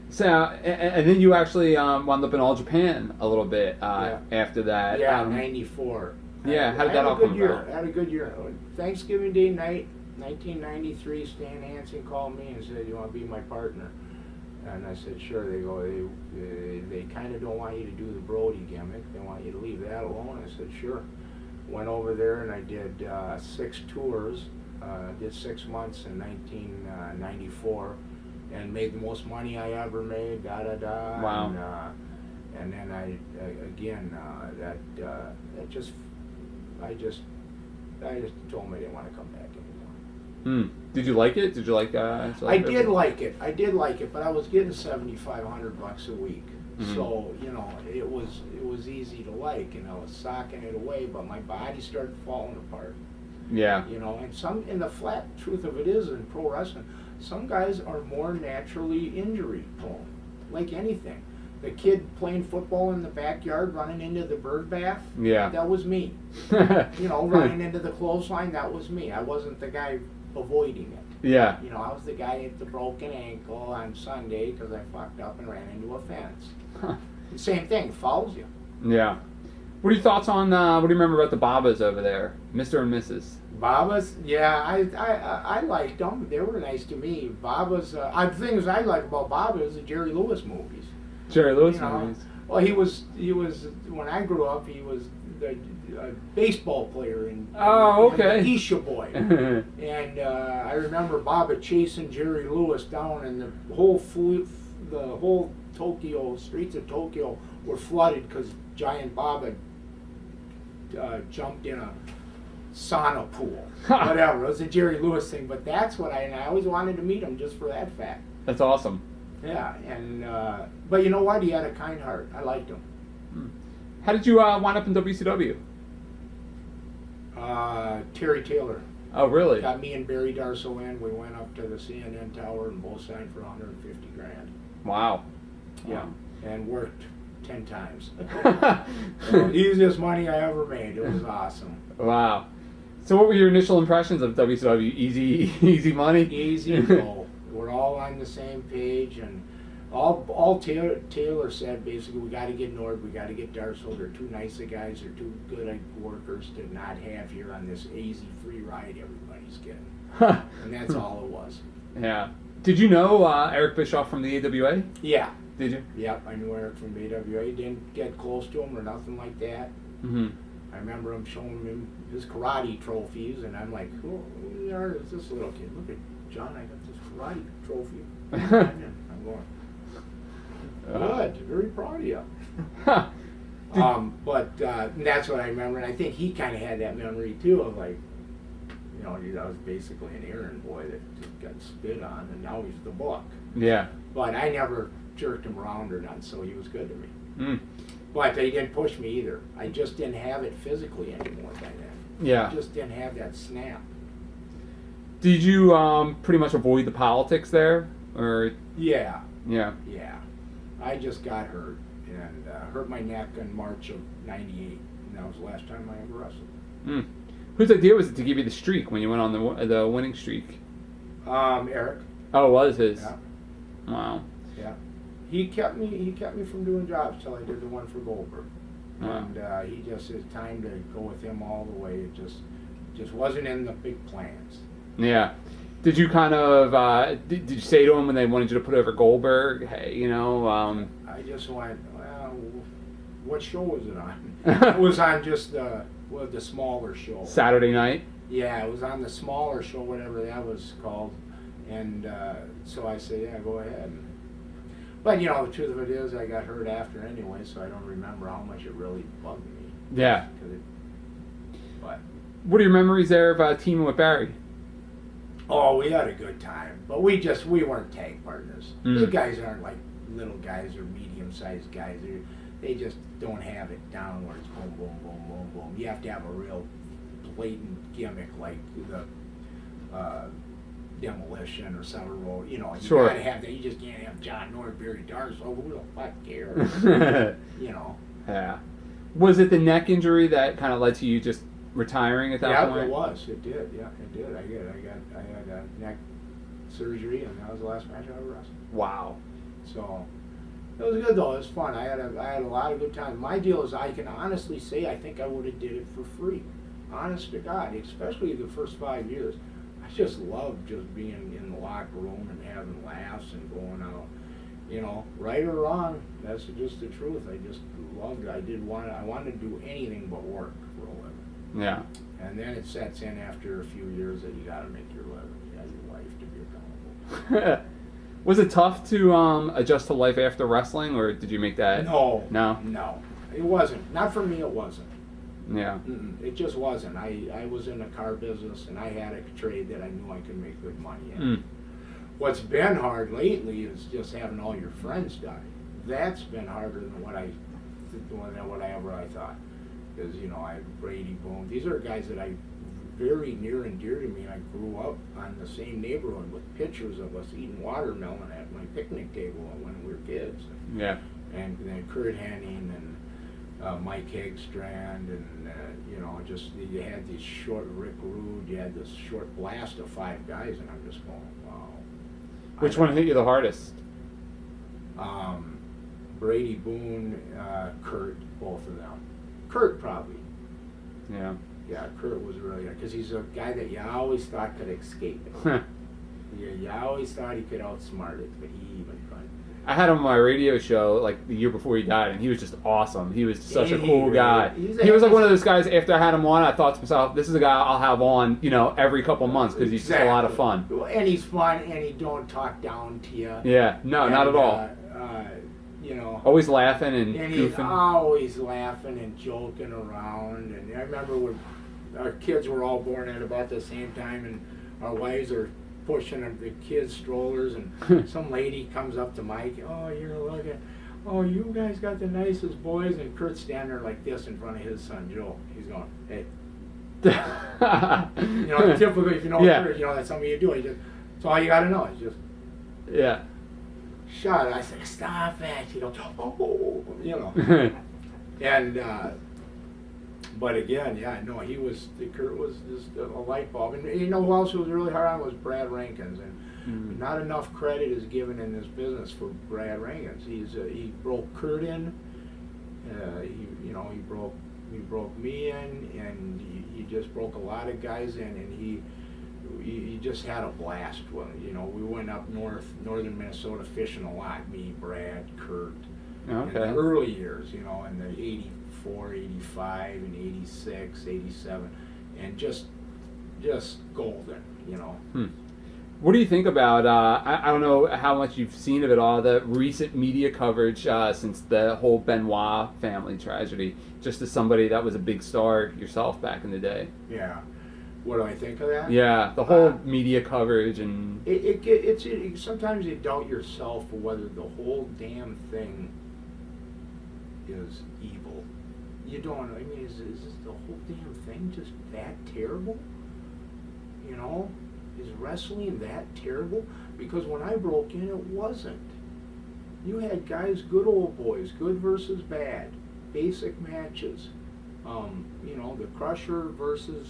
So, and then you actually wound up in All Japan a little bit after that. Yeah, '94. Yeah, how did that all come about? I had a good year. Thanksgiving Day night, 1993, Stan Hansen called me and said, "You want to be my partner?" And I said, "Sure." They kind of don't want you to do the Brody gimmick. They want you to leave that alone. I said, "Sure." Went over there and I did 6 tours. Did 6 months in 1994. And made the most money I ever made. Wow. And then I just told them I didn't want to come back anymore. Did you like it? Did you like? I did like it, but I was getting $7,500 a week. Mm-hmm. So you know, it was easy to like, and I was socking it away, but my body started falling apart. Yeah. You know, and the flat truth of it is in pro wrestling, some guys are more naturally injury prone, like anything. The kid playing football in the backyard, running into the bird bath, Yeah. that was me. You know, running into the clothesline, that was me. I wasn't the guy avoiding it. Yeah. You know, I was the guy at the broken ankle on Sunday because I fucked up and ran into a fence. Same thing, follows you. Yeah. What are your thoughts on, what do you remember about the Babas over there? Mr. and Mrs.? Babas, yeah, I liked them. They were nice to me. Babas, the things I like about Baba is the Jerry Lewis movies. Jerry Lewis You know, movies. Well, he was when I grew up, he was the baseball player in okay. in Isha Boy. And I remember Baba chasing Jerry Lewis down, and the whole Tokyo streets of Tokyo were flooded because Giant Baba jumped in a sauna pool. Whatever, it was a Jerry Lewis thing, but that's what I always wanted to meet him just for that fact. That's awesome. Yeah, and but you know what? He had a kind heart. I liked him. How did you wind up in WCW? Terry Taylor Oh, really? got me and Barry Darso in. We went up to the CNN tower and both signed for $150,000. Wow. Yeah, and worked 10 times. Easiest money I ever made. It was awesome. Wow. So what were your initial impressions of WCW? Easy money? Easy go. We're all on the same page, and all Taylor said basically, we got to get Nord, we got to get Darso. They're too nice of guys, they're too good workers to not have here on this easy free ride everybody's getting. And that's all it was. Yeah. Did you know Eric Bischoff from the AWA? Yeah. Did you? Yep, I knew Eric from AWA. Didn't get close to him or nothing like that. Mm-hmm. I remember him showing him his karate trophies, and I'm like, who is this little kid? Look at John, I got this karate trophy. I'm going, good, very proud of you. But that's what I remember, and I think he kind of had that memory too of like, you know, I was basically an errand boy that just got spit on, and now he's the book. Yeah. But I never jerked him around or nothing, so he was good to me. Mm. But they didn't push me either. I just didn't have it physically anymore by then. Yeah. I just didn't have that snap. Did you pretty much avoid the politics there, or? Yeah. Yeah. Yeah. I just got hurt and hurt my neck in March of '98, and that was the last time I ever wrestled. Mm. Whose idea was it to give you the streak when you went on the winning streak? Eric. Oh, it was his. Yeah. Wow. Yeah. He kept me from doing jobs till I did the one for Goldberg. Wow. And he just said time to go with him all the way. It just wasn't in the big plans. Yeah. Did you kind of did you say to him when they wanted you to put over Goldberg, hey, you know? I just went, well, what show was it on? It was on just the smaller show. Saturday night? Yeah, it was on the smaller show, whatever that was called. And so I said, yeah, go ahead. But, you know, the truth of it is I got hurt after anyway, so I don't remember how much it really bugged me. Yeah. But what are your memories there of teaming with Barry? oh, we had a good time. But we weren't tag partners. Mm. These guys aren't like little guys or medium-sized guys. They just don't have it down where it's boom, boom, boom, boom, boom. You have to have a real blatant gimmick like the Demolition or Cellar Road. You know, you Sure. gotta have that. You just can't have John North, Barry Darsow. Who the fuck cares? You know. Yeah. Was it the neck injury that kind of led to you just retiring at that point? Yeah, it was. It did. Yeah, it did. I had a neck surgery, and that was the last match I ever wrestled. Wow. So it was good though. It was fun. I had a lot of good time. My deal is I can honestly say I think I would have did it for free. Honest to God, especially the first 5 years. I just loved just being in the locker room and having laughs and going out. You know, right or wrong, that's just the truth. I just loved it. I wanted to do anything but work for a living. Yeah. And then it sets in after a few years that you got to make your living. You got your wife to be accountable. Was it tough to adjust to life after wrestling, or did you make that? No. No? It wasn't. Not for me, it wasn't. Yeah. It just wasn't. I was in the car business, and I had a trade that I knew I could make good money in. Mm. What's been hard lately is just having all your friends die. That's been harder than what I thought. Because, you know, I have Brady Boone. These are guys that I very near and dear to me. I grew up on the same neighborhood with pictures of us eating watermelon at my picnic table when we were kids. Yeah. And then Kurt Henning and Mike Hagstrand, and you know, just you had these short Rick Rude. You had this short blast of 5 guys, and I'm just going, wow. Which one hit you the hardest? Brady Boone, Kurt, both of them. Kurt probably. Yeah. Yeah, Kurt was really, because he's a guy that you always thought could escape it. You always thought he could outsmart it, but he even couldn't. I had him on my radio show like the year before he died, and he was just awesome. He was such a Yeah, cool guy. He was like one of those guys. After I had him on, I thought to myself, "This is a guy I'll have on, you know, every couple months because he's just a lot of fun." And he's fun, and he don't talk down to you. Yeah, no, not at all. You know, Always laughing and he's goofing. always laughing and joking around. And I remember when our kids were all born at about the same time, and our wives are pushing the kids' strollers, and some lady comes up to Mike. Oh, you're looking. Oh, you guys got the nicest boys. And Kurt's standing there like this in front of his son Joe. He's going, hey. You know, typically if you know Kurt, you know that's something you do. That's all you got to know. It's just shut. I said, stop it. You know, oh, you know. And but again, yeah, no, Kurt was just a light bulb. And you know who else was really hard on was Brad Rankins, and not enough credit is given in this business for Brad Rankins. He broke Kurt in. He broke me in, and he just broke a lot of guys in, and he just had a blast. Well, you know, we went up northern Minnesota fishing a lot. Me, Brad, Kurt. Okay. In the early years, you know, in the 84, 85, and 86, 87, and just golden, you know. What do you think about, I don't know how much you've seen of it all, the recent media coverage since the whole Benoit family tragedy, just as somebody that was a big star yourself back in the day? Yeah. What do I think of that? Yeah, the whole media coverage and Sometimes you doubt yourself whether the whole damn thing is evil. You don't. I mean, is the whole damn thing just that terrible? You know, is wrestling that terrible? Because when I broke in, it wasn't. You had guys, good old boys, good versus bad, basic matches. You know, the Crusher versus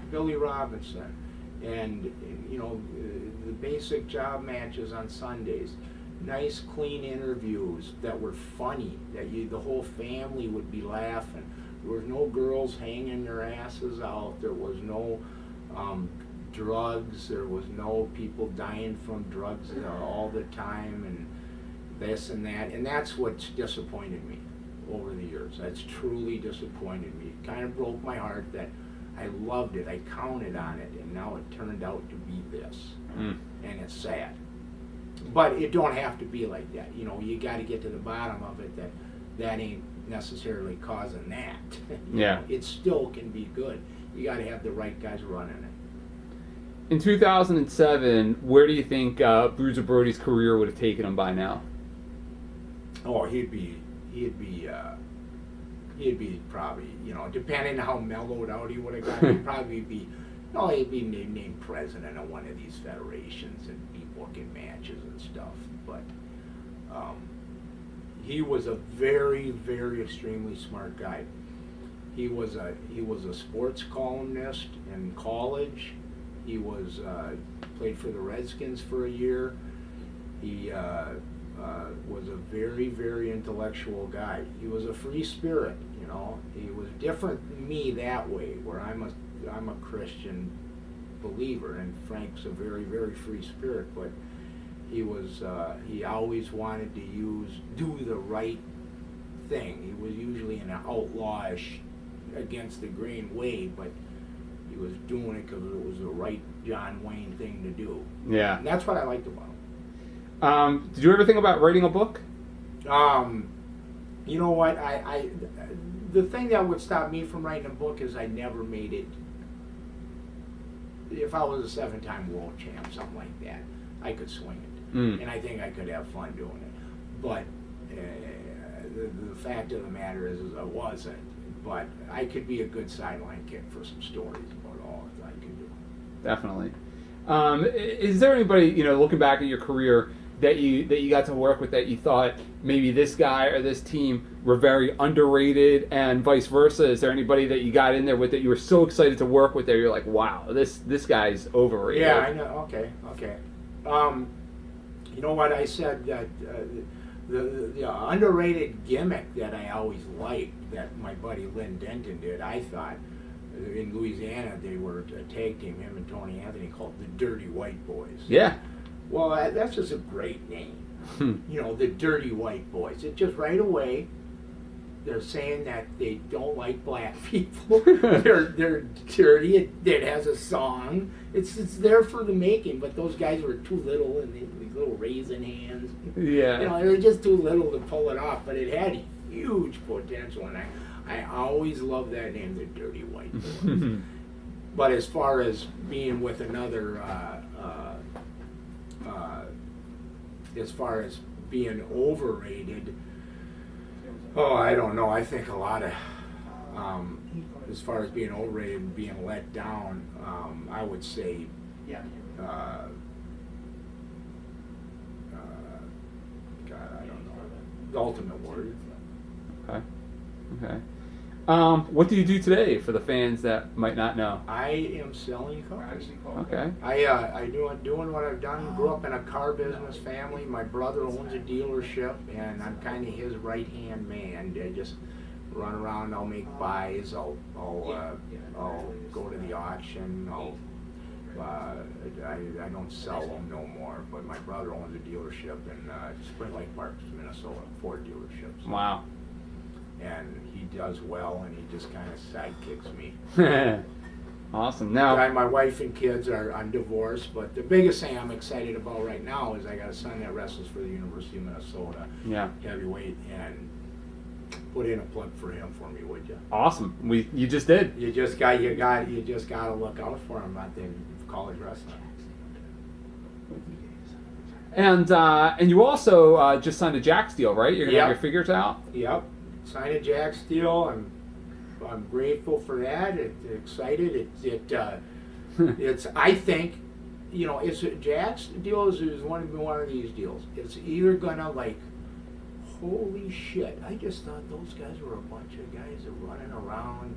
Billy Robinson, and you know, the basic job matches on Sundays. Nice, clean interviews that were funny, that the whole family would be laughing. There was no girls hanging their asses out. There was no drugs. There was no people dying from drugs all the time, and this and that. And that's what's disappointed me over the years. That's truly disappointed me. It kind of broke my heart that I loved it. I counted on it, and now it turned out to be this. And it's sad. But it don't have to be like that. You know, you got to get to the bottom of it that ain't necessarily causing that. Yeah. Know, it still can be good. You got to have the right guys running it. In 2007, where do you think Bruiser Brody's career would have taken him by now? Oh, he'd be probably, you know, depending on how mellowed out he would have got, he'd probably be, he'd be named president of one of these federations and be booking matches and stuff. But he was a very, very extremely smart guy. He was a sports columnist in college. He was played for the Redskins for a year. He was a very, very intellectual guy. He was a free spirit, you know. He was different than me that way, where I'm a Christian believer, and Frank's a very, very free spirit. But he always wanted to do the right thing. He was usually in an outlawish, against the grain way, but he was doing it because it was the right John Wayne thing to do. Yeah. And that's what I liked about him. Did you ever think about writing a book? You know what? The thing that would stop me from writing a book is I never made it. If I was a 7-time world champ, something like that, I could swing it, and I think I could have fun doing it. But the fact of the matter is I wasn't. But I could be a good sideline kick for some stories about all that I can do. Definitely. Is there anybody, you know, looking back at your career, that you got to work with that you thought maybe this guy or this team were very underrated, and vice versa? Is there anybody that you got in there with that you were so excited to work with that you're like, wow, this guy's overrated? Yeah, I know. Okay. You know what I said, that the underrated gimmick that I always liked that my buddy Lynn Denton did, I thought, in Louisiana they were a tag team, him and Tony Anthony, called the Dirty White Boys. Yeah. Well, that's just a great name. You know, the Dirty White Boys. It just right away, they're saying that they don't like black people. they're dirty. It has a song. It's there for the making. But those guys were too little, and these little raisin hands. Yeah. You know, they were just too little to pull it off. But it had huge potential, and I always loved that name, the Dirty White Boys. But as far as being with another. As far as being overrated, I don't know. I think a lot of, as far as being overrated and being let down, I would say, God, I don't know, the Ultimate Warrior. Okay. What do you do today for the fans that might not know? I am selling cars. Okay. I doing what I've done. Grew up in a car business family. My brother owns a dealership, and I'm kind of his right hand man. I just run around. I'll make buys. I'll go to the auction. I don't sell them no more. But my brother owns a dealership in Spring Lake Park, Minnesota. 4 dealerships. Wow. And he does well, and he just kind of sidekicks me. Awesome. Now, my wife and kids I'm divorced, but the biggest thing I'm excited about right now is I got a son that wrestles for the University of Minnesota. Yeah. Heavyweight, and put in a plug for him for me, would you? Awesome. You just did. You just got to look out for him out there in college wrestling. And you also just signed a Jack's deal, right? You're gonna have your figures out. Yep, signed a Jack's deal. I'm grateful for that. Excited. It's I think, it's Jack's deal is one of these deals. It's either gonna like, holy shit! I just thought those guys were a bunch of guys that were running around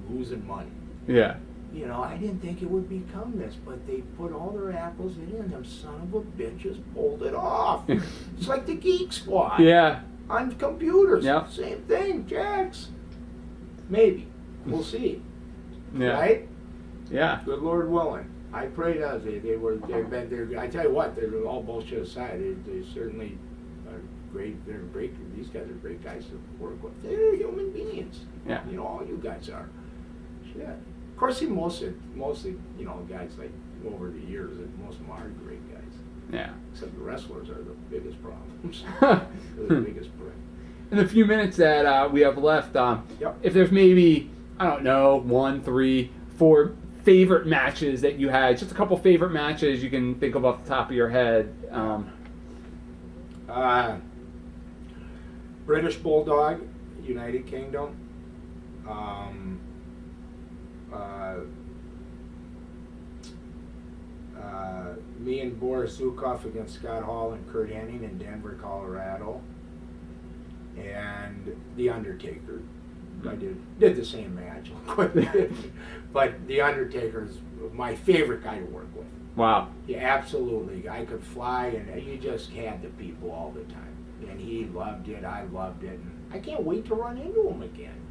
losing money. Yeah. I didn't think it would become this, but they put all their apples in, and them son of a bitches pulled it off. It's like the Geek Squad. Yeah. On computers. Yep. Same thing, Jax. Maybe. We'll see. Yeah. Right? Yeah. Good Lord willing. I pray it does. I tell you what, they're all bullshit aside. They certainly are great. They're great. These guys are great guys to work with. They're human beings. Yeah. All you guys are. Shit. Of course, mostly, guys like over the years, most of them are great guys. Yeah. Except the wrestlers are the biggest problems. They're the biggest problem. In the few minutes that we have left, if there's maybe, I don't know, 1, 3, 4 favorite matches that you had, just a couple favorite matches you can think of off the top of your head. British Bulldog, United Kingdom. Me and Boris Zukov against Scott Hall and Kurt Hennig in Denver, Colorado. And The Undertaker. I did the same match, but The Undertaker is my favorite guy to work with. Wow. Yeah, absolutely. I could fly, and you just had the people all the time. And he loved it, I loved it. And I can't wait to run into him again.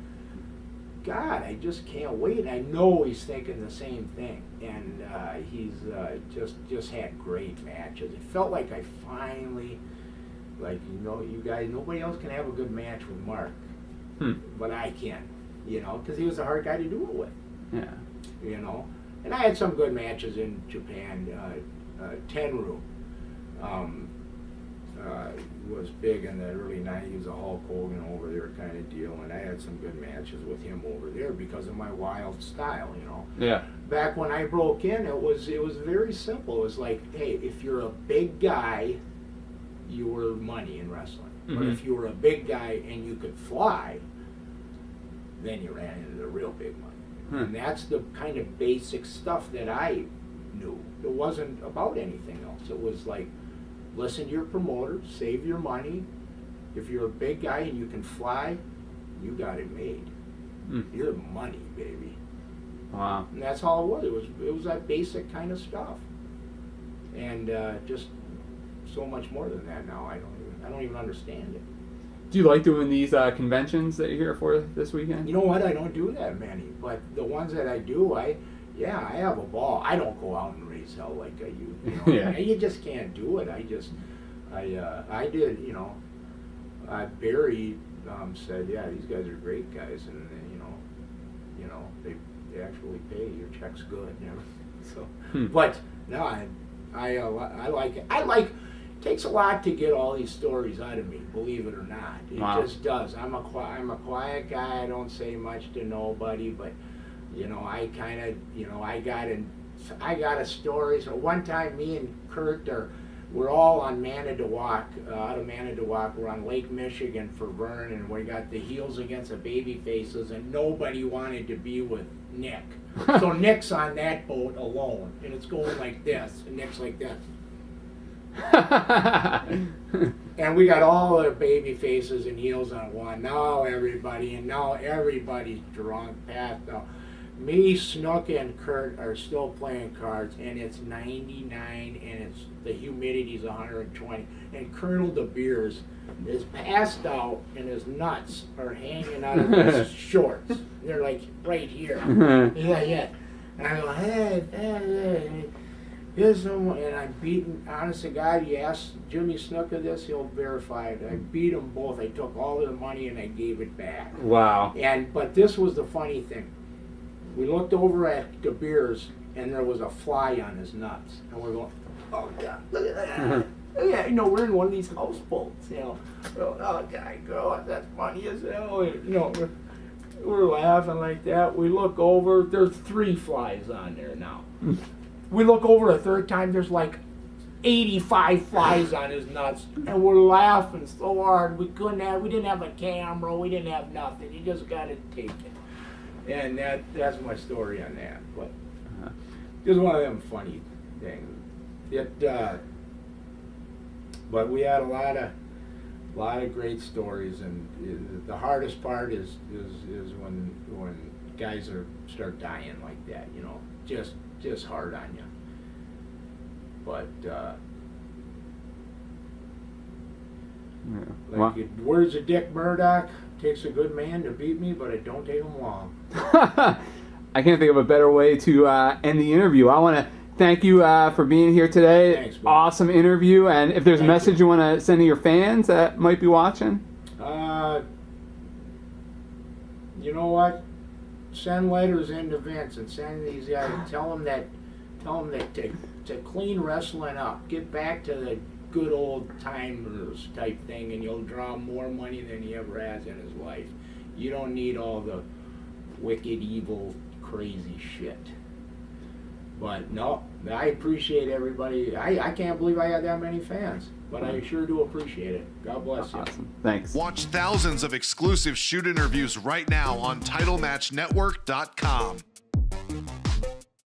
God, I just can't wait. I know he's thinking the same thing, and he's just had great matches. It felt like I finally, you guys, nobody else can have a good match with Mark, but I can, because he was a hard guy to do it with. Yeah. And I had some good matches in Japan. Tenru was big in the early 90s. He was a Hulk Hogan over there kind of deal, and I had some good matches with him over there because of my wild style, Yeah. Back when I broke in, it was very simple. It was like, hey, if you're a big guy, you were money in wrestling. Mm-hmm. But if you were a big guy and you could fly, then you ran into the real big money. And that's the kind of basic stuff that I knew. It wasn't about anything else. It was like, listen to your promoter, save your money. If you're a big guy and you can fly, you got it made. You're money, baby. Wow. And that's all it was. It was that basic kind of stuff. And just so much more than that now. I don't even understand it. Do you like doing these conventions that you're here for this weekend? You know what? I don't do that many, but the ones that I do, I have a ball. I don't go out and raise hell like I used. Yeah. You just can't do it. I did. Barry said, yeah, these guys are great guys, and they actually pay. Your check's good. So, but no, I like it. It takes a lot to get all these stories out of me, believe it or not. It just does. I'm a quiet guy. I don't say much to nobody, but I kind of, I got a story. So one time, me and Kurt we're all on Manitowoc, out of Manitowoc. We're on Lake Michigan for Verne, and we got the heels against the baby faces, and nobody wanted to be with Nick. So Nick's on that boat alone, and it's going like this, and Nick's like this. And we got all the baby faces and heels on one. Now everybody's drunk, passed out. Me, Snook, and Kurt are still playing cards, and it's 99, and the humidity's 120, and Colonel De Beers is passed out, and his nuts are hanging out of his shorts. They're like right here. Yeah. And I go, hey. Here's someone, and I'm beating, honest to God, you ask Jimmy Snuka this, he'll verify it. I beat them both. I took all their money and I gave it back. Wow. But this was the funny thing. We looked over at De Beers, and there was a fly on his nuts. And we're going, oh God, look at that. Look at we're in one of these houseboats, Oh, God, that's funny as hell. We're laughing like that. We look over, there's 3 flies on there now. We look over a third time, there's like 85 flies on his nuts, and we're laughing so hard. We didn't have a camera, we didn't have nothing. You just got to take it. And that's my story on that. But just one of them funny things. But we had a lot of great stories, and the hardest part is when guys start dying like that, just hard on you. But words of Dick Murdoch, takes a good man to beat me, but it don't take him long. I can't think of a better way to end the interview. I want to thank you for being here today. Thanks, man. Awesome interview. And if there's a message you want to send to your fans that might be watching? You know what? Send letters into Vince and send these guys. Tell them that to clean wrestling up. Get back to the good old timers type thing, and you'll draw more money than he ever has in his life. You don't need all the wicked, evil, crazy shit. But no, I appreciate everybody. I can't believe I had that many fans, but I sure do appreciate it. God bless you. Awesome. Thanks. Watch thousands of exclusive shoot interviews right now on TitleMatchNetwork.com.